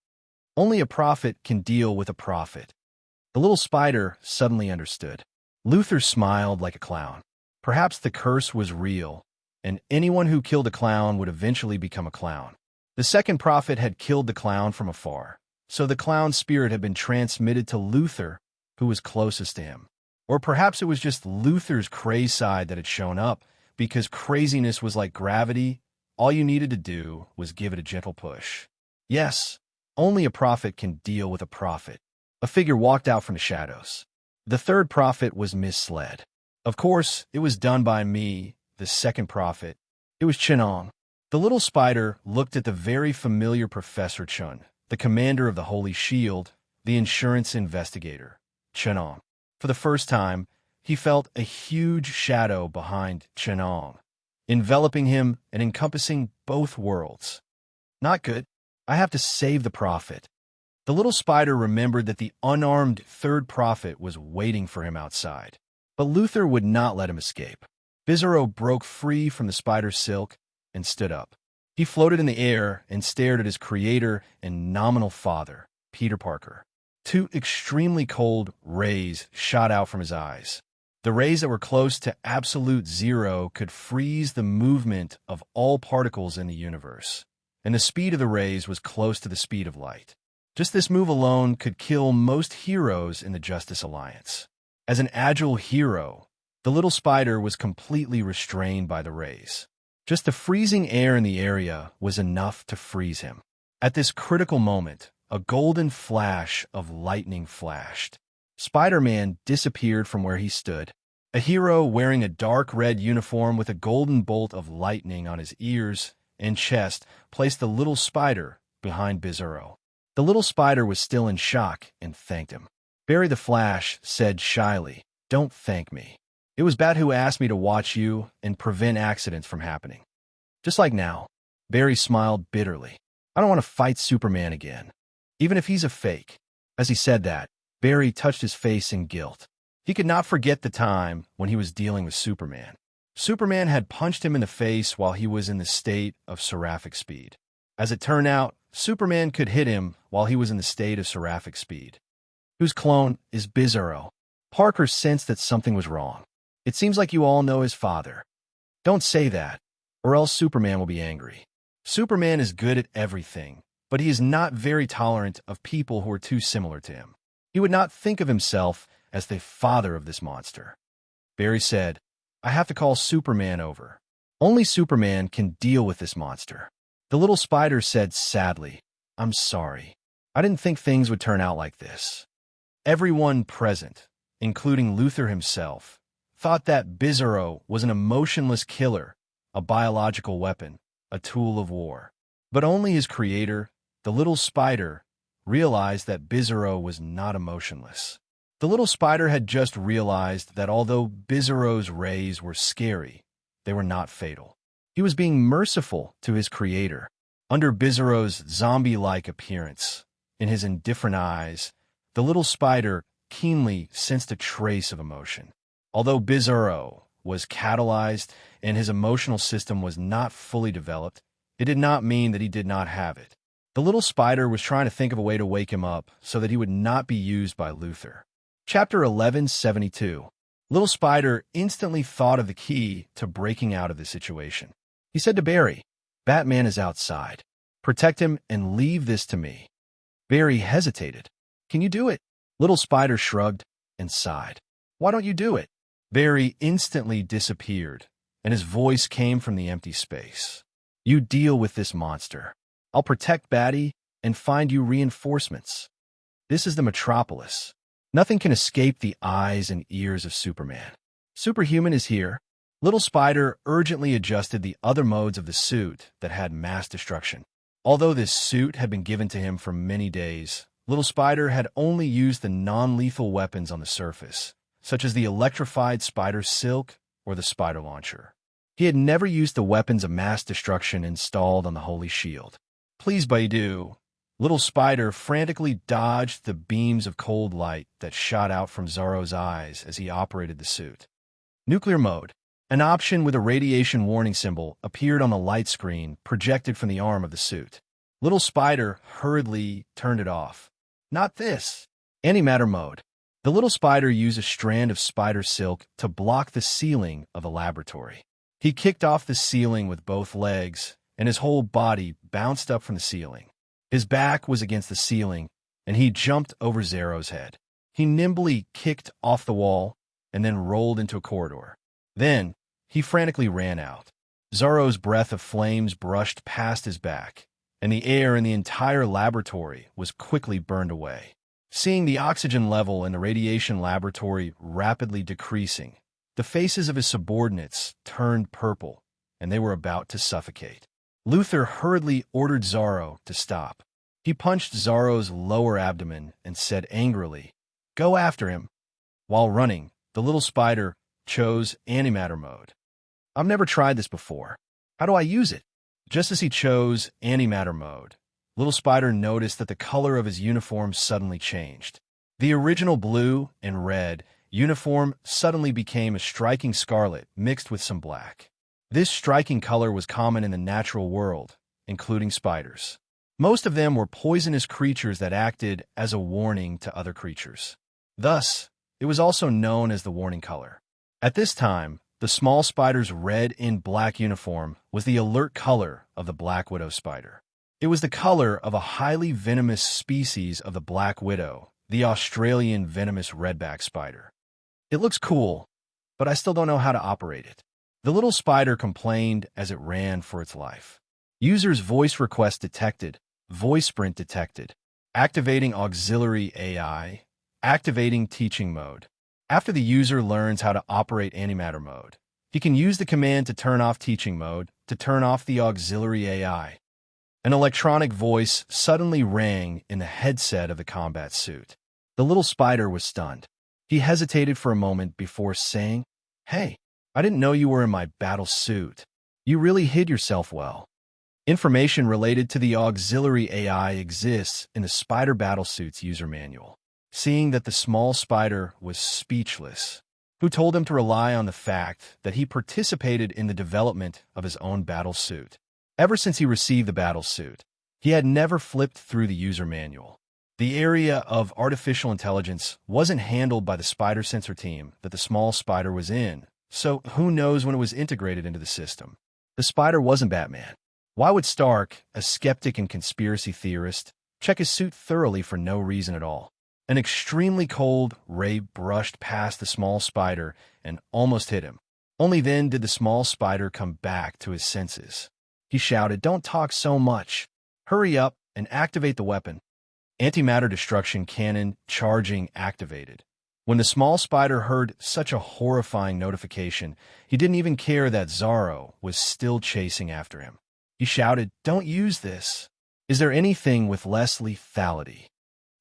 Only a prophet can deal with a prophet." The little spider suddenly understood. Luther smiled like a clown. Perhaps the curse was real, and anyone who killed a clown would eventually become a clown. The 2nd prophet had killed the clown from afar, so the clown's spirit had been transmitted to Luther, who was closest to him. Or perhaps it was just Luther's crazed side that had shown up, because craziness was like gravity. All you needed to do was give it a gentle push. Yes, only a prophet can deal with a prophet. A figure walked out from the shadows. The 3rd prophet was misled. Of course, it was done by me, the 2nd prophet. It was Chenong. The little spider looked at the very familiar Professor Chun, the commander of the Holy Shield, the insurance investigator, Chenong. For the first time, he felt a huge shadow behind Chenong, enveloping him and encompassing both worlds. Not good. I have to save the prophet. The little spider remembered that the unarmed 3rd prophet was waiting for him outside. But Luther would not let him escape. Bizarro broke free from the spider's silk and stood up. He floated in the air and stared at his creator and nominal father, Peter Parker. 2 extremely cold rays shot out from his eyes. The rays that were close to absolute zero could freeze the movement of all particles in the universe, and the speed of the rays was close to the speed of light. Just this move alone could kill most heroes in the Justice Alliance. As an agile hero, the little spider was completely restrained by the rays. Just the freezing air in the area was enough to freeze him. At this critical moment, a golden flash of lightning flashed. Spider-Man disappeared from where he stood. A hero wearing a dark red uniform with a golden bolt of lightning on his ears and chest placed the little spider behind Bizarro. The little spider was still in shock and thanked him. Barry the Flash said shyly, "Don't thank me. It was Bat who asked me to watch you and prevent accidents from happening." Just like now, Barry smiled bitterly. "I don't want to fight Superman again, even if he's a fake." As he said that, Barry touched his face in guilt. He could not forget the time when he was dealing with Superman. Superman had punched him in the face while he was in the state of seraphic speed. As it turned out, Superman could hit him while he was in the state of seraphic speed. Whose clone is Bizarro? Parker sensed that something was wrong. "It seems like you all know his father." "Don't say that, or else Superman will be angry." Superman is good at everything, but he is not very tolerant of people who are too similar to him. He would not think of himself as the father of this monster. Barry said, "I have to call Superman over. Only Superman can deal with this monster." The little spider said sadly, "I'm sorry. I didn't think things would turn out like this." Everyone present, including Luthor himself, thought that Bizarro was an emotionless killer, a biological weapon, a tool of war. But only his creator, the little spider, realized that Bizarro was not emotionless. The little spider had just realized that although Bizarro's rays were scary, they were not fatal. He was being merciful to his creator. Under Bizarro's zombie-like appearance, in his indifferent eyes, the little spider keenly sensed a trace of emotion. Although Bizarro was catalyzed and his emotional system was not fully developed, it did not mean that he did not have it. The little spider was trying to think of a way to wake him up so that he would not be used by Luthor. Chapter 1172. Little Spider instantly thought of the key to breaking out of the situation. He said to Barry, "Batman is outside. Protect him and leave this to me." Barry hesitated. "Can you do it?" Little Spider shrugged and sighed. "Why don't you do it?" Barry instantly disappeared, and his voice came from the empty space. "You deal with this monster. I'll protect Batty and find you reinforcements. This is the Metropolis. Nothing can escape the eyes and ears of Superman. Superhuman is here." Little Spider urgently adjusted the other modes of the suit that had mass destruction. Although this suit had been given to him for many days, Little Spider had only used the non-lethal weapons on the surface, such as the electrified spider silk or the spider launcher. He had never used the weapons of mass destruction installed on the Holy Shield. "Please, Baidu." Little Spider frantically dodged the beams of cold light that shot out from Zorro's eyes as he operated the suit. Nuclear mode. An option with a radiation warning symbol appeared on the light screen projected from the arm of the suit. Little Spider hurriedly turned it off. "Not this." Antimatter mode. The little spider used a strand of spider silk to block the ceiling of the laboratory. He kicked off the ceiling with both legs, and his whole body bounced up from the ceiling. His back was against the ceiling, and he jumped over Zorro's head. He nimbly kicked off the wall and then rolled into a corridor. Then, he frantically ran out. Zorro's breath of flames brushed past his back, and the air in the entire laboratory was quickly burned away. Seeing the oxygen level in the radiation laboratory rapidly decreasing, the faces of his subordinates turned purple, and they were about to suffocate. Luthor hurriedly ordered Zorro to stop. He punched Zorro's lower abdomen and said angrily, "Go after him." While running, the little spider chose antimatter mode. "I've never tried this before. How do I use it?" Just as he chose antimatter mode, Little Spider noticed that the color of his uniform suddenly changed. The original blue and red uniform suddenly became a striking scarlet mixed with some black. This striking color was common in the natural world, including spiders. Most of them were poisonous creatures that acted as a warning to other creatures. Thus, it was also known as the warning color. At this time, the small spider's red and black uniform was the alert color of the black widow spider. It was the color of a highly venomous species of the black widow, the Australian venomous redback spider. It looks cool, but I still don't know how to operate it. The little spider complained as it ran for its life. User's voice request detected, voice sprint detected, activating auxiliary AI, activating teaching mode. After the user learns how to operate antimatter mode, he can use the command to turn off teaching mode to turn off the auxiliary AI. An electronic voice suddenly rang in the headset of the combat suit. The little spider was stunned. He hesitated for a moment before saying, "Hey, I didn't know you were in my battle suit. You really hid yourself well." Information related to the auxiliary AI exists in the Spider Battlesuit's user manual. Seeing that the small spider was speechless, who told him to rely on the fact that he participated in the development of his own battle suit. Ever since he received the battle suit, he had never flipped through the user manual. The area of artificial intelligence wasn't handled by the spider sensor team that the small spider was in, so who knows when it was integrated into the system. The spider wasn't Batman. Why would Stark, a skeptic and conspiracy theorist, check his suit thoroughly for no reason at all? An extremely cold ray brushed past the small spider and almost hit him. Only then did the small spider come back to his senses. He shouted, "Don't talk so much. Hurry up and activate the weapon." Antimatter destruction cannon charging activated. When the small spider heard such a horrifying notification, he didn't even care that Zorro was still chasing after him. He shouted, "Don't use this. Is there anything with less lethality?"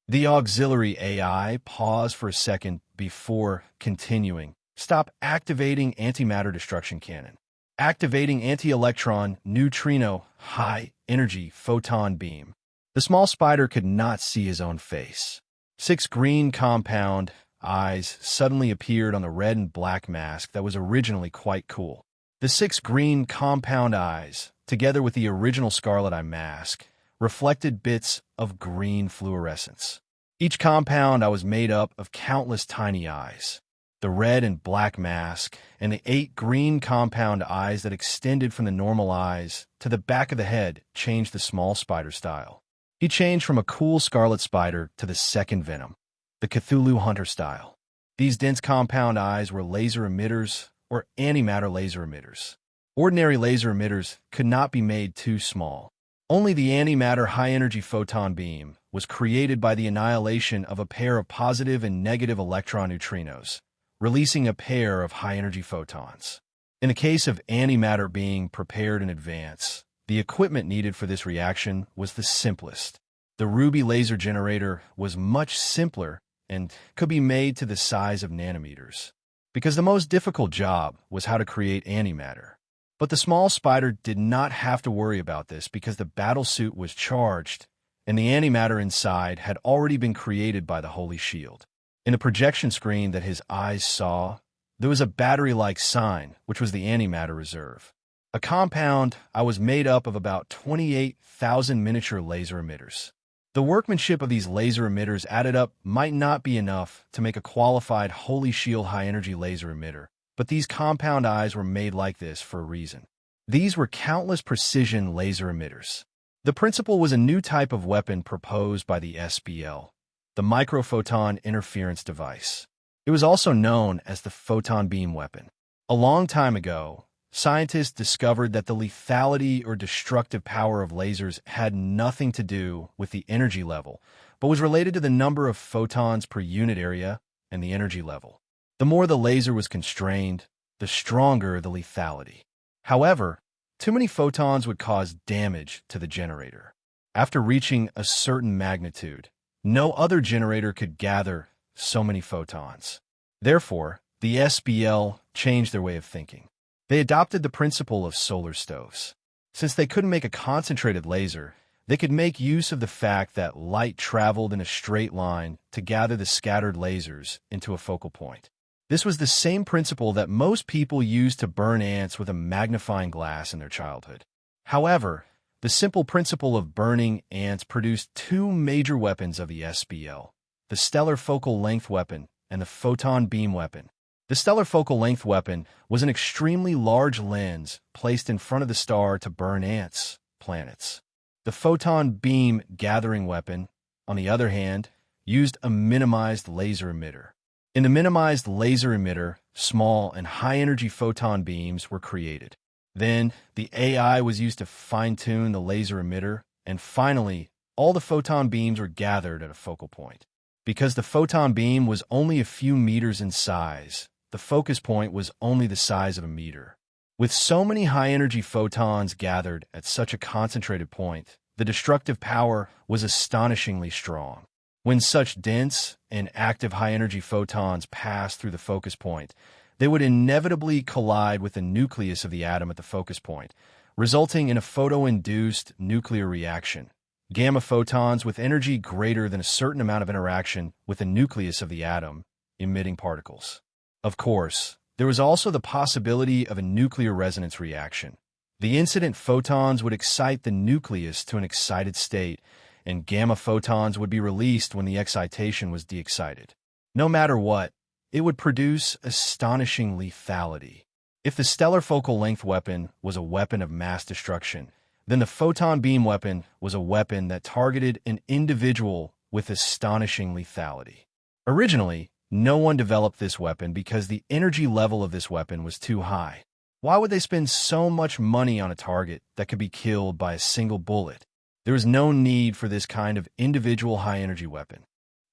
The auxiliary AI paused for a second before continuing. "Stop activating antimatter destruction cannon. Activating anti-electron neutrino high-energy photon beam." The small spider could not see his own face. 6 green compound eyes suddenly appeared on the red and black mask that was originally quite cool. The 6 green compound eyes, together with the original Scarlet Eye mask, reflected bits of green fluorescence. Each compound eye was made up of countless tiny eyes. The red and black mask and the 8 green compound eyes that extended from the normal eyes to the back of the head changed the small spider style. He changed from a cool scarlet spider to the second Venom, the Cthulhu Hunter style. These dense compound eyes were laser emitters or antimatter laser emitters. Ordinary laser emitters could not be made too small. Only the antimatter high-energy photon beam was created by the annihilation of a pair of positive and negative electron neutrinos, releasing a pair of high-energy photons. In the case of antimatter being prepared in advance, the equipment needed for this reaction was the simplest. The Ruby laser generator was much simpler and could be made to the size of nanometers, because the most difficult job was how to create antimatter. But the small spider did not have to worry about this because the battle suit was charged, and the antimatter inside had already been created by the Holy Shield. In the projection screen that his eyes saw, there was a battery-like sign, which was the antimatter reserve. A compound I was made up of about 28,000 miniature laser emitters. The workmanship of these laser emitters added up might not be enough to make a qualified Holy Shield high-energy laser emitter, but these compound eyes were made like this for a reason. These were countless precision laser emitters. The principle was a new type of weapon proposed by the SBL, the microphoton interference device. It was also known as the photon beam weapon. A long time ago, scientists discovered that the lethality or destructive power of lasers had nothing to do with the energy level, but was related to the number of photons per unit area and the energy level. The more the laser was constrained, the stronger the lethality. However, too many photons would cause damage to the generator. After reaching a certain magnitude, no other generator could gather so many photons. Therefore, the SBL changed their way of thinking. They adopted the principle of solar stoves. Since they couldn't make a concentrated laser, they could make use of the fact that light traveled in a straight line to gather the scattered lasers into a focal point. This was the same principle that most people used to burn ants with a magnifying glass in their childhood. However, the simple principle of burning ants produced 2 major weapons of the SBL, the stellar focal length weapon and the photon beam weapon. The The stellar focal length weapon was an extremely large lens placed in front of the star to burn ants, planets. The photon beam gathering weapon, on the other hand, used a minimized laser emitter. In the minimized laser emitter, small and high-energy photon beams were created. Then, the AI was used to fine-tune the laser emitter, and finally, all the photon beams were gathered at a focal point. Because the photon beam was only a few meters in size, the focus point was only the size of a meter. With so many high-energy photons gathered at such a concentrated point, the destructive power was astonishingly strong. When such dense and active high-energy photons passed through the focus point, they would inevitably collide with the nucleus of the atom at the focus point, resulting in a photo-induced nuclear reaction. Gamma photons with energy greater than a certain amount of interaction with the nucleus of the atom, emitting particles. Of course, there was also the possibility of a nuclear resonance reaction. The incident photons would excite the nucleus to an excited state, and gamma photons would be released when the excitation was de-excited. No matter what, it would produce astonishing lethality. If the stellar focal length weapon was a weapon of mass destruction, then the photon beam weapon was a weapon that targeted an individual with astonishing lethality. Originally, no one developed this weapon because the energy level of this weapon was too high. Why would they spend so much money on a target that could be killed by a single bullet? There was no need for this kind of individual high-energy weapon.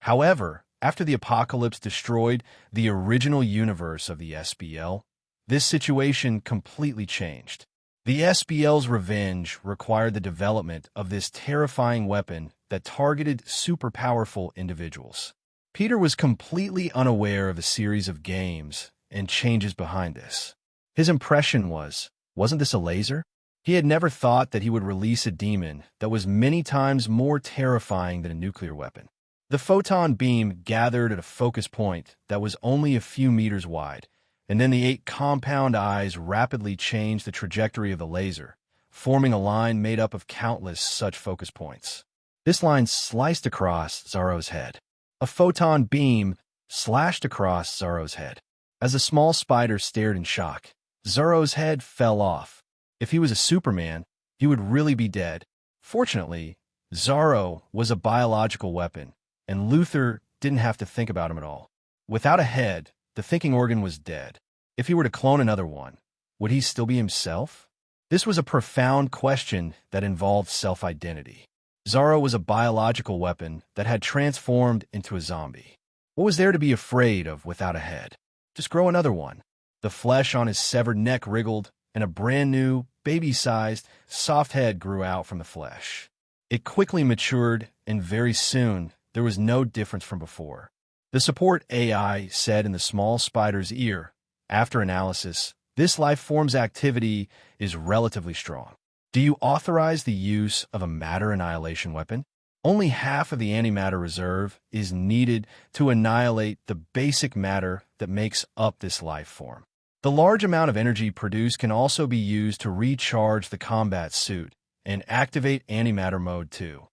However, after the apocalypse destroyed the original universe of the SBL, this situation completely changed. The SBL's revenge required the development of this terrifying weapon that targeted super-powerful individuals. Peter was completely unaware of a series of games and changes behind this. His impression was, wasn't this a laser? He had never thought that he would release a demon that was many times more terrifying than a nuclear weapon. The photon beam gathered at a focus point that was only a few meters wide, and then the 8 compound eyes rapidly changed the trajectory of the laser, forming a line made up of countless such focus points. This line sliced across Zorro's head. A photon beam slashed across Zorro's head. As the small spider stared in shock, Zorro's head fell off. If he was a Superman, he would really be dead. Fortunately, Zorro was a biological weapon, and Luther didn't have to think about him at all. Without a head, the thinking organ was dead. If he were to clone another one, would he still be himself? This was a profound question that involved self-identity. Zorro was a biological weapon that had transformed into a zombie. What was there to be afraid of without a head? Just grow another one. The flesh on his severed neck wriggled, and a brand new, baby-sized, soft head grew out from the flesh. It quickly matured, and very soon, there was no difference from before. The support AI said in the small spider's ear, after analysis, this life form's activity is relatively strong. Do you authorize the use of a matter annihilation weapon? Only half of the antimatter reserve is needed to annihilate the basic matter that makes up this life form. The large amount of energy produced can also be used to recharge the combat suit and activate antimatter mode too.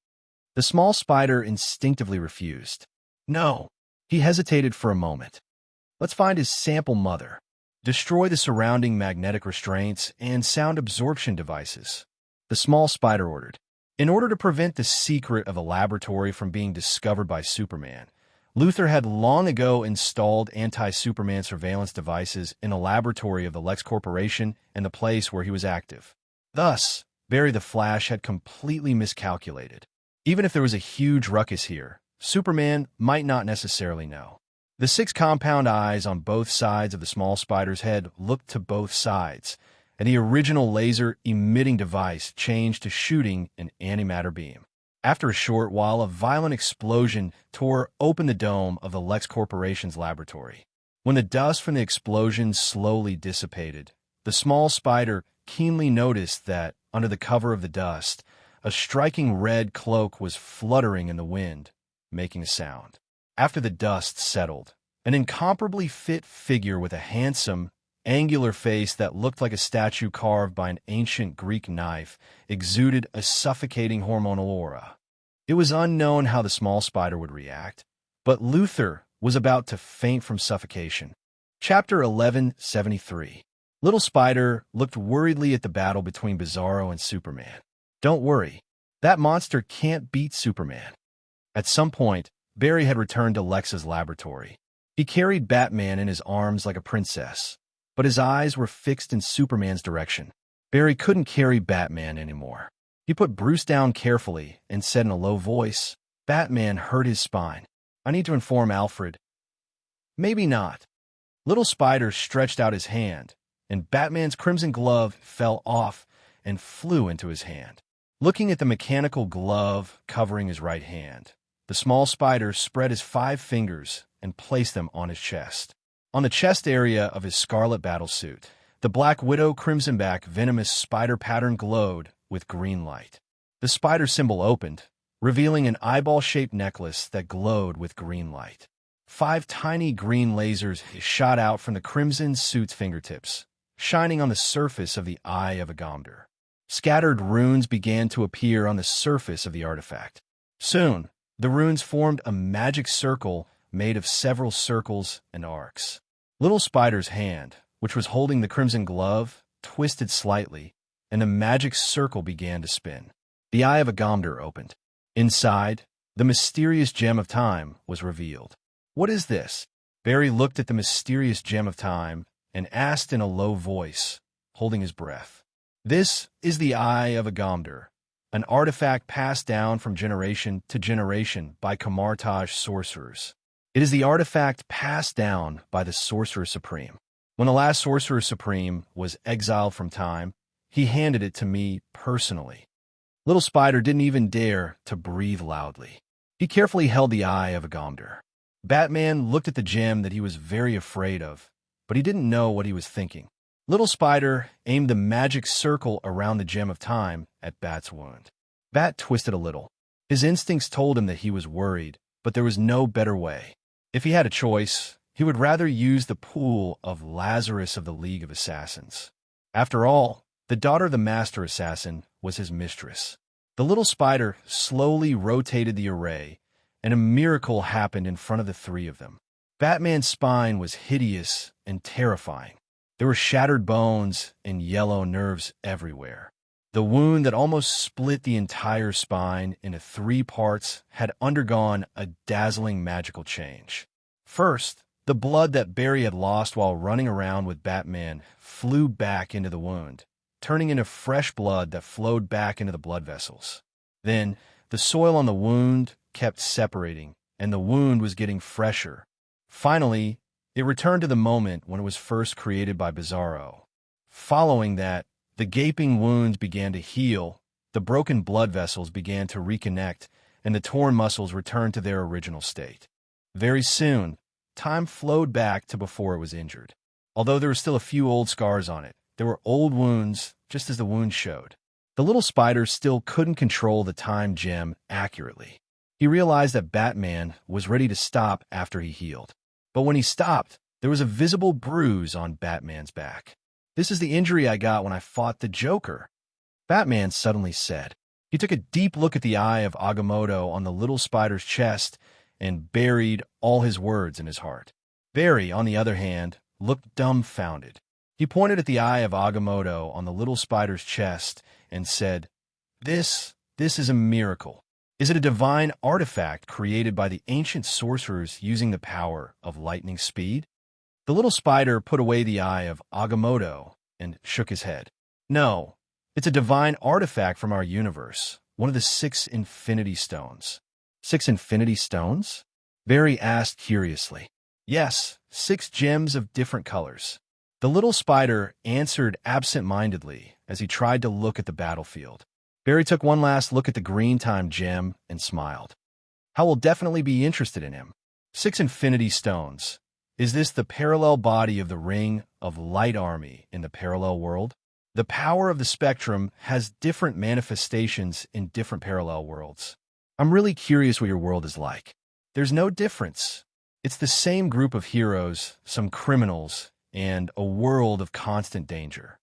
The small spider instinctively refused. No. He hesitated for a moment. Let's find his sample mother. Destroy the surrounding magnetic restraints and sound absorption devices. The small spider ordered. In order to prevent the secret of a laboratory from being discovered by Superman, Luther had long ago installed anti-Superman surveillance devices in the laboratory of the Lex Corporation and the place where he was active. Thus, Barry the Flash had completely miscalculated. Even if there was a huge ruckus here, Superman might not necessarily know. The 6 compound eyes on both sides of the small spider's head looked to both sides, and the original laser-emitting device changed to shooting an antimatter beam. After a short while, a violent explosion tore open the dome of the Lex Corporation's laboratory. When the dust from the explosion slowly dissipated, the small spider keenly noticed that, under the cover of the dust, a striking red cloak was fluttering in the wind, making a sound. After the dust settled, an incomparably fit figure with a handsome, angular face that looked like a statue carved by an ancient Greek knife exuded a suffocating hormonal aura. It was unknown how the small spider would react, but Luther was about to faint from suffocation. Chapter 1173. Little Spider looked worriedly at the battle between Bizarro and Superman. Don't worry. That monster can't beat Superman. At some point, Barry had returned to Lex's laboratory. He carried Batman in his arms like a princess, but his eyes were fixed in Superman's direction. Barry couldn't carry Batman anymore. He put Bruce down carefully and said in a low voice, "Batman hurt his spine. I need to inform Alfred." "Maybe not." Little Spider stretched out his hand, and Batman's crimson glove fell off and flew into his hand. Looking at the mechanical glove covering his right hand, the small spider spread his 5 fingers and placed them on his chest. On the chest area of his scarlet battlesuit, the Black Widow crimsonback venomous spider pattern glowed with green light. The spider symbol opened, revealing an eyeball-shaped necklace that glowed with green light. 5 tiny green lasers shot out from the crimson suit's fingertips, shining on the surface of the Eye of Agamber. Scattered runes began to appear on the surface of the artifact. Soon, the runes formed a magic circle made of several circles and arcs. Little Spider's hand, which was holding the crimson glove, twisted slightly, and the magic circle began to spin. The Eye of Agamber opened. Inside, the mysterious gem of time was revealed. "What is this?" Barry looked at the mysterious gem of time and asked in a low voice, holding his breath. "This is the Eye of Agamber, an artifact passed down from generation to generation by Kamartaj sorcerers. It is the artifact passed down by the Sorcerer Supreme. When the last Sorcerer Supreme was exiled from time, he handed it to me personally." Little Spider didn't even dare to breathe loudly. He carefully held the Eye of Agamber. Batman looked at the gem that he was very afraid of, but he didn't know what he was thinking. Little Spider aimed the magic circle around the gem of time at Bat's wound. Bat twisted a little. His instincts told him that he was worried, but there was no better way. If he had a choice, he would rather use the pool of Lazarus of the League of Assassins. After all, the daughter of the Master Assassin was his mistress. The little spider slowly rotated the array, and a miracle happened in front of the 3 of them. Batman's spine was hideous and terrifying. There were shattered bones and yellow nerves everywhere. The wound that almost split the entire spine into 3 parts had undergone a dazzling magical change. First, the blood that Barry had lost while running around with Batman flew back into the wound, turning into fresh blood that flowed back into the blood vessels. Then, the soil on the wound kept separating, and the wound was getting fresher. Finally, it returned to the moment when it was first created by Bizarro. Following that, the gaping wounds began to heal, the broken blood vessels began to reconnect, and the torn muscles returned to their original state. Very soon, time flowed back to before it was injured. Although there were still a few old scars on it, there were old wounds, just as the wounds showed. The little spider still couldn't control the time gem accurately. He realized that Batman was ready to stop after he healed. But when he stopped, there was a visible bruise on Batman's back. "This is the injury I got when I fought the Joker," Batman suddenly said. He took a deep look at the Eye of Agamotto on the little spider's chest and buried all his words in his heart. Barry, on the other hand, looked dumbfounded. He pointed at the Eye of Agamotto on the little spider's chest and said, This is a miracle. Is it a divine artifact created by the ancient sorcerers using the power of lightning speed?" The little spider put away the Eye of Agamotto and shook his head. "No, it's a divine artifact from our universe, one of the 6 Infinity Stones." 6 Infinity Stones? Barry asked curiously. "Yes, 6 gems of different colors." The little spider answered absent-mindedly as he tried to look at the battlefield. Barry took one last look at the green time gem and smiled. Hal will definitely be interested in him. 6 Infinity Stones. Is this the parallel body of the Ring of Light Army in the parallel world? The power of the spectrum has different manifestations in different parallel worlds. I'm really curious what your world is like. There's no difference. It's the same group of heroes, some criminals, and a world of constant danger.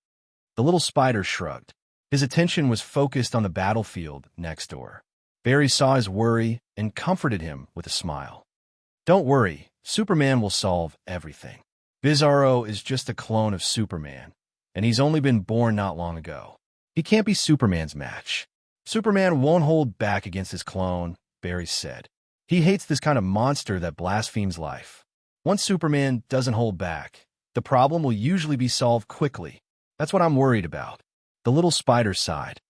The little spider shrugged. His attention was focused on the battlefield next door. Barry saw his worry and comforted him with a smile. "Don't worry, Superman will solve everything." Bizarro is just a clone of Superman, and he's only been born not long ago. He can't be Superman's match. Superman won't hold back against his clone, Barry said. He hates this kind of monster that blasphemes life. Once Superman doesn't hold back, the problem will usually be solved quickly. That's what I'm worried about. The little spider sighed.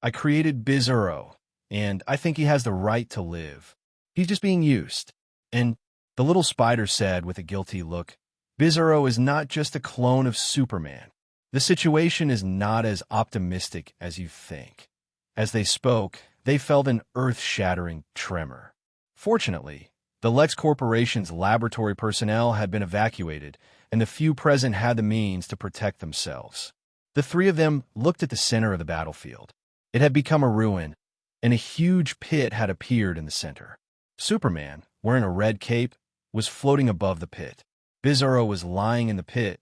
I created Bizarro, and I think he has the right to live. He's just being used. And the little spider said with a guilty look, Bizarro is not just a clone of Superman. The situation is not as optimistic as you think. As they spoke, they felt an earth-shattering tremor. Fortunately, the Lex Corporation's laboratory personnel had been evacuated, and the few present had the means to protect themselves. The three of them looked at the center of the battlefield. It had become a ruin, and a huge pit had appeared in the center. Superman, wearing a red cape, was floating above the pit. Bizarro was lying in the pit,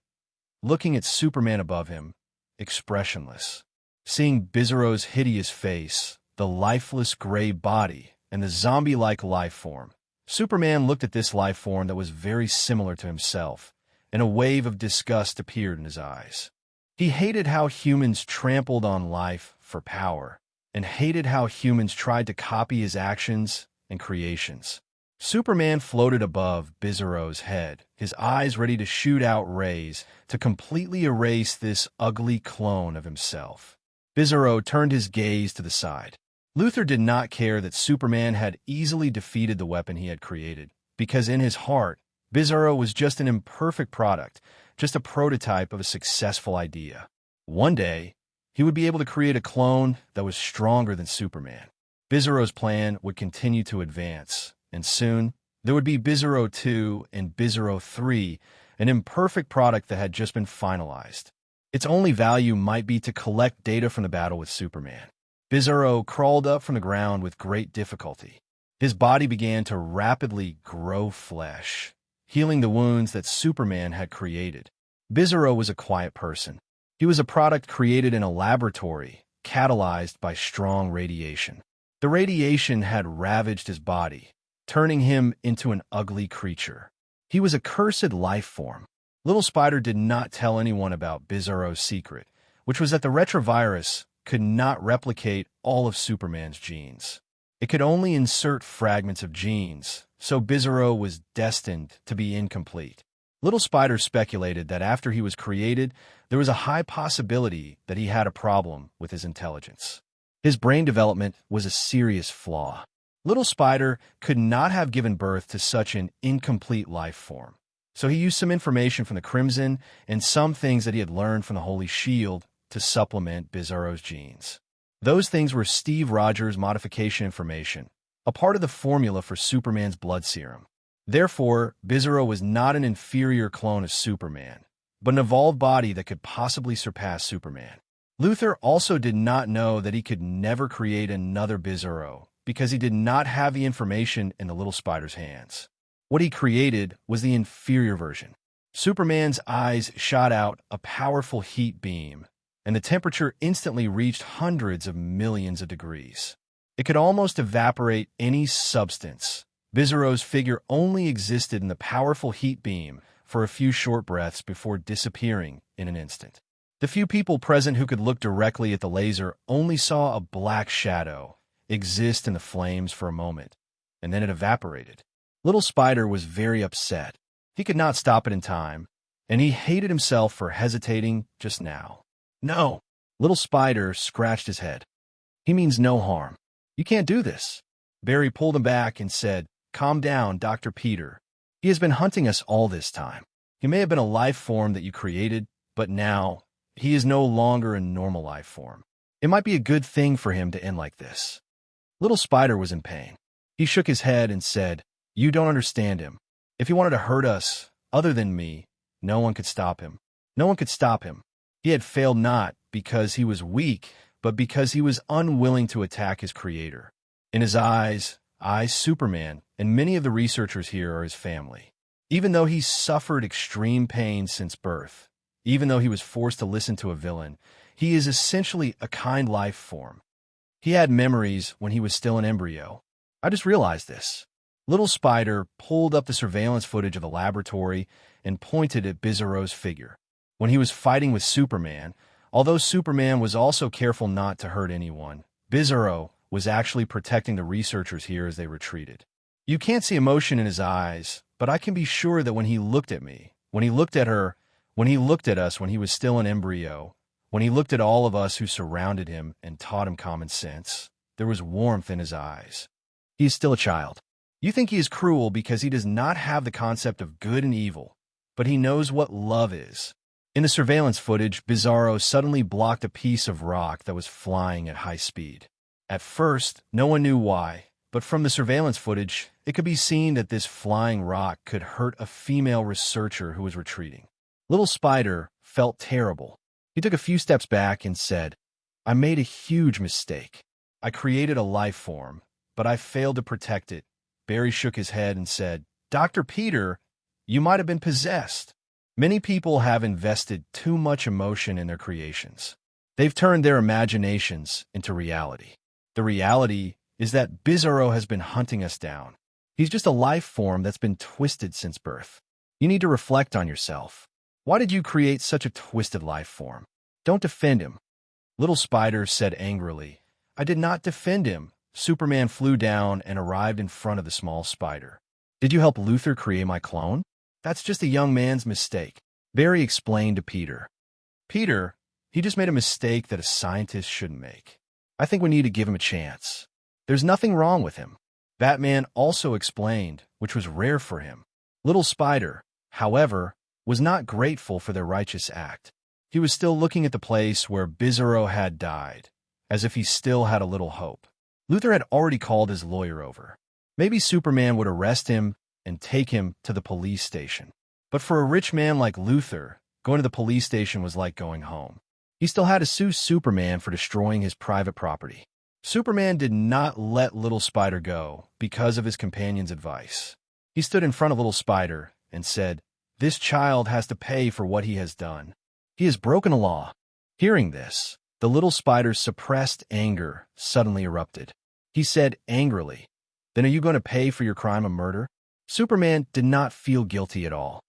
looking at Superman above him, expressionless. Seeing Bizarro's hideous face, the lifeless gray body, and the zombie-like life form, Superman looked at this life form that was very similar to himself, and a wave of disgust appeared in his eyes. He hated how humans trampled on life for power, and hated how humans tried to copy his actions and creations. Superman floated above Bizarro's head, his eyes ready to shoot out rays to completely erase this ugly clone of himself. Bizarro turned his gaze to the side. Luthor did not care that Superman had easily defeated the weapon he had created, because in his heart, Bizarro was just an imperfect product, just a prototype of a successful idea. One day, he would be able to create a clone that was stronger than Superman. Bizarro's plan would continue to advance, and soon, there would be Bizarro 2 and Bizarro 3, an imperfect product that had just been finalized. Its only value might be to collect data from the battle with Superman. Bizarro crawled up from the ground with great difficulty. His body began to rapidly grow flesh, healing the wounds that Superman had created. Bizarro was a quiet person. He was a product created in a laboratory, catalyzed by strong radiation. The radiation had ravaged his body, turning him into an ugly creature. He was a cursed life form. Little Spider did not tell anyone about Bizarro's secret, which was that the retrovirus could not replicate all of Superman's genes. It could only insert fragments of genes, so Bizarro was destined to be incomplete. Little Spider speculated that after he was created, there was a high possibility that he had a problem with his intelligence. His brain development was a serious flaw. Little Spider could not have given birth to such an incomplete life form. So he used some information from the Crimson and some things that he had learned from the Holy Shield to supplement Bizarro's genes. Those things were Steve Rogers' modification information, a part of the formula for Superman's blood serum. Therefore, Bizarro was not an inferior clone of Superman, but an evolved body that could possibly surpass Superman. Luthor also did not know that he could never create another Bizarro because he did not have the information in the Little Spider's hands. What he created was the inferior version. Superman's eyes shot out a powerful heat beam, and the temperature instantly reached hundreds of millions of degrees. It could almost evaporate any substance. Bizarro's figure only existed in the powerful heat beam for a few short breaths before disappearing in an instant. The few people present who could look directly at the laser only saw a black shadow exist in the flames for a moment, and then it evaporated. Little Spider was very upset. He could not stop it in time, and he hated himself for hesitating just now. No! Little Spider scratched his head. He means no harm. You can't do this. Barry pulled him back and said, Calm down, Dr. Peter. He has been hunting us all this time. He may have been a life form that you created, but now he is no longer a normal life form. It might be a good thing for him to end like this. Little Spider was in pain. He shook his head and said, You don't understand him. If he wanted to hurt us, other than me, no one could stop him. No one could stop him. He had failed not because he was weak, but because he was unwilling to attack his creator. In his eyes, Superman, and many of the researchers here are his family. Even though he suffered extreme pain since birth, even though he was forced to listen to a villain, he is essentially a kind life form. He had memories when he was still an embryo. I just realized this. Little Spider pulled up the surveillance footage of the laboratory and pointed at Bizarro's figure. When he was fighting with Superman, although Superman was also careful not to hurt anyone, Bizarro was actually protecting the researchers here as they retreated. You can't see emotion in his eyes, but I can be sure that when he looked at me, when he looked at her, when he looked at us when he was still an embryo, when he looked at all of us who surrounded him and taught him common sense, there was warmth in his eyes. He is still a child. You think he is cruel because he does not have the concept of good and evil, but he knows what love is. In the surveillance footage, Bizarro suddenly blocked a piece of rock that was flying at high speed. At first, no one knew why, but from the surveillance footage, it could be seen that this flying rock could hurt a female researcher who was retreating. Little Spider felt terrible. He took a few steps back and said, "I made a huge mistake. I created a life form, but I failed to protect it." Barry shook his head and said, "Dr. Peter, you might have been possessed." Many people have invested too much emotion in their creations. They've turned their imaginations into reality. The reality is that Bizarro has been hunting us down. He's just a life form that's been twisted since birth. You need to reflect on yourself. Why did you create such a twisted life form? Don't defend him. Little Spider said angrily, "I did not defend him." Superman flew down and arrived in front of the small spider. "Did you help Luthor create my clone?" "That's just a young man's mistake," Barry explained to Peter. "Peter, he just made a mistake that a scientist shouldn't make. I think we need to give him a chance. There's nothing wrong with him." Batman also explained, which was rare for him. Little Spider, however, was not grateful for their righteous act. He was still looking at the place where Bizarro had died, as if he still had a little hope. Luthor had already called his lawyer over. Maybe Superman would arrest him and take him to the police station. But for a rich man like Luthor, going to the police station was like going home. He still had to sue Superman for destroying his private property. Superman did not let Little Spider go because of his companion's advice. He stood in front of Little Spider and said, "This child has to pay for what he has done. He has broken a law." Hearing this, the Little Spider's suppressed anger suddenly erupted. He said angrily, "Then are you going to pay for your crime of murder?" Superman did not feel guilty at all.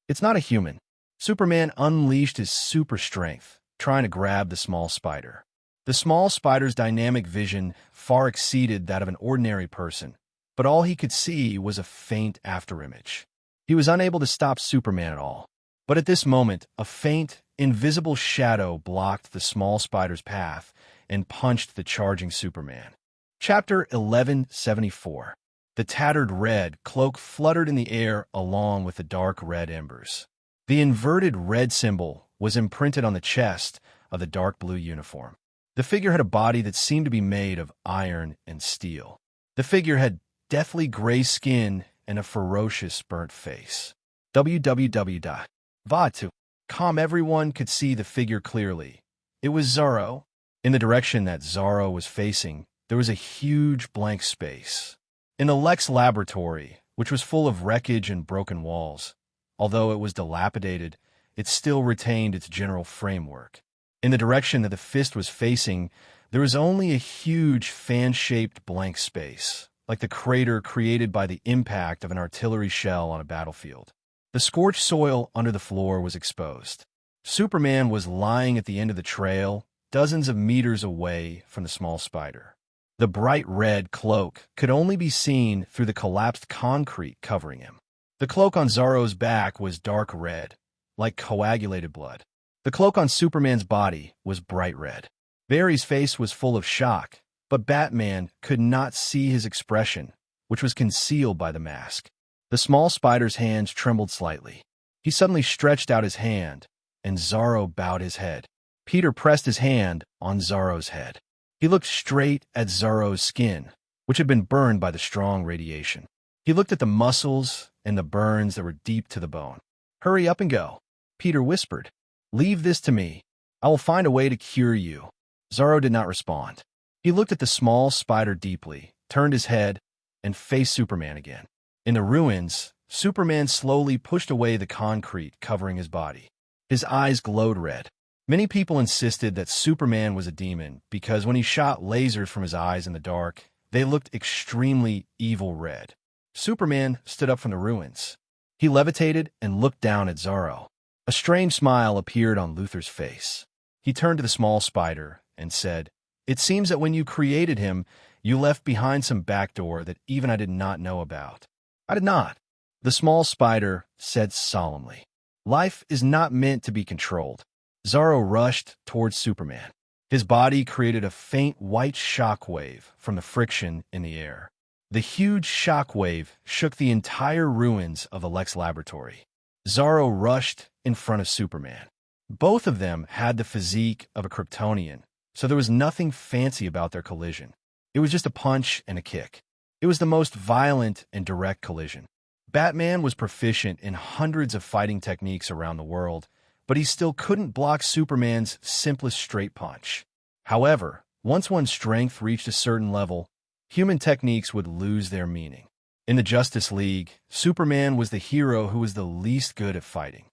It's not a human. Superman unleashed his super strength, trying to grab the small spider. The small spider's dynamic vision far exceeded that of an ordinary person, but all he could see was a faint afterimage. He was unable to stop Superman at all. But at this moment, a faint, invisible shadow blocked the small spider's path and punched the charging Superman. Chapter 1174. The tattered red cloak fluttered in the air along with the dark red embers. The inverted red symbol was imprinted on the chest of the dark blue uniform. The figure had a body that seemed to be made of iron and steel. The figure had deathly gray skin and a ferocious burnt face. www.va2.com. Everyone could see the figure clearly. It was Zorro. In the direction that Zorro was facing, there was a huge blank space. In the Lex laboratory, which was full of wreckage and broken walls, although it was dilapidated, it still retained its general framework. In the direction that the fist was facing, there was only a huge fan-shaped blank space, like the crater created by the impact of an artillery shell on a battlefield. The scorched soil under the floor was exposed. Superman was lying at the end of the trail, dozens of meters away from the small spider. The bright red cloak could only be seen through the collapsed concrete covering him. The cloak on Zorro's back was dark red, like coagulated blood. The cloak on Superman's body was bright red. Barry's face was full of shock, but Batman could not see his expression, which was concealed by the mask. The small spider's hands trembled slightly. He suddenly stretched out his hand, and Zorro bowed his head. Peter pressed his hand on Zorro's head. He looked straight at Zorro's skin, which had been burned by the strong radiation. He looked at the muscles and the burns that were deep to the bone. "Hurry up and go," Peter whispered. "Leave this to me. I will find a way to cure you." Zorro did not respond. He looked at the small spider deeply, turned his head, and faced Superman again. In the ruins, Superman slowly pushed away the concrete covering his body. His eyes glowed red. Many people insisted that Superman was a demon because when he shot lasers from his eyes in the dark, they looked extremely evil red. Superman stood up from the ruins. He levitated and looked down at Zorro. A strange smile appeared on Luthor's face. He turned to the small spider and said, "It seems that when you created him, you left behind some backdoor that even I did not know about." "I did not," the small spider said solemnly. "Life is not meant to be controlled." Zorro rushed towards Superman. His body created a faint white shock wave from the friction in the air. The huge shock wave shook the entire ruins of the Lex laboratory. Zorro rushed in front of Superman. Both of them had the physique of a Kryptonian, so there was nothing fancy about their collision. It was just a punch and a kick. It was the most violent and direct collision. Batman was proficient in hundreds of fighting techniques around the world, but he still couldn't block Superman's simplest straight punch. However, once one's strength reached a certain level, human techniques would lose their meaning. In the Justice League, Superman was the hero who was the least good at fighting.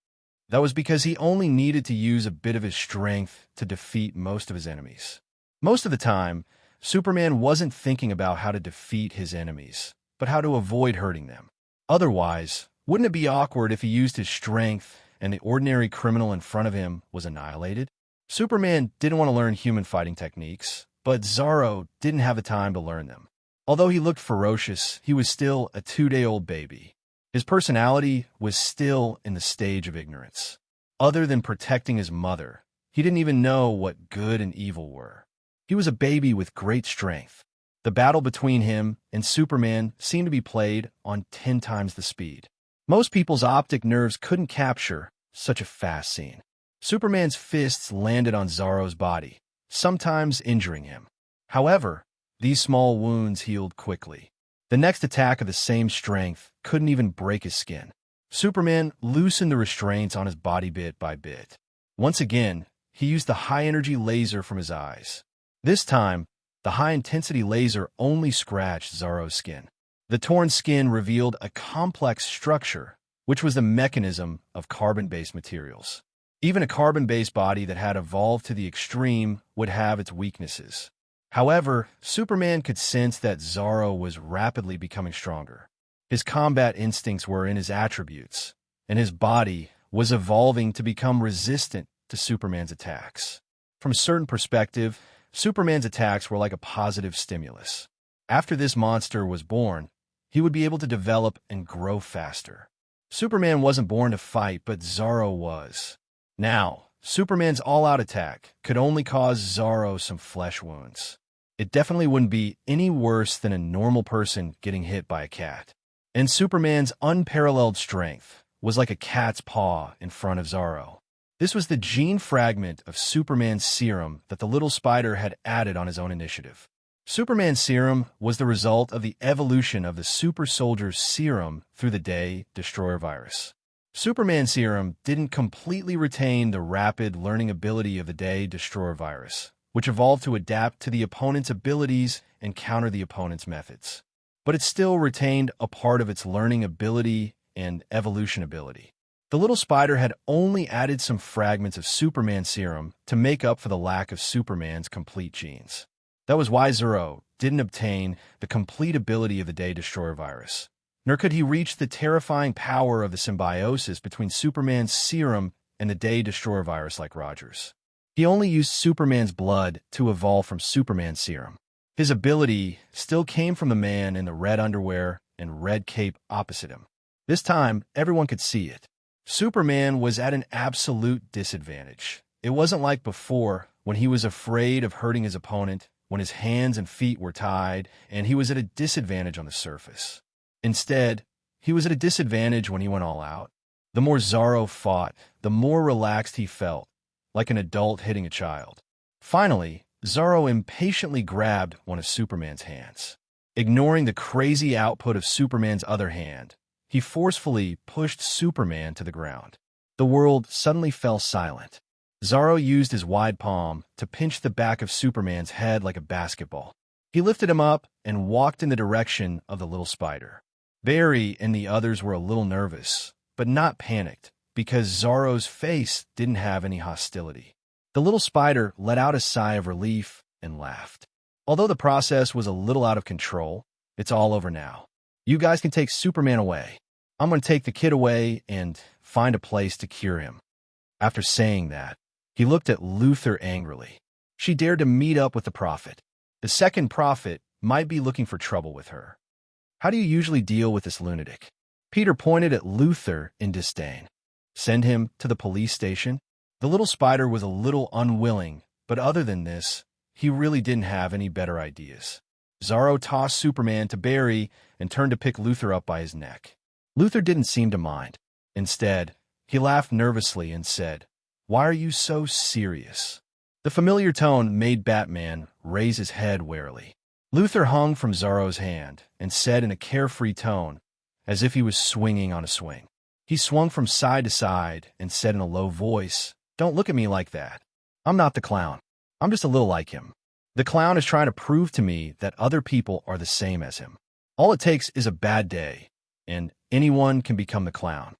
That was because he only needed to use a bit of his strength to defeat most of his enemies. Most of the time, Superman wasn't thinking about how to defeat his enemies, but how to avoid hurting them. Otherwise, wouldn't it be awkward if he used his strength and the ordinary criminal in front of him was annihilated? Superman didn't want to learn human fighting techniques, but Zorro didn't have the time to learn them. Although he looked ferocious, he was still a 2-day-old baby. His personality was still in the stage of ignorance. Other than protecting his mother, he didn't even know what good and evil were. He was a baby with great strength. The battle between him and Superman seemed to be played on 10 times the speed. Most people's optic nerves couldn't capture such a fast scene. Superman's fists landed on Zorro's body, sometimes injuring him. However, these small wounds healed quickly. The next attack of the same strength couldn't even break his skin. Superman loosened the restraints on his body bit by bit. Once again, he used the high-energy laser from his eyes. This time, the high-intensity laser only scratched Zorro's skin. The torn skin revealed a complex structure, which was the mechanism of carbon-based materials. Even a carbon-based body that had evolved to the extreme would have its weaknesses. However, Superman could sense that Zorro was rapidly becoming stronger. His combat instincts were in his attributes, and his body was evolving to become resistant to Superman's attacks. From a certain perspective, Superman's attacks were like a positive stimulus. After this monster was born, he would be able to develop and grow faster. Superman wasn't born to fight, but Zorro was. Now, Superman's all-out attack could only cause Zorro some flesh wounds. It definitely wouldn't be any worse than a normal person getting hit by a cat. And Superman's unparalleled strength was like a cat's paw in front of Zorro. This was the gene fragment of Superman's serum that the little spider had added on his own initiative. Superman's serum was the result of the evolution of the super soldier's serum through the Day Destroyer virus. Superman's serum didn't completely retain the rapid learning ability of the Day Destroyer virus, which evolved to adapt to the opponent's abilities and counter the opponent's methods. But it still retained a part of its learning ability and evolution ability. The little spider had only added some fragments of Superman's serum to make up for the lack of Superman's complete genes. That was why Zorro didn't obtain the complete ability of the Day Destroyer virus, nor could he reach the terrifying power of the symbiosis between Superman's serum and the Day Destroyer virus like Rogers. He only used Superman's blood to evolve from Superman's serum. His ability still came from the man in the red underwear and red cape opposite him. This time, everyone could see it. Superman was at an absolute disadvantage. It wasn't like before, when he was afraid of hurting his opponent, when his hands and feet were tied, and he was at a disadvantage on the surface. Instead, he was at a disadvantage when he went all out. The more Zorro fought, the more relaxed he felt, like an adult hitting a child. Finally, Zorro impatiently grabbed one of Superman's hands. Ignoring the crazy output of Superman's other hand, he forcefully pushed Superman to the ground. The world suddenly fell silent. Zorro used his wide palm to pinch the back of Superman's head like a basketball. He lifted him up and walked in the direction of the little spider. Barry and the others were a little nervous, but not panicked, because Zorro's face didn't have any hostility. The little spider let out a sigh of relief and laughed. Although the process was a little out of control, it's all over now. You guys can take Superman away. I'm going to take the kid away and find a place to cure him." After saying that, he looked at Luther angrily. She dared to meet up with the prophet. The second prophet might be looking for trouble with her. "How do you usually deal with this lunatic?" Peter pointed at Luther in disdain. "Send him to the police station?" The little spider was a little unwilling, but other than this, he really didn't have any better ideas. Zorro tossed Superman to Barry and turned to pick Luther up by his neck. Luther didn't seem to mind. Instead, he laughed nervously and said, "Why are you so serious?" The familiar tone made Batman raise his head warily. Luther hung from Zorro's hand and said in a carefree tone, as if he was swinging on a swing. He swung from side to side and said in a low voice, "Don't look at me like that. I'm not the clown. I'm just a little like him. The clown is trying to prove to me that other people are the same as him. All it takes is a bad day, and anyone can become the clown.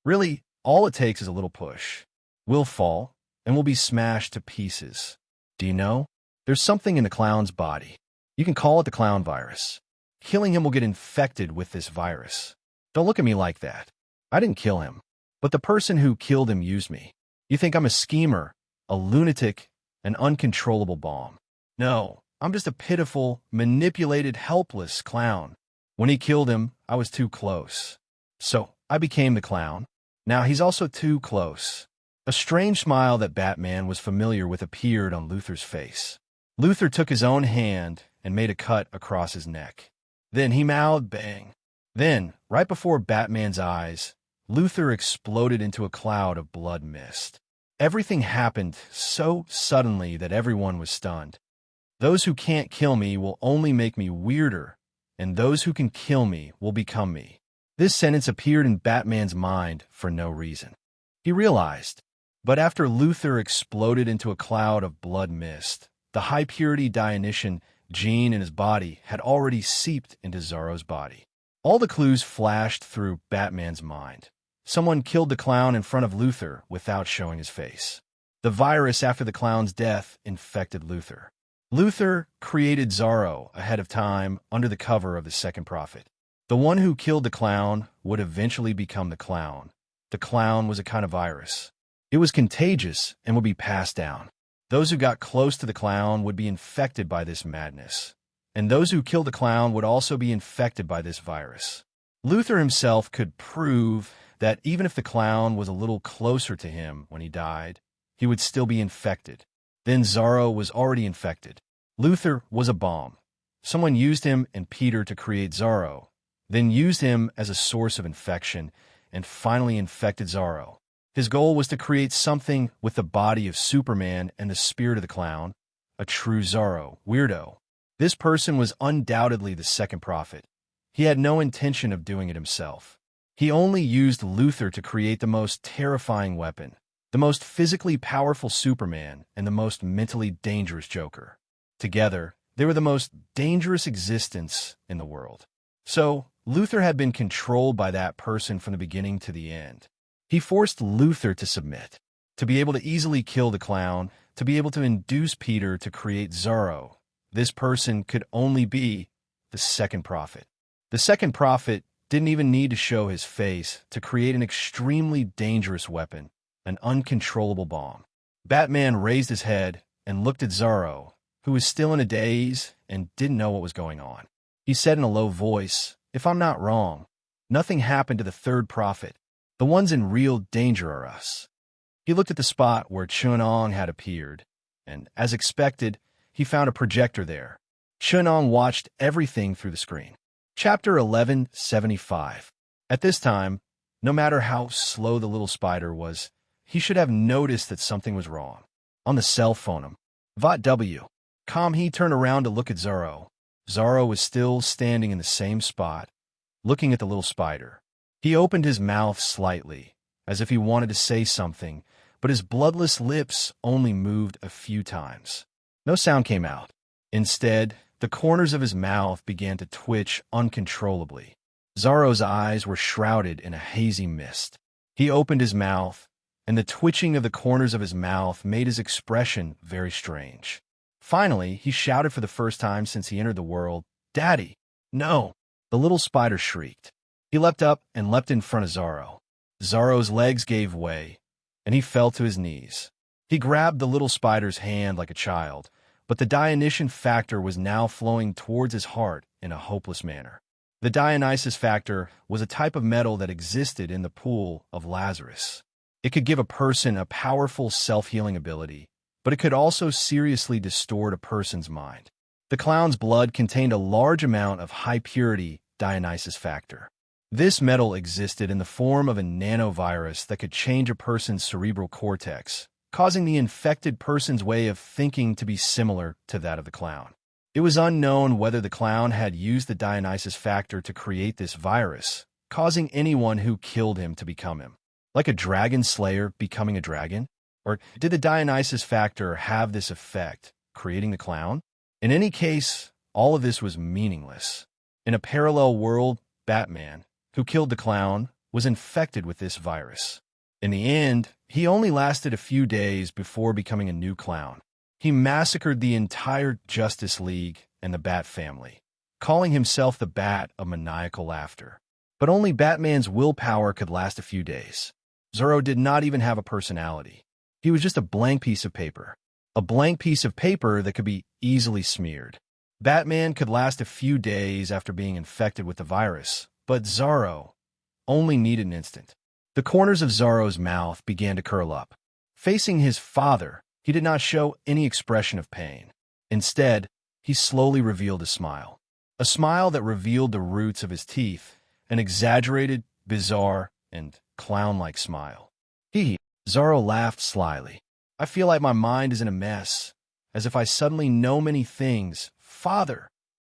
Really, all it takes is a little push. We'll fall, and we'll be smashed to pieces. Do you know? There's something in the clown's body. You can call it the clown virus. Killing him will get infected with this virus. Don't look at me like that. I didn't kill him, but the person who killed him used me. You think I'm a schemer, a lunatic, an uncontrollable bomb. No, I'm just a pitiful, manipulated, helpless clown. When he killed him, I was too close. So I became the clown. Now he's also too close." A strange smile that Batman was familiar with appeared on Luther's face. Luther took his own hand and made a cut across his neck. Then he mouthed bang. Then, right before Batman's eyes, Luther exploded into a cloud of blood mist. Everything happened so suddenly that everyone was stunned. "Those who can't kill me will only make me weirder, and those who can kill me will become me." This sentence appeared in Batman's mind for no reason. He realized, but after Luther exploded into a cloud of blood mist, the high-purity Dionysian gene in his body had already seeped into Zorro's body. All the clues flashed through Batman's mind. Someone killed the clown in front of Luther without showing his face. The virus after the clown's death infected Luther. Luther created Zorro ahead of time under the cover of the second prophet. The one who killed the clown would eventually become the clown. The clown was a kind of virus. It was contagious and would be passed down. Those who got close to the clown would be infected by this madness, and those who killed the clown would also be infected by this virus. Luther himself could prove that even if the clown was a little closer to him when he died, he would still be infected. Then Zorro was already infected. Luther was a bomb. Someone used him and Peter to create Zorro, then used him as a source of infection, and finally infected Zorro. His goal was to create something with the body of Superman and the spirit of the clown, a true Zorro, weirdo. This person was undoubtedly the second prophet. He had no intention of doing it himself. He only used Luther to create the most terrifying weapon, the most physically powerful Superman, and the most mentally dangerous Joker. Together, they were the most dangerous existence in the world. So, Luther had been controlled by that person from the beginning to the end. He forced Luther to submit, to be able to easily kill the clown, to be able to induce Peter to create Zorro. This person could only be the second prophet. The second prophet didn't even need to show his face to create an extremely dangerous weapon, an uncontrollable bomb. Batman raised his head and looked at Zorro, who was still in a daze and didn't know what was going on. He said in a low voice, "If I'm not wrong, nothing happened to the third prophet. The ones in real danger are us." He looked at the spot where Chun-Ong had appeared, and as expected, he found a projector there. Chun-Ong watched everything through the screen. Chapter 1175. At this time, no matter how slow the little spider was, he should have noticed that something was wrong. On the cell phone, Vot W. He turned around to look at Zorro. Zorro was still standing in the same spot, looking at the little spider. He opened his mouth slightly, as if he wanted to say something, but his bloodless lips only moved a few times. No sound came out. Instead, the corners of his mouth began to twitch uncontrollably. Zorro's eyes were shrouded in a hazy mist. He opened his mouth, and the twitching of the corners of his mouth made his expression very strange. Finally, he shouted for the first time since he entered the world, "Daddy!" "No!" The little spider shrieked. He leapt up and leapt in front of Zorro. Zorro's legs gave way, and he fell to his knees. He grabbed the little spider's hand like a child, but the Dionysian factor was now flowing towards his heart in a hopeless manner. The Dionysus factor was a type of metal that existed in the pool of Lazarus. It could give a person a powerful self-healing ability, but it could also seriously distort a person's mind. The clown's blood contained a large amount of high-purity Dionysus factor. This metal existed in the form of a nanovirus that could change a person's cerebral cortex, causing the infected person's way of thinking to be similar to that of the clown. It was unknown whether the clown had used the Dionysus factor to create this virus, causing anyone who killed him to become him, like a dragon slayer becoming a dragon? Or did the Dionysus factor have this effect, creating the clown? In any case, all of this was meaningless. In a parallel world, Batman, who killed the clown, was infected with this virus. In the end, he only lasted a few days before becoming a new clown. He massacred the entire Justice League and the Bat family, calling himself the Bat of maniacal laughter. But only Batman's willpower could last a few days. Zorro did not even have a personality. He was just a blank piece of paper. A blank piece of paper that could be easily smeared. Batman could last a few days after being infected with the virus, but Zorro only needed an instant. The corners of Zorro's mouth began to curl up. Facing his father, he did not show any expression of pain. Instead, he slowly revealed a smile that revealed the roots of his teeth, an exaggerated, bizarre, and clown-like smile. Zorro laughed slyly. I feel like my mind is in a mess, as if I suddenly know many things. Father!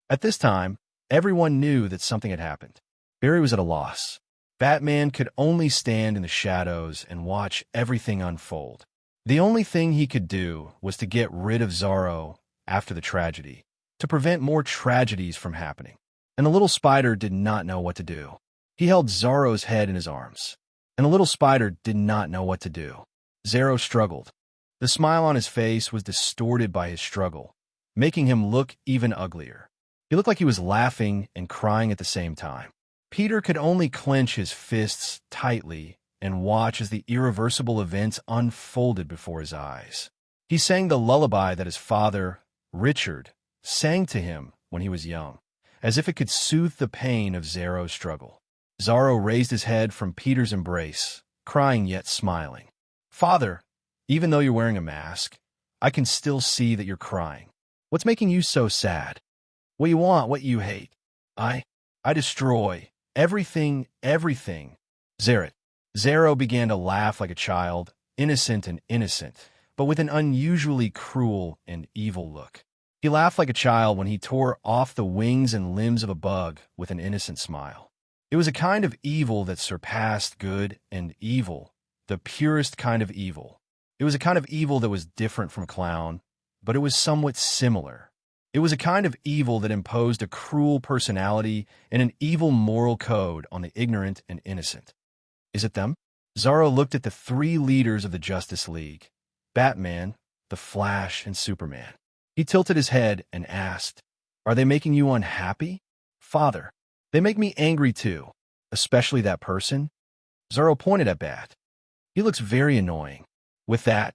At this time, everyone knew that something had happened. Barry was at a loss. Batman could only stand in the shadows and watch everything unfold. The only thing he could do was to get rid of Zorro after the tragedy, to prevent more tragedies from happening. And the little spider did not know what to do. He held Zorro's head in his arms, and the little spider did not know what to do. Zorro struggled. The smile on his face was distorted by his struggle, making him look even uglier. He looked like he was laughing and crying at the same time. Peter could only clench his fists tightly and watch as the irreversible events unfolded before his eyes. He sang the lullaby that his father, Richard, sang to him when he was young, as if it could soothe the pain of Zorro's struggle. Zorro raised his head from Peter's embrace, crying yet smiling. Father, even though you're wearing a mask, I can still see that you're crying. What's making you so sad? What you want, what you hate. I destroy everything. Zorro began to laugh like a child, innocent, but with an unusually cruel and evil look. He laughed like a child when he tore off the wings and limbs of a bug with an innocent smile. It was a kind of evil that surpassed good and evil, the purest kind of evil. It was a kind of evil that was different from clown, but it was somewhat similar. It was a kind of evil that imposed a cruel personality and an evil moral code on the ignorant and innocent. Is it them? Zorro looked at the three leaders of the Justice League, Batman, the Flash, and Superman. He tilted his head and asked, Are they making you unhappy? Father, they make me angry too, especially that person. Zorro pointed at Bat. He looks very annoying. With that,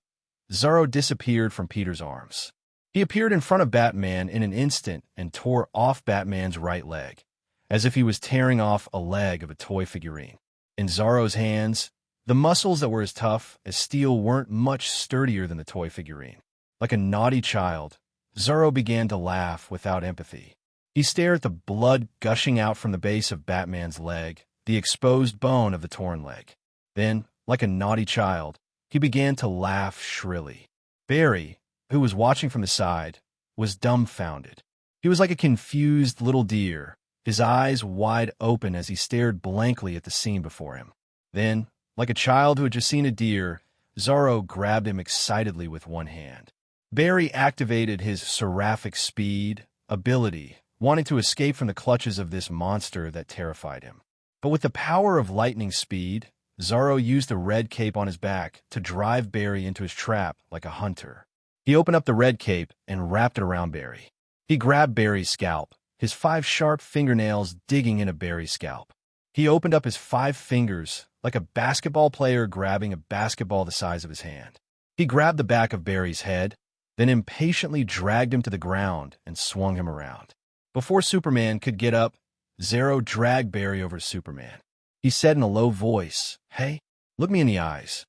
Zorro disappeared from Peter's arms. He appeared in front of Batman in an instant and tore off Batman's right leg, as if he was tearing off a leg of a toy figurine. In Zorro's hands, the muscles that were as tough as steel weren't much sturdier than the toy figurine. Like a naughty child, Zorro began to laugh without empathy. He stared at the blood gushing out from the base of Batman's leg, the exposed bone of the torn leg. Then, like a naughty child, he began to laugh shrilly. Barry, who was watching from the side, was dumbfounded. He was like a confused little deer, his eyes wide open as he stared blankly at the scene before him. Then, like a child who had just seen a deer, Zorro grabbed him excitedly with one hand. Barry activated his seraphic speed ability, wanting to escape from the clutches of this monster that terrified him. But with the power of lightning speed, Zorro used the red cape on his back to drive Barry into his trap like a hunter. He opened up the red cape and wrapped it around Barry. He grabbed Barry's scalp, his 5 sharp fingernails digging into Barry's scalp. He opened up his 5 fingers like a basketball player grabbing a basketball the size of his hand. He grabbed the back of Barry's head, then impatiently dragged him to the ground and swung him around. Before Superman could get up, Zero dragged Barry over to Superman. He said in a low voice, "Hey, look me in the eyes."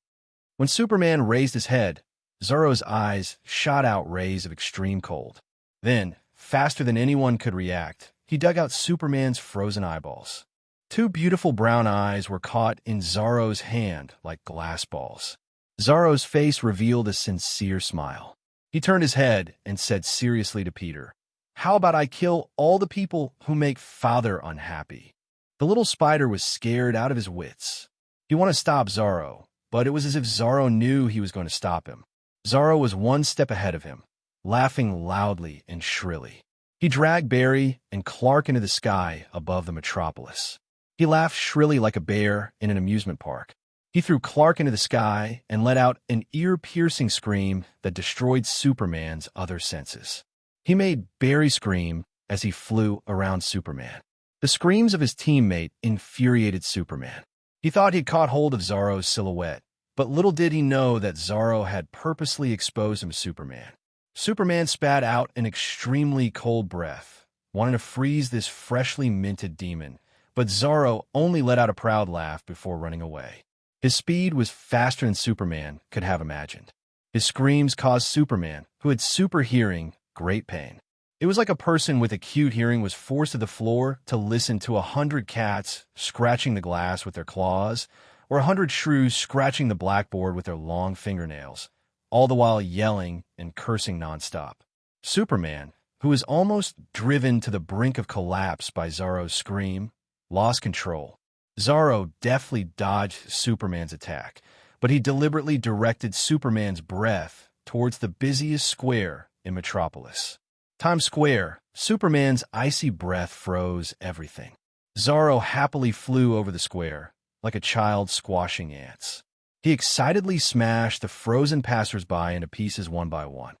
When Superman raised his head, Zorro's eyes shot out rays of extreme cold. Then, faster than anyone could react, he dug out Superman's frozen eyeballs. 2 beautiful brown eyes were caught in Zorro's hand like glass balls. Zorro's face revealed a sincere smile. He turned his head and said seriously to Peter, "How about I kill all the people who make Father unhappy?" The little spider was scared out of his wits. He wanted to stop Zorro, but it was as if Zorro knew he was going to stop him. Zorro was 1 step ahead of him, laughing loudly and shrilly. He dragged Barry and Clark into the sky above the metropolis. He laughed shrilly like a bear in an amusement park. He threw Clark into the sky and let out an ear-piercing scream that destroyed Superman's other senses. He made Barry scream as he flew around Superman. The screams of his teammate infuriated Superman. He thought he'd caught hold of Zorro's silhouette, but little did he know that Zorro had purposely exposed him to Superman. Superman spat out an extremely cold breath, wanting to freeze this freshly minted demon, but Zorro only let out a proud laugh before running away. His speed was faster than Superman could have imagined. His screams caused Superman, who had super hearing, great pain. It was like a person with acute hearing was forced to the floor to listen to 100 cats scratching the glass with their claws, or 100 shrews scratching the blackboard with their long fingernails, all the while yelling and cursing nonstop. Superman, who was almost driven to the brink of collapse by Zorro's scream, lost control. Zorro deftly dodged Superman's attack, but he deliberately directed Superman's breath towards the busiest square in Metropolis. Times Square, Superman's icy breath froze everything. Zorro happily flew over the square, like a child squashing ants. He excitedly smashed the frozen passersby into pieces one by one.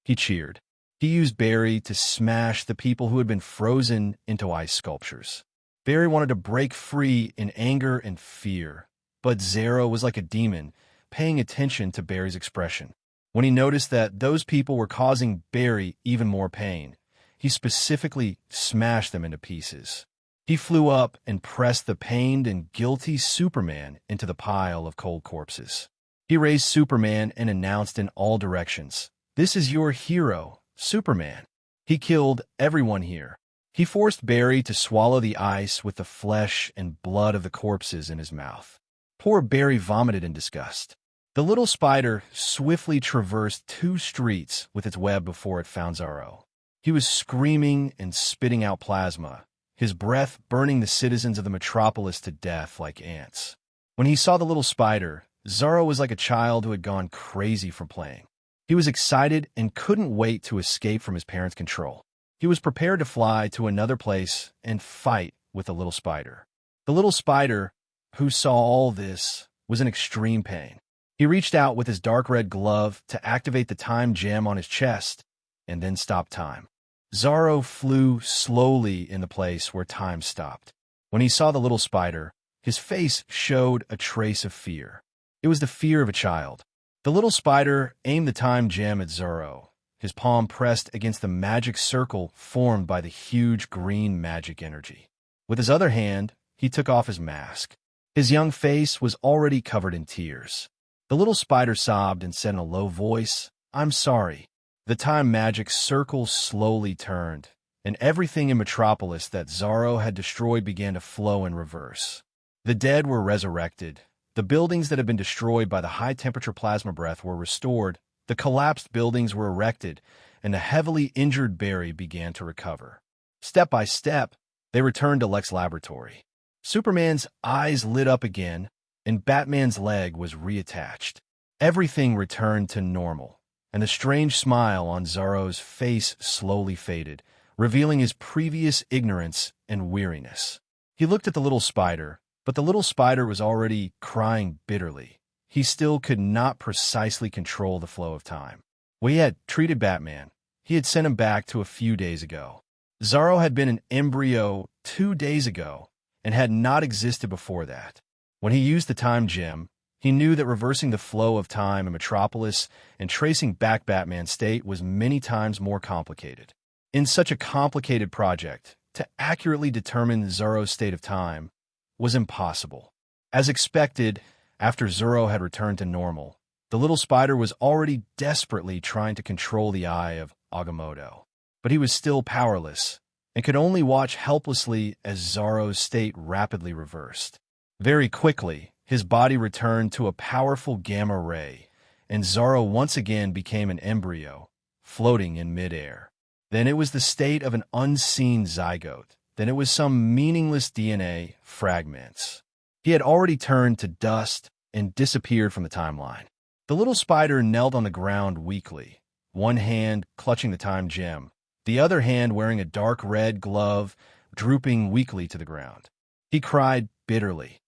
He cheered. He used Barry to smash the people who had been frozen into ice sculptures. Barry wanted to break free in anger and fear, but Zero was like a demon, paying attention to Barry's expression. When he noticed that those people were causing Barry even more pain, he specifically smashed them into pieces. He flew up and pressed the pained and guilty Superman into the pile of cold corpses. He raised Superman and announced in all directions, "This is your hero, Superman." He killed everyone here. He forced Barry to swallow the ice with the flesh and blood of the corpses in his mouth. Poor Barry vomited in disgust. The little spider swiftly traversed 2 streets with its web before it found Zorro. He was screaming and spitting out plasma, his breath burning the citizens of the metropolis to death like ants. When he saw the little spider, Zorro was like a child who had gone crazy from playing. He was excited and couldn't wait to escape from his parents' control. He was prepared to fly to another place and fight with the little spider. The little spider, who saw all this, was in extreme pain. He reached out with his dark red glove to activate the time gem on his chest, and then stopped time. Zorro flew slowly in the place where time stopped. When he saw the little spider, his face showed a trace of fear. It was the fear of a child. The little spider aimed the time gem at Zorro, his palm pressed against the magic circle formed by the huge green magic energy. With his other hand, he took off his mask. His young face was already covered in tears. The little spider sobbed and said in a low voice, "I'm sorry." The time magic circle slowly turned, and everything in Metropolis that Zorro had destroyed began to flow in reverse. The dead were resurrected. The buildings that had been destroyed by the high-temperature plasma breath were restored. The collapsed buildings were erected, and the heavily injured Barry began to recover. Step by step, they returned to Lex's laboratory. Superman's eyes lit up again, and Batman's leg was reattached. Everything returned to normal, and the strange smile on Zorro's face slowly faded, revealing his previous ignorance and weariness. He looked at the little spider, but the little spider was already crying bitterly. He still could not precisely control the flow of time. When he had treated Batman, he had sent him back to a few days ago. Zorro had been an embryo 2 days ago and had not existed before that. When he used the time gem, he knew that reversing the flow of time in Metropolis and tracing back Batman's state was many times more complicated. In such a complicated project, to accurately determine Zorro's state of time was impossible. As expected, after Zorro had returned to normal, the little spider was already desperately trying to control the eye of Agamotto. But he was still powerless and could only watch helplessly as Zorro's state rapidly reversed. Very quickly, his body returned to a powerful gamma ray, and Zorro once again became an embryo, floating in midair. Then it was the state of an unseen zygote. Then it was some meaningless DNA fragments. He had already turned to dust and disappeared from the timeline. The little spider knelt on the ground weakly, one hand clutching the time gem, the other hand wearing a dark red glove, drooping weakly to the ground. He cried bitterly.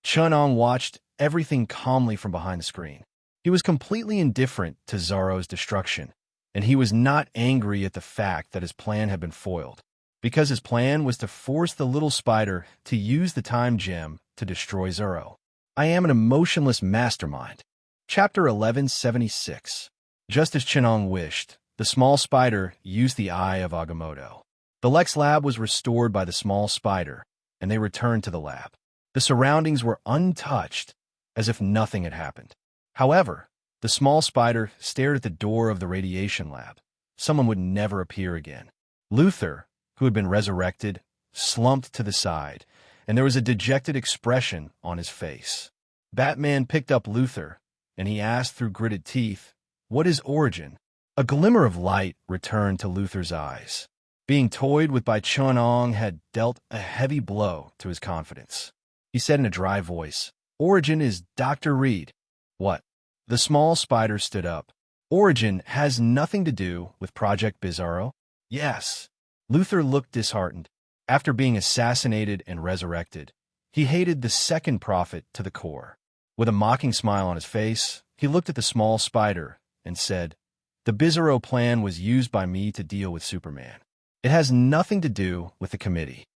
Chun-Ong watched everything calmly from behind the screen. He was completely indifferent to Zorro's destruction, and he was not angry at the fact that his plan had been foiled, because his plan was to force the little spider to use the time gem to destroy Zorro. I am an emotionless mastermind. Chapter 1176. Just as Chun-Ong wished, the small spider used the eye of Agamotto. The Lex lab was restored by the small spider, and they returned to the lab. The surroundings were untouched, as if nothing had happened. However, the small spider stared at the door of the radiation lab. Someone would never appear again. Luther, who had been resurrected, slumped to the side, and there was a dejected expression on his face. Batman picked up Luther, and he asked through gritted teeth, "What is origin?" A glimmer of light returned to Luther's eyes. Being toyed with by Chun-Ong had dealt a heavy blow to his confidence. He said in a dry voice, "Origin is Dr. Reed." "What?" The small spider stood up. "Origin has nothing to do with Project Bizarro?" "Yes." Luther looked disheartened. After being assassinated and resurrected, he hated the second prophet to the core. With a mocking smile on his face, he looked at the small spider and said, "The Bizarro plan was used by me to deal with Superman. It has nothing to do with the committee."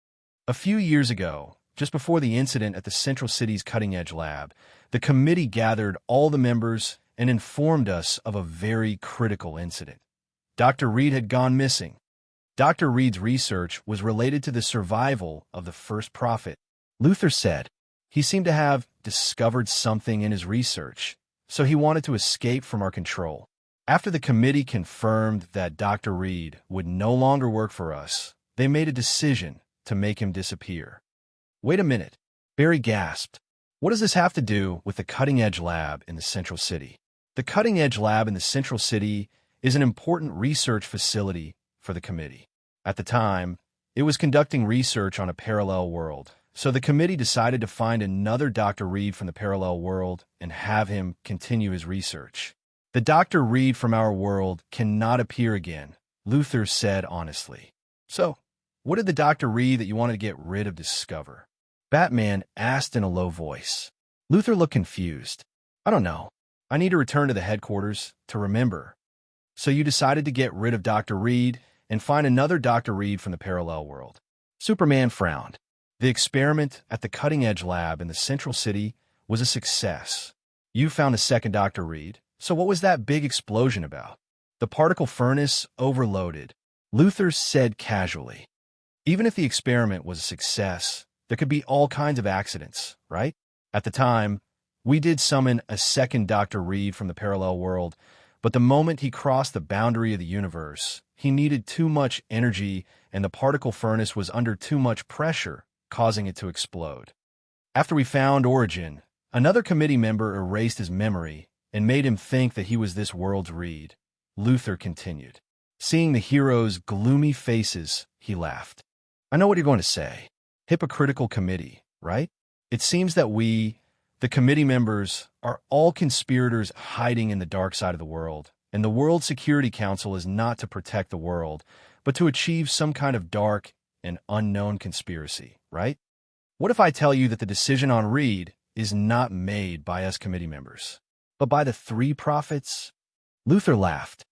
A few years ago, just before the incident at the Central City's cutting-edge lab, the committee gathered all the members and informed us of a very critical incident. Dr. Reed had gone missing. Dr. Reed's research was related to the survival of the first prophet. Luther said he seemed to have discovered something in his research, so he wanted to escape from our control. After the committee confirmed that Dr. Reed would no longer work for us, they made a decision to make him disappear. "Wait a minute," Barry gasped. "What does this have to do with the cutting-edge lab in the Central City?" The cutting-edge lab in the Central City is an important research facility for the committee. At the time, it was conducting research on a parallel world, so the committee decided to find another Dr. Reed from the parallel world and have him continue his research. "The Dr. Reed from our world cannot appear again," Luther said honestly. "So, what did the Dr. Reed that you wanted to get rid of discover?" Batman asked in a low voice. Luther looked confused. "I don't know. I need to return to the headquarters to remember." "So you decided to get rid of Dr. Reed and find another Dr. Reed from the parallel world." Superman frowned. "The experiment at the cutting-edge lab in the Central City was a success. You found a second Dr. Reed. So what was that big explosion about?" "The particle furnace overloaded," Luther said casually. "Even if the experiment was a success, there could be all kinds of accidents, right? At the time, we did summon a second Dr. Reed from the parallel world, but the moment he crossed the boundary of the universe, he needed too much energy and the particle furnace was under too much pressure, causing it to explode. After we found Origin, another committee member erased his memory and made him think that he was this world's Reed," Luther continued. Seeing the heroes' gloomy faces, he laughed. "I know what you're going to say. Hypocritical committee, right? It seems that we, the committee members, are all conspirators hiding in the dark side of the world, and the World Security Council is not to protect the world, but to achieve some kind of dark and unknown conspiracy, right? What if I tell you that the decision on Reed is not made by us committee members, but by the three prophets?" Luther laughed.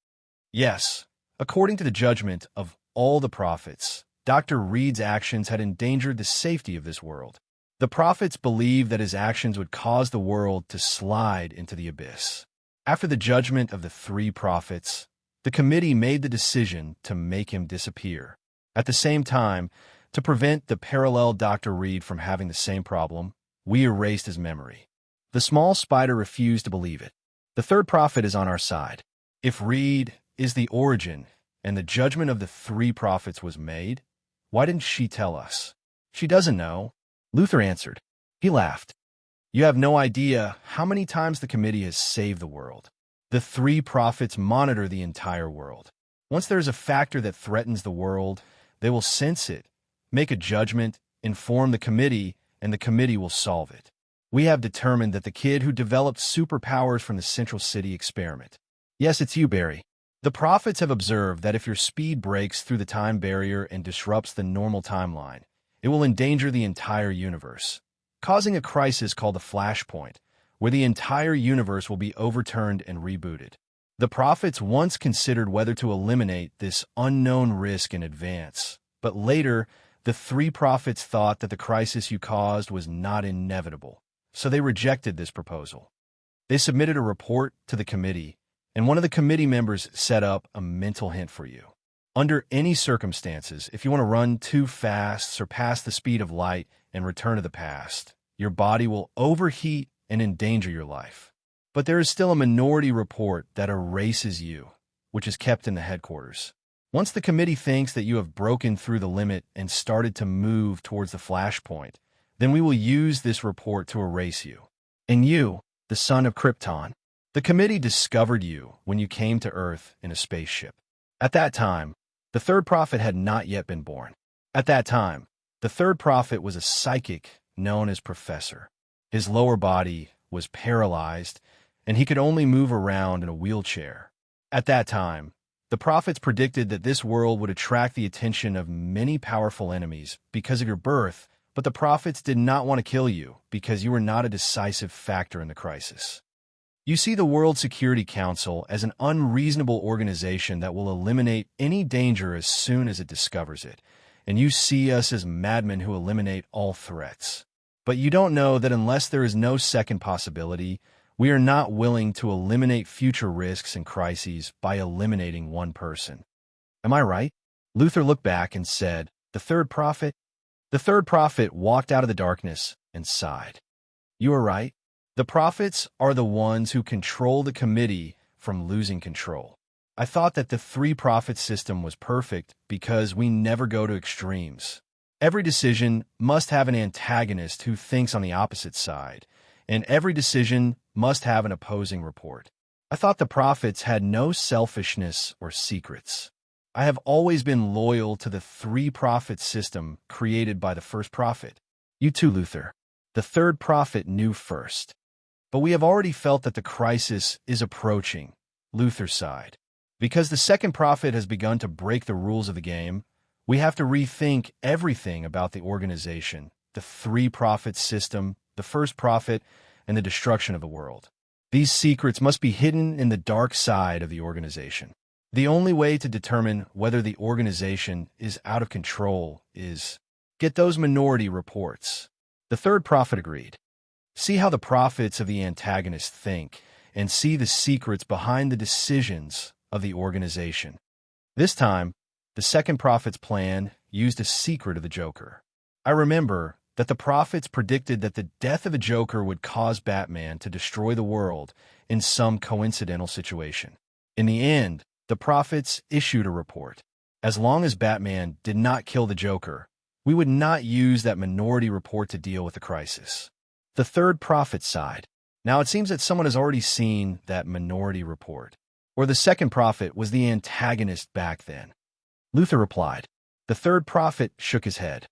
"Yes, according to the judgment of all the prophets, Dr. Reed's actions had endangered the safety of this world. The prophets believed that his actions would cause the world to slide into the abyss. After the judgment of the three prophets, the committee made the decision to make him disappear. At the same time, to prevent the parallel Dr. Reed from having the same problem, we erased his memory. The small spider refused to believe it. The third prophet is on our side. If Reed is the origin and the judgment of the three prophets was made, why didn't she tell us? She doesn't know. Luther answered. He laughed. You have no idea how many times the committee has saved the world. The three prophets monitor the entire world. Once there is a factor that threatens the world, they will sense it, make a judgment, inform the committee, and the committee will solve it. We have determined that the kid who developed superpowers from the Central City experiment. Yes, it's you, Barry. The prophets have observed that if your speed breaks through the time barrier and disrupts the normal timeline, it will endanger the entire universe, causing a crisis called the flashpoint, where the entire universe will be overturned and rebooted. The prophets once considered whether to eliminate this unknown risk in advance, but later, the three prophets thought that the crisis you caused was not inevitable, so they rejected this proposal. They submitted a report to the committee, and one of the committee members set up a mental hint for you. Under any circumstances, if you want to run too fast, surpass the speed of light, and return to the past, your body will overheat and endanger your life. But there is still a minority report that erases you, which is kept in the headquarters. Once the committee thinks that you have broken through the limit and started to move towards the flashpoint, then we will use this report to erase you. And you, the son of Krypton, the committee discovered you when you came to Earth in a spaceship. At that time, the third prophet had not yet been born. At that time, the third prophet was a psychic known as Professor. His lower body was paralyzed, and he could only move around in a wheelchair. At that time, the prophets predicted that this world would attract the attention of many powerful enemies because of your birth, but the prophets did not want to kill you because you were not a decisive factor in the crisis. You see the World Security Council as an unreasonable organization that will eliminate any danger as soon as it discovers it, and you see us as madmen who eliminate all threats. But you don't know that unless there is no second possibility, we are not willing to eliminate future risks and crises by eliminating one person. Am I right? Luther looked back and said, The third prophet? The third prophet walked out of the darkness and sighed. You are right. The prophets are the ones who control the committee from losing control. I thought that the three-prophet system was perfect because we never go to extremes. Every decision must have an antagonist who thinks on the opposite side, and every decision must have an opposing report. I thought the prophets had no selfishness or secrets. I have always been loyal to the three-prophet system created by the first prophet. You too, Luther. The third prophet knew first. But we have already felt that the crisis is approaching, Luther sighed. Because the second prophet has begun to break the rules of the game, we have to rethink everything about the organization, the three-prophet system, the first prophet, and the destruction of the world. These secrets must be hidden in the dark side of the organization. The only way to determine whether the organization is out of control is get those minority reports. The third prophet agreed. See how the prophets of the antagonist think, and see the secrets behind the decisions of the organization. This time, the second prophet's plan used a secret of the Joker. I remember that the prophets predicted that the death of a Joker would cause Batman to destroy the world in some coincidental situation. In the end, the prophets issued a report. As long as Batman did not kill the Joker, we would not use that minority report to deal with the crisis. The third prophet sighed. Now it seems that someone has already seen that minority report. Or the second prophet was the antagonist back then. Luther replied. The third prophet shook his head.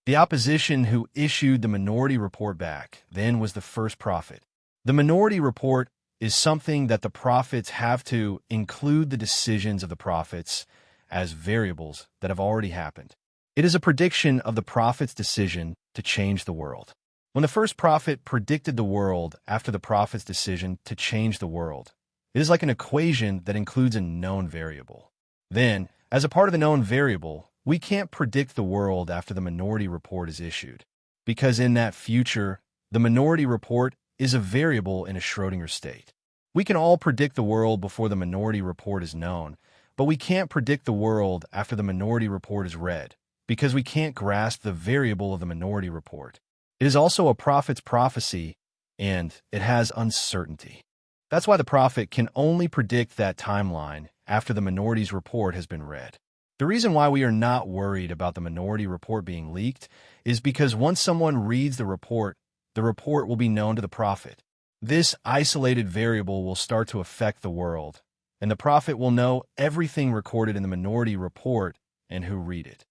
The opposition who issued the minority report back then was the first prophet. The minority report is something that the prophets have to include the decisions of the prophets as variables that have already happened. It is a prediction of the prophet's decision to change the world. When the first prophet predicted the world after the prophet's decision to change the world, it is like an equation that includes a known variable. Then, as a part of the known variable, we can't predict the world after the minority report is issued, because in that future, the minority report is a variable in a Schrödinger state. We can all predict the world before the minority report is known, but we can't predict the world after the minority report is read, because we can't grasp the variable of the minority report. It is also a prophet's prophecy, and it has uncertainty. That's why the prophet can only predict that timeline after the minority's report has been read. The reason why we are not worried about the minority report being leaked is because once someone reads the report will be known to the prophet. This isolated variable will start to affect the world, and the prophet will know everything recorded in the minority report and who read it.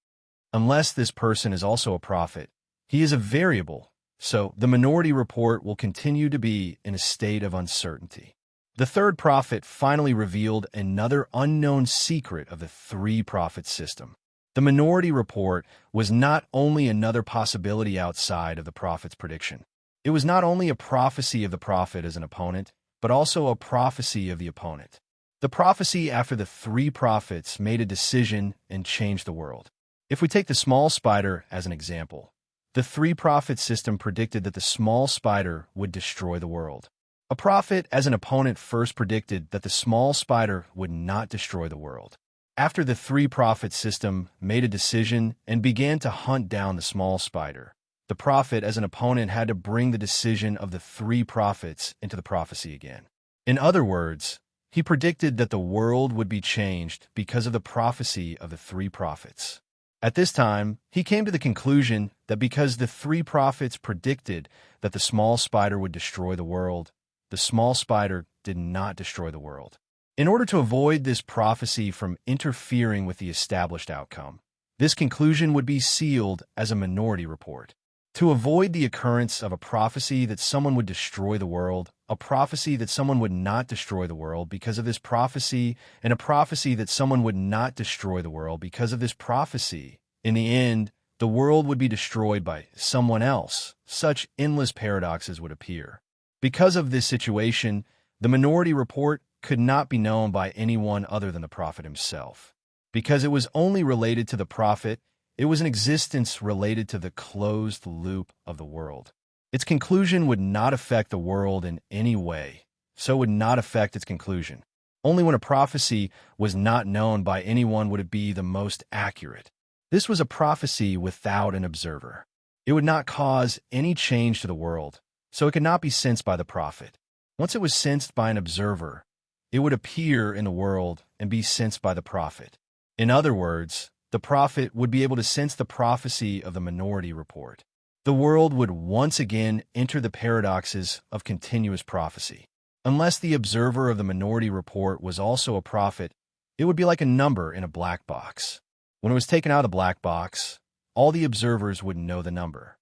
Unless this person is also a prophet, he is a variable, so the minority report will continue to be in a state of uncertainty. The third prophet finally revealed another unknown secret of the three-prophet system. The minority report was not only another possibility outside of the prophet's prediction. It was not only a prophecy of the prophet as an opponent, but also a prophecy of the opponent. The prophecy after the three prophets made a decision and changed the world. If we take the small spider as an example, the three-prophet system predicted that the small spider would destroy the world. A prophet as an opponent first predicted that the small spider would not destroy the world. After the three-prophet system made a decision and began to hunt down the small spider, the prophet as an opponent had to bring the decision of the three prophets into the prophecy again. In other words, he predicted that the world would be changed because of the prophecy of the three prophets. At this time, he came to the conclusion that because the three prophets predicted that the small spider would destroy the world, the small spider did not destroy the world. In order to avoid this prophecy from interfering with the established outcome, this conclusion would be sealed as a minority report. To avoid the occurrence of a prophecy that someone would destroy the world, a prophecy that someone would not destroy the world because of this prophecy, and a prophecy that someone would not destroy the world because of this prophecy, in the end, the world would be destroyed by someone else. Such endless paradoxes would appear. Because of this situation, the minority report could not be known by anyone other than the prophet himself. Because it was only related to the prophet, it was an existence related to the closed loop of the world. Its conclusion would not affect the world in any way, so it would not affect its conclusion. Only when a prophecy was not known by anyone would it be the most accurate. This was a prophecy without an observer. It would not cause any change to the world, so it could not be sensed by the prophet. Once it was sensed by an observer, it would appear in the world and be sensed by the prophet. In other words, the prophet would be able to sense the prophecy of the minority report. The world would once again enter the paradoxes of continuous prophecy. Unless the observer of the minority report was also a prophet, it would be like a number in a black box. When it was taken out of the black box, all the observers would know the number.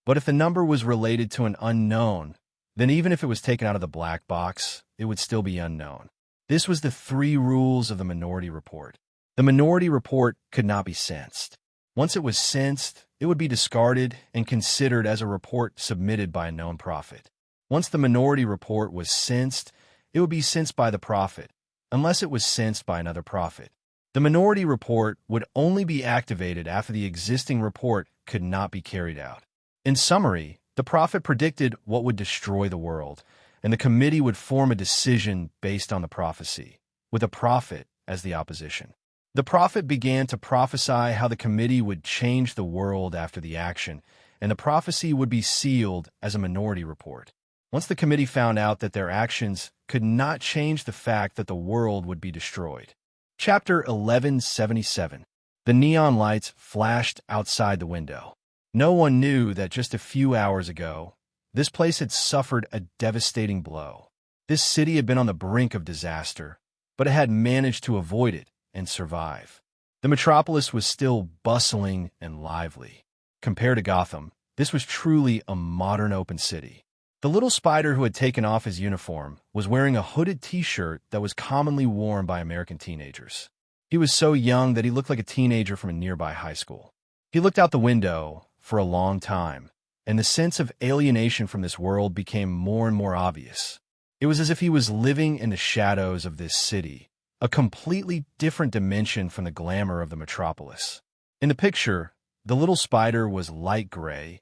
But if the number was related to an unknown, then even if it was taken out of the black box, it would still be unknown. This was the three rules of the minority report. The minority report could not be sensed. Once it was sensed, it would be discarded and considered as a report submitted by a known prophet. Once the minority report was sensed, it would be sensed by the prophet, unless it was sensed by another prophet. The minority report would only be activated after the existing report could not be carried out. In summary, the prophet predicted what would destroy the world, and the committee would form a decision based on the prophecy, with a prophet as the opposition. The prophet began to prophesy how the committee would change the world after the action, and the prophecy would be sealed as a minority report. Once the committee found out that their actions could not change the fact that the world would be destroyed. Chapter 1177. The neon lights flashed outside the window. No one knew that just a few hours ago, this place had suffered a devastating blow. This city had been on the brink of disaster, but it had managed to avoid it and survive. The metropolis was still bustling and lively. Compared to Gotham, this was truly a modern open city. The little spider who had taken off his uniform was wearing a hooded t-shirt that was commonly worn by American teenagers. He was so young that he looked like a teenager from a nearby high school. He looked out the window for a long time, and the sense of alienation from this world became more and more obvious. It was as if he was living in the shadows of this city, a completely different dimension from the glamour of the metropolis. In the picture, the little spider was light gray,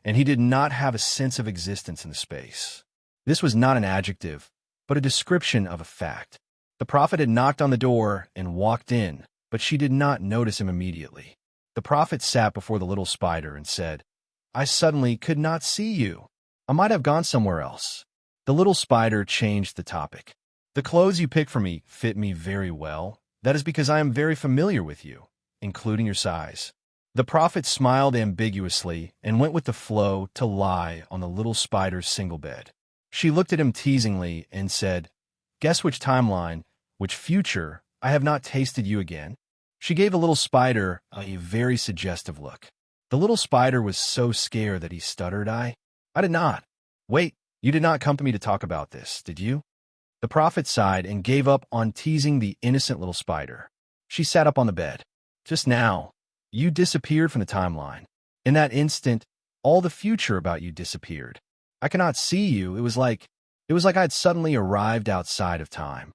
and he did not have a sense of existence in the space. This was not an adjective, but a description of a fact. The prophet had knocked on the door and walked in, but she did not notice him immediately. The prophet sat before the little spider and said, "I suddenly could not see you. I might have gone somewhere else." The little spider changed the topic. "The clothes you picked for me fit me very well. That is because I am very familiar with you, including your size." The prophet smiled ambiguously and went with the flow to lie on the little spider's single bed. She looked at him teasingly and said, "Guess which timeline, which future, I have not tasted you again?" She gave the little spider a very suggestive look. The little spider was so scared that he stuttered, I did not. Wait, you did not come to me to talk about this, did you?" The prophet sighed and gave up on teasing the innocent little spider. She sat up on the bed. "Just now, you disappeared from the timeline. In that instant, all the future about you disappeared. I cannot see you. It was like I had suddenly arrived outside of time."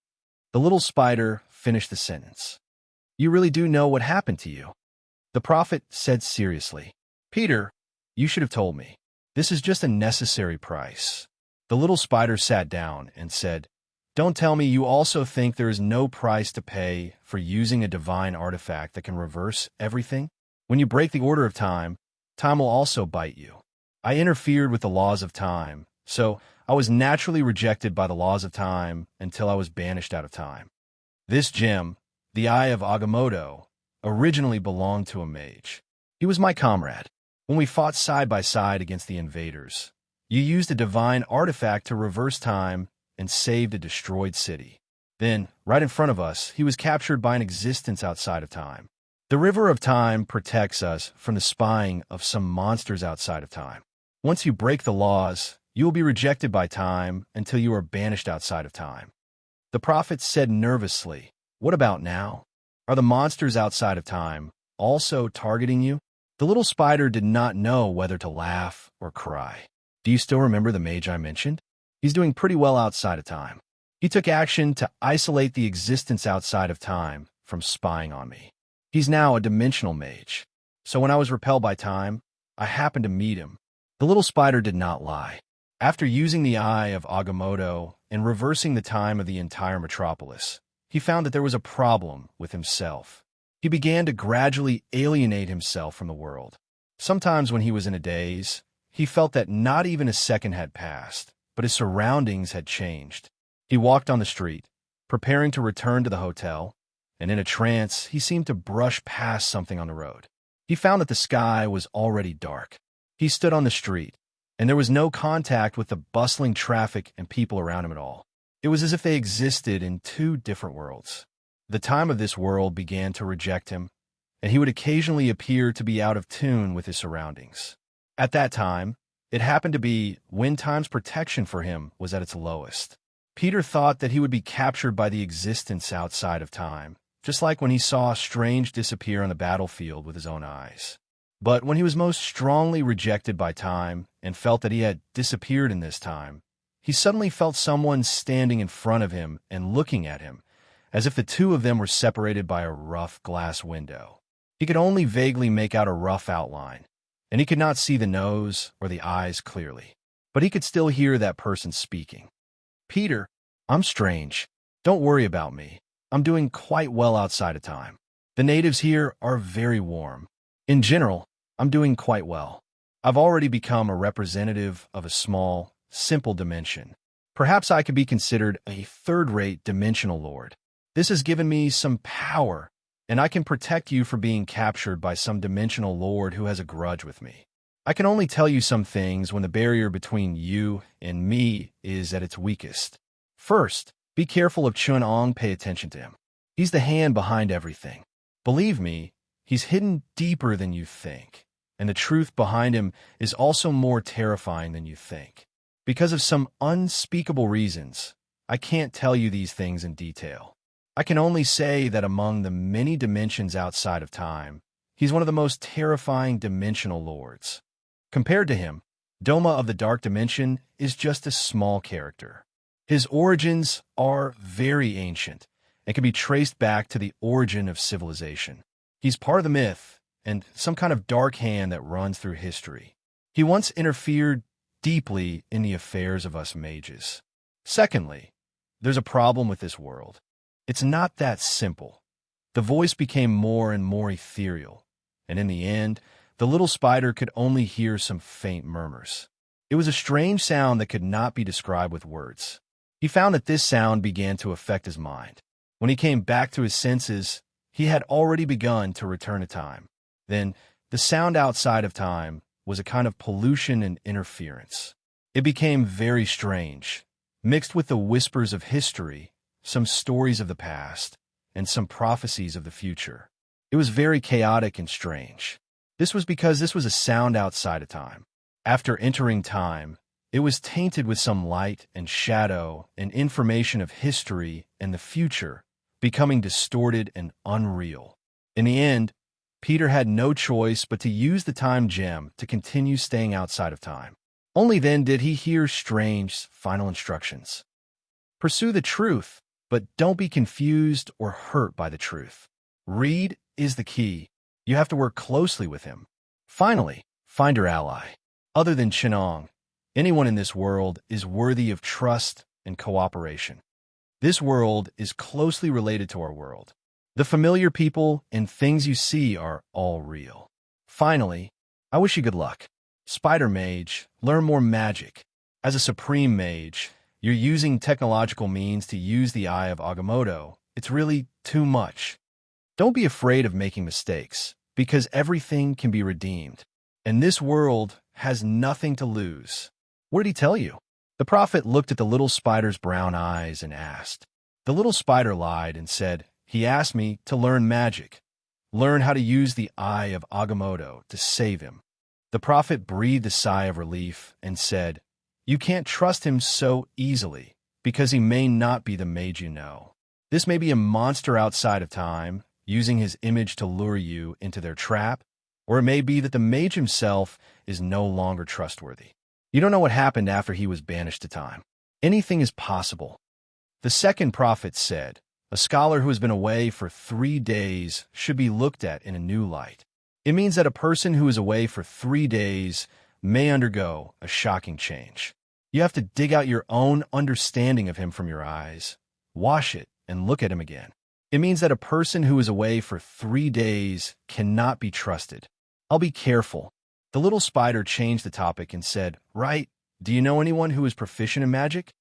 The little spider finished the sentence. "You really do know what happened to you?" The prophet said seriously, "Peter, you should have told me. This is just a necessary price." The little spider sat down and said, "Don't tell me you also think there is no price to pay for using a divine artifact that can reverse everything? When you break the order of time, time will also bite you. I interfered with the laws of time, so I was naturally rejected by the laws of time until I was banished out of time. This gem, the Eye of Agamotto, originally belonged to a mage. He was my comrade. When we fought side by side against the invaders, you used a divine artifact to reverse time and saved a destroyed city. Then, right in front of us, he was captured by an existence outside of time. The river of time protects us from the spying of some monsters outside of time. Once you break the laws, you will be rejected by time until you are banished outside of time." The prophet said nervously, "What about now? Are the monsters outside of time also targeting you?" The little spider did not know whether to laugh or cry. "Do you still remember the mage I mentioned? He's doing pretty well outside of time. He took action to isolate the existence outside of time from spying on me. He's now a dimensional mage. So when I was repelled by time, I happened to meet him." The little spider did not lie. After using the Eye of Agamotto and reversing the time of the entire metropolis, he found that there was a problem with himself. He began to gradually alienate himself from the world. Sometimes when he was in a daze, he felt that not even a second had passed, but his surroundings had changed. He walked on the street, preparing to return to the hotel, and in a trance, he seemed to brush past something on the road. He found that the sky was already dark. He stood on the street, and there was no contact with the bustling traffic and people around him at all. It was as if they existed in two different worlds. The time of this world began to reject him, and he would occasionally appear to be out of tune with his surroundings. At that time, it happened to be when time's protection for him was at its lowest. Peter thought that he would be captured by the existence outside of time, just like when he saw Strange disappear on the battlefield with his own eyes. But when he was most strongly rejected by time and felt that he had disappeared in this time, he suddenly felt someone standing in front of him and looking at him, as if the two of them were separated by a rough glass window. He could only vaguely make out a rough outline, and he could not see the nose or the eyes clearly. But he could still hear that person speaking. "Peter, I'm strange. Don't worry about me. I'm doing quite well outside of time. The natives here are very warm. In general, I'm doing quite well. I've already become a representative of a small, simple dimension. Perhaps I could be considered a third-rate dimensional lord. This has given me some power, and I can protect you from being captured by some dimensional lord who has a grudge with me. I can only tell you some things when the barrier between you and me is at its weakest. First, be careful of Chun-Ong. Pay attention to him. He's the hand behind everything. Believe me, he's hidden deeper than you think, and the truth behind him is also more terrifying than you think. Because of some unspeakable reasons, I can't tell you these things in detail. I can only say that among the many dimensions outside of time, he's one of the most terrifying dimensional lords. Compared to him, Doma of the Dark Dimension is just a small character. His origins are very ancient and can be traced back to the origin of civilization. He's part of the myth, and some kind of dark hand that runs through history. He once interfered deeply in the affairs of us mages. Secondly, there's a problem with this world. It's not that simple. The voice became more and more ethereal, and in the end, the little spider could only hear some faint murmurs. It was a strange sound that could not be described with words. He found that this sound began to affect his mind. When he came back to his senses, he had already begun to return to time. Then, the sound outside of time was a kind of pollution and interference. It became very strange, mixed with the whispers of history, some stories of the past, and some prophecies of the future. It was very chaotic and strange. This was because this was a sound outside of time. After entering time, it was tainted with some light and shadow and information of history and the future, becoming distorted and unreal. In the end, Peter had no choice but to use the time gem to continue staying outside of time. Only then did he hear strange final instructions. Pursue the truth, but don't be confused or hurt by the truth. Reed is the key. You have to work closely with him. Finally, find your ally. Other than Chenong, anyone in this world is worthy of trust and cooperation. This world is closely related to our world. The familiar people and things you see are all real. Finally, I wish you good luck. Spider Mage, learn more magic. As a supreme mage, you're using technological means to use the Eye of Agamotto. It's really too much. Don't be afraid of making mistakes, because everything can be redeemed. And this world has nothing to lose. What did he tell you? The prophet looked at the little spider's brown eyes and asked. The little spider lied and said, he asked me to learn magic, learn how to use the Eye of Agamotto to save him. The prophet breathed a sigh of relief and said, you can't trust him so easily, because he may not be the mage you know. This may be a monster outside of time, using his image to lure you into their trap, or it may be that the mage himself is no longer trustworthy. You don't know what happened after he was banished to time. Anything is possible. The second prophet said, a scholar who has been away for 3 days should be looked at in a new light. It means that a person who is away for 3 days may undergo a shocking change. You have to dig out your own understanding of him from your eyes, wash it, and look at him again. It means that a person who is away for 3 days cannot be trusted. I'll be careful. The little spider changed the topic and said, right, do you know anyone who is proficient in magic?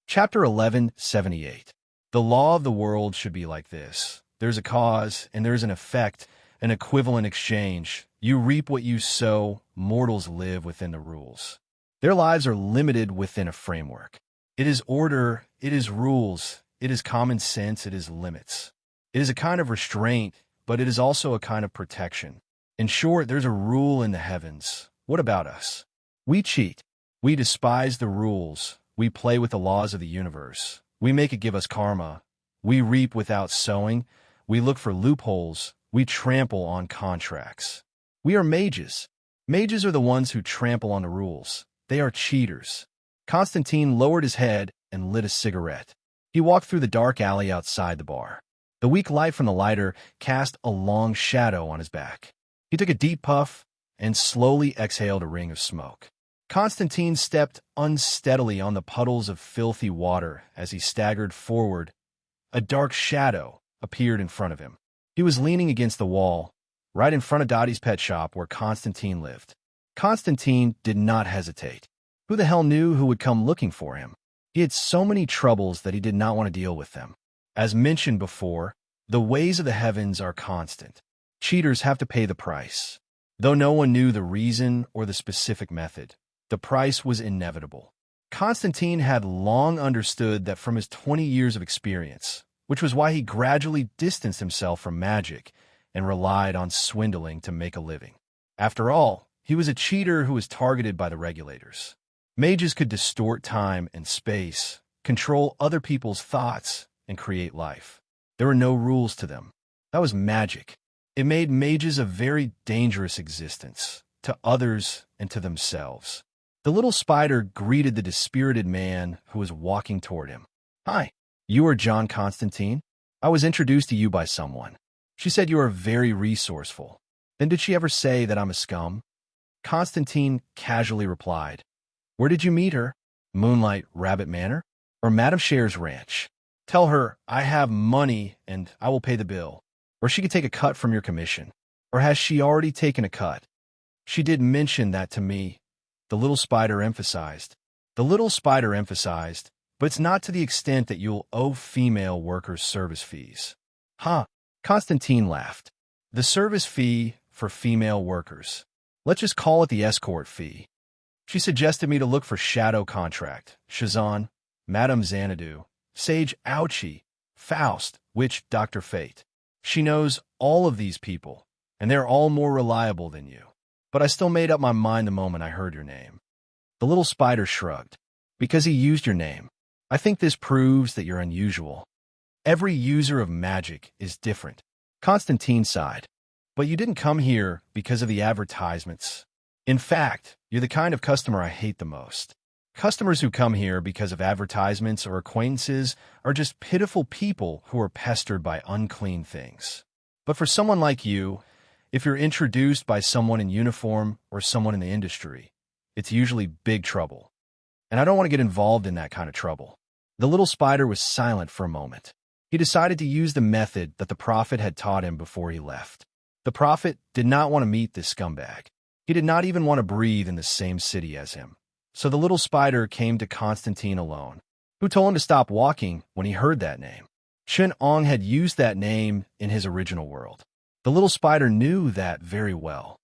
Chapter 1178. The law of the world should be like this. There's a cause, and there's an effect, an equivalent exchange. You reap what you sow. Mortals live within the rules. Their lives are limited within a framework. It is order, it is rules, it is common sense, it is limits. It is a kind of restraint, but it is also a kind of protection. In short, there's a rule in the heavens. What about us? We cheat. We despise the rules. We play with the laws of the universe. We make it give us karma. We reap without sowing. We look for loopholes. We trample on contracts. We are mages. Mages are the ones who trample on the rules. They are cheaters. Constantine lowered his head and lit a cigarette. He walked through the dark alley outside the bar. The weak light from the lighter cast a long shadow on his back. He took a deep puff and slowly exhaled a ring of smoke. Constantine stepped unsteadily on the puddles of filthy water as he staggered forward. A dark shadow appeared in front of him. He was leaning against the wall, right in front of Dottie's pet shop where Constantine lived. Constantine did not hesitate. Who the hell knew who would come looking for him? He had so many troubles that he did not want to deal with them. As mentioned before, the ways of the heavens are constant. Cheaters have to pay the price. Though no one knew the reason or the specific method, the price was inevitable. Constantine had long understood that from his 20 years of experience, which was why he gradually distanced himself from magic and relied on swindling to make a living. After all, he was a cheater who was targeted by the regulators. Mages could distort time and space, control other people's thoughts, and create life. There were no rules to them. That was magic. It made mages a very dangerous existence, to others and to themselves. The little spider greeted the dispirited man who was walking toward him. Hi, you are John Constantine? I was introduced to you by someone. She said you are very resourceful. Then did she ever say that I'm a scum? Constantine casually replied. Where did you meet her? Moonlight Rabbit Manor? Or Madame Cher's ranch? Tell her I have money and I will pay the bill. Or she could take a cut from your commission. Or has she already taken a cut? She did mention that to me, the little spider emphasized. The little spider emphasized, but it's not to the extent that you'll owe female workers service fees. Huh? Constantine laughed. The service fee for female workers. Let's just call it the escort fee. She suggested me to look for Shadow Contract, Shazan, Madame Xanadu, Sage Ouchie, Faust, Witch Dr. Fate. She knows all of these people, and they're all more reliable than you. But I still made up my mind the moment I heard your name. The little spider shrugged. Because he used your name. I think this proves that you're unusual. Every user of magic is different. Constantine sighed. But you didn't come here because of the advertisements. In fact, you're the kind of customer I hate the most. Customers who come here because of advertisements or acquaintances are just pitiful people who are pestered by unclean things. But for someone like you, if you're introduced by someone in uniform or someone in the industry, it's usually big trouble. And I don't want to get involved in that kind of trouble. The little spider was silent for a moment. He decided to use the method that the prophet had taught him before he left. The prophet did not want to meet this scumbag. He did not even want to breathe in the same city as him. So the little spider came to Constantine alone, who told him to stop walking when he heard that name. Chen Ong had used that name in his original world. The little spider knew that very well.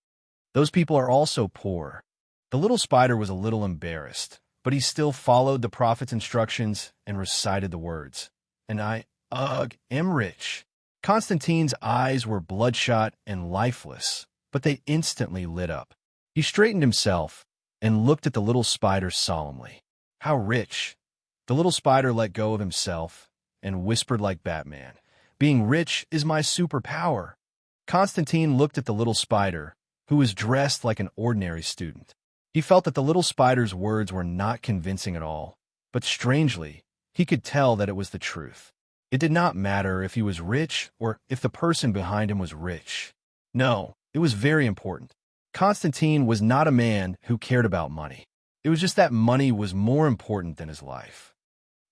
Those people are also poor. The little spider was a little embarrassed, but he still followed the prophet's instructions and recited the words. And I, am rich. Constantine's eyes were bloodshot and lifeless, but they instantly lit up. He straightened himself and looked at the little spider solemnly. How rich! The little spider let go of himself and whispered like Batman, Being rich is my superpower. Constantine looked at the little spider, who was dressed like an ordinary student. He felt that the little spider's words were not convincing at all, but strangely, he could tell that it was the truth. It did not matter if he was rich or if the person behind him was rich. No, it was very important. Constantine was not a man who cared about money. It was just that money was more important than his life.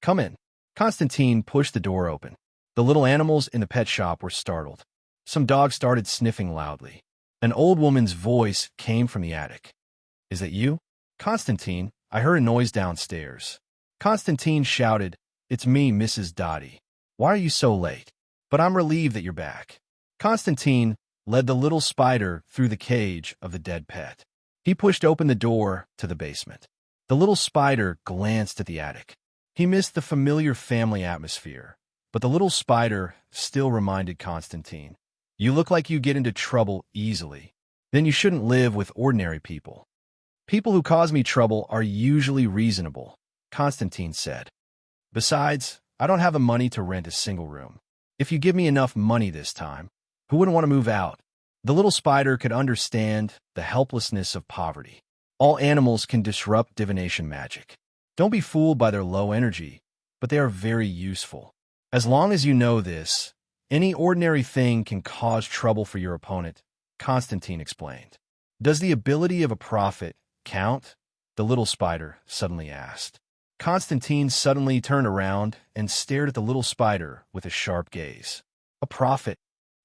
Come in. Constantine pushed the door open. The little animals in the pet shop were startled. Some dogs started sniffing loudly. An old woman's voice came from the attic. Is that you? Constantine, I heard a noise downstairs. Constantine shouted, It's me, Mrs. Dottie. Why are you so late? But I'm relieved that you're back. Constantine led the little spider through the cage of the dead pet. He pushed open the door to the basement. The little spider glanced at the attic. He missed the familiar family atmosphere, but the little spider still reminded Constantine, You look like you get into trouble easily. Then you shouldn't live with ordinary people. People who cause me trouble are usually reasonable, Constantine said. Besides, I don't have the money to rent a single room. If you give me enough money this time, who wouldn't want to move out? The little spider could understand the helplessness of poverty. All animals can disrupt divination magic. Don't be fooled by their low energy, but they are very useful. As long as you know this, any ordinary thing can cause trouble for your opponent, Constantine explained. Does the ability of a prophet count? The little spider suddenly asked. Constantine suddenly turned around and stared at the little spider with a sharp gaze. A prophet.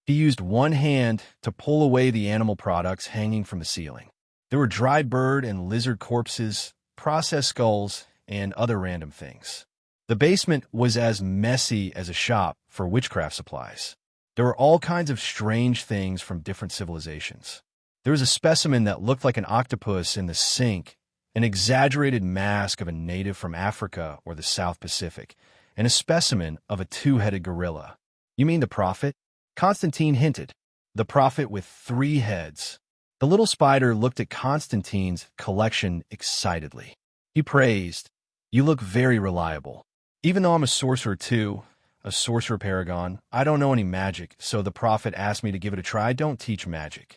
He used one hand to pull away the animal products hanging from the ceiling. There were dried bird and lizard corpses, processed skulls, and other random things. The basement was as messy as a shop for witchcraft supplies. There were all kinds of strange things from different civilizations. There was a specimen that looked like an octopus in the sink, an exaggerated mask of a native from Africa or the South Pacific, and a specimen of a two-headed gorilla. You mean the prophet? Constantine hinted. The prophet with 3 heads. The little spider looked at Constantine's collection excitedly. He praised, You look very reliable. Even though I'm a sorcerer too, a sorcerer paragon, I don't know any magic, so the prophet asked me to give it a try. I don't teach magic.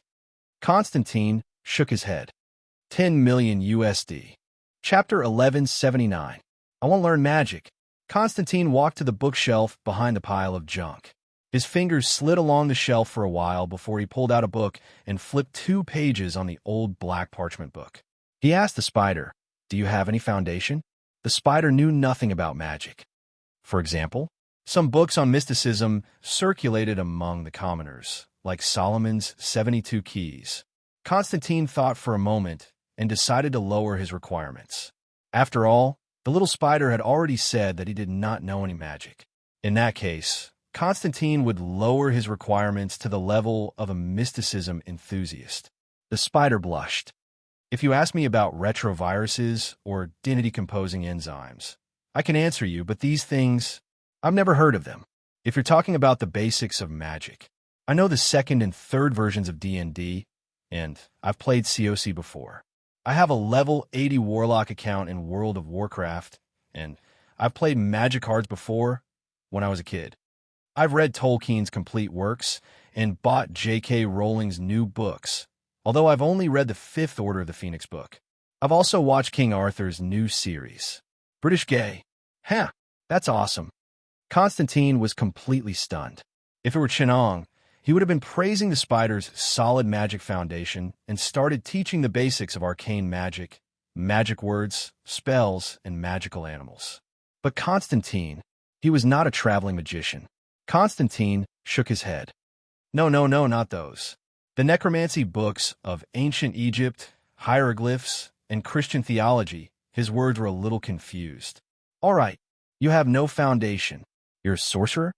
Constantine shook his head. 10 million USD. Chapter 1179. I want to learn magic. Constantine walked to the bookshelf behind the pile of junk. His fingers slid along the shelf for a while before he pulled out a book and flipped 2 pages on the old black parchment book. He asked the spider, "Do you have any foundation?" The spider knew nothing about magic. For example, some books on mysticism circulated among the commoners, like Solomon's 72 Keys. Constantine thought for a moment and decided to lower his requirements. After all, the little spider had already said that he did not know any magic. In that case, Constantine would lower his requirements to the level of a mysticism enthusiast. The spider blushed. "If you ask me about retroviruses or identity-composing enzymes, I can answer you, but these things, I've never heard of them. If you're talking about the basics of magic, I know the 2nd and 3rd versions of D&D, and I've played COC before. I have a level 80 Warlock account in World of Warcraft, and I've played magic cards before when I was a kid. I've read Tolkien's complete works and bought J.K. Rowling's new books, although I've only read the 5th Order of the Phoenix book. I've also watched King Arthur's new series. British gay. Huh, that's awesome." Constantine was completely stunned. If it were Chenong, he would have been praising the spider's solid magic foundation and started teaching the basics of arcane magic, magic words, spells, and magical animals. But Constantine, he was not a traveling magician. Constantine shook his head. No, not those. The necromancy books of ancient Egypt, hieroglyphs, and Christian theology, his words were a little confused. "All right, you have no foundation. You're a sorcerer?"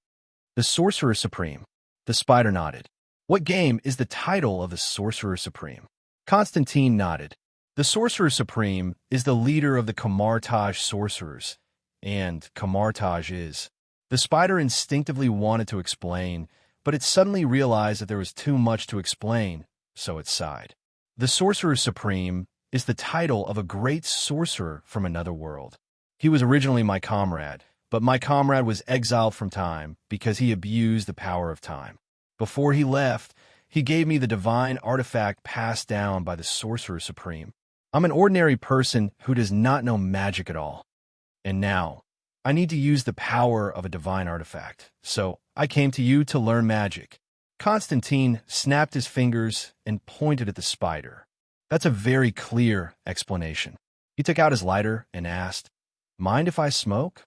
"The Sorcerer Supreme." The spider nodded. "What game is the title of the Sorcerer Supreme?" Constantine nodded. "The Sorcerer Supreme is the leader of the Kamartaj sorcerers, and Kamartaj is..." The spider instinctively wanted to explain, but it suddenly realized that there was too much to explain, so it sighed. "The Sorcerer Supreme is the title of a great sorcerer from another world. He was originally my comrade, but my comrade was exiled from time because he abused the power of time. Before he left, he gave me the divine artifact passed down by the Sorcerer Supreme. I'm an ordinary person who does not know magic at all. And now, I need to use the power of a divine artifact, so I came to you to learn magic." Constantine snapped his fingers and pointed at the spider. "That's a very clear explanation." He took out his lighter and asked, "Mind if I smoke?"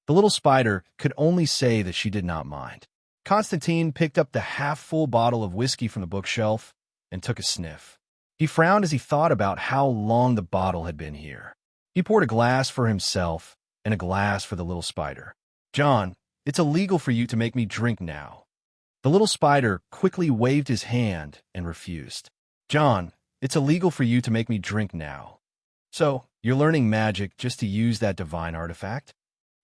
The little spider could only say that she did not mind. Constantine picked up the half-full bottle of whiskey from the bookshelf and took a sniff. He frowned as he thought about how long the bottle had been here. He poured a glass for himself and a glass for the little spider. "John, it's illegal for you to make me drink now." The little spider quickly waved his hand and refused. "John, it's illegal for you to make me drink now. So, you're learning magic just to use that divine artifact?"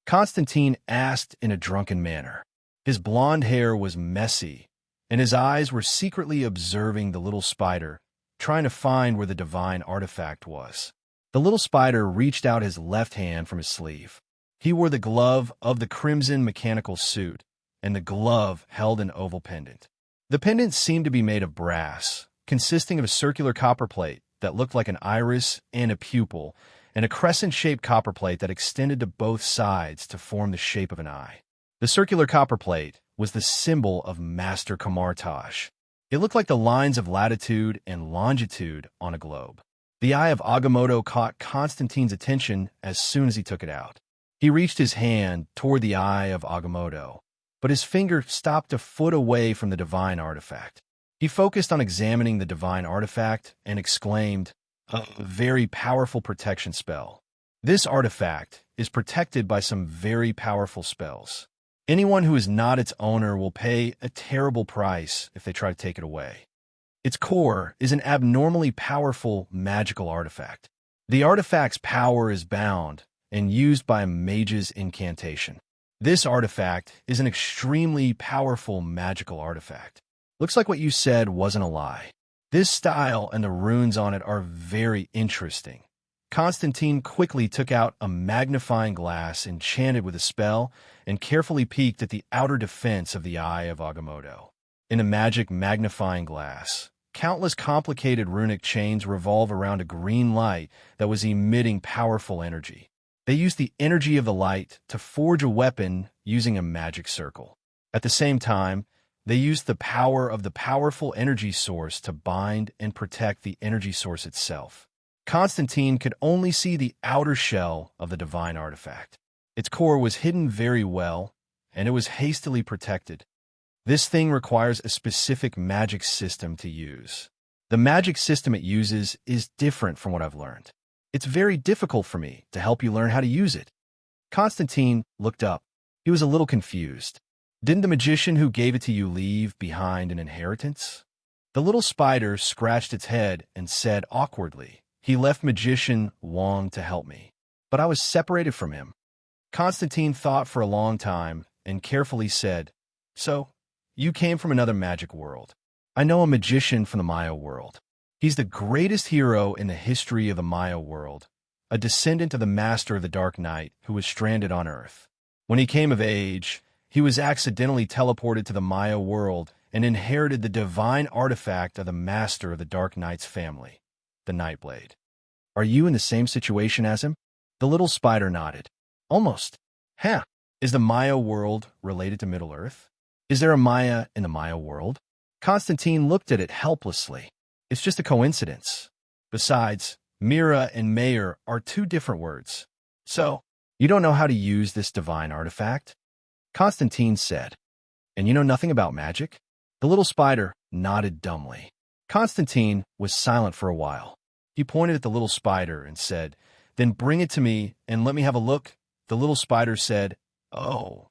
Constantine asked in a drunken manner. His blonde hair was messy, and his eyes were secretly observing the little spider, trying to find where the divine artifact was. The little spider reached out his left hand from his sleeve. He wore the glove of the crimson mechanical suit, and the glove held an oval pendant. The pendant seemed to be made of brass, consisting of a circular copper plate that looked like an iris and a pupil, and a crescent-shaped copper plate that extended to both sides to form the shape of an eye. The circular copper plate was the symbol of Master Kamartaj. It looked like the lines of latitude and longitude on a globe. The eye of Agamotto caught Constantine's attention as soon as he took it out. He reached his hand toward the eye of Agamotto, but his finger stopped a foot away from the divine artifact. He focused on examining the divine artifact and exclaimed, "A very powerful protection spell. This artifact is protected by some very powerful spells. Anyone who is not its owner will pay a terrible price if they try to take it away. Its core is an abnormally powerful magical artifact. The artifact's power is bound and used by a mage's incantation. This artifact is an extremely powerful magical artifact." Looks like what you said wasn't a lie. This style and the runes on it are very interesting. Constantine quickly took out a magnifying glass enchanted with a spell and carefully peeked at the outer defense of the eye of Agamotto. In a magic magnifying glass, countless complicated runic chains revolve around a green light that was emitting powerful energy. They used the energy of the light to forge a weapon using a magic circle. At the same time, they used the power of the powerful energy source to bind and protect the energy source itself. Constantine could only see the outer shell of the divine artifact. Its core was hidden very well, and it was hastily protected. This thing requires a specific magic system to use. The magic system it uses is different from what I've learned. It's very difficult for me to help you learn how to use it. Constantine looked up. He was a little confused. Didn't the magician who gave it to you leave behind an inheritance? The little spider scratched its head and said awkwardly, "He left magician Wong to help me, but I was separated from him." Constantine thought for a long time and carefully said, "So, you came from another magic world. I know a magician from the Maya world. He's the greatest hero in the history of the Maya world, a descendant of the master of the Dark Knight who was stranded on Earth. When he came of age, he was accidentally teleported to the Maya world and inherited the divine artifact of the master of the Dark Knight's family, the Nightblade. Are you in the same situation as him?" The little spider nodded. "Almost. Huh. Is the Maya world related to Middle-earth? Is there a Maya in the Maya world?" Constantine looked at it helplessly. "It's just a coincidence. Besides, Mira and Mayor are two different words. So, you don't know how to use this divine artifact?" Constantine said. "And you know nothing about magic?" The little spider nodded dumbly. Constantine was silent for a while. He pointed at the little spider and said, "Then bring it to me and let me have a look." The little spider said, "Oh,"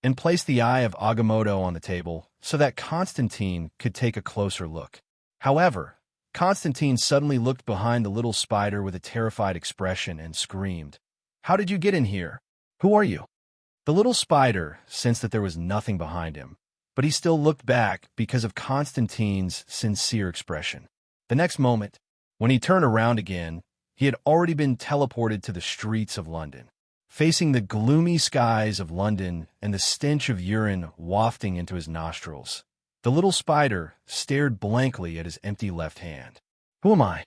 and placed the eye of Agamotto on the table so that Constantine could take a closer look. However, Constantine suddenly looked behind the little spider with a terrified expression and screamed, "How did you get in here? Who are you?" The little spider sensed that there was nothing behind him, but he still looked back because of Constantine's sincere expression. The next moment, when he turned around again, he had already been teleported to the streets of London. Facing the gloomy skies of London and the stench of urine wafting into his nostrils, the little spider stared blankly at his empty left hand. "Who am I?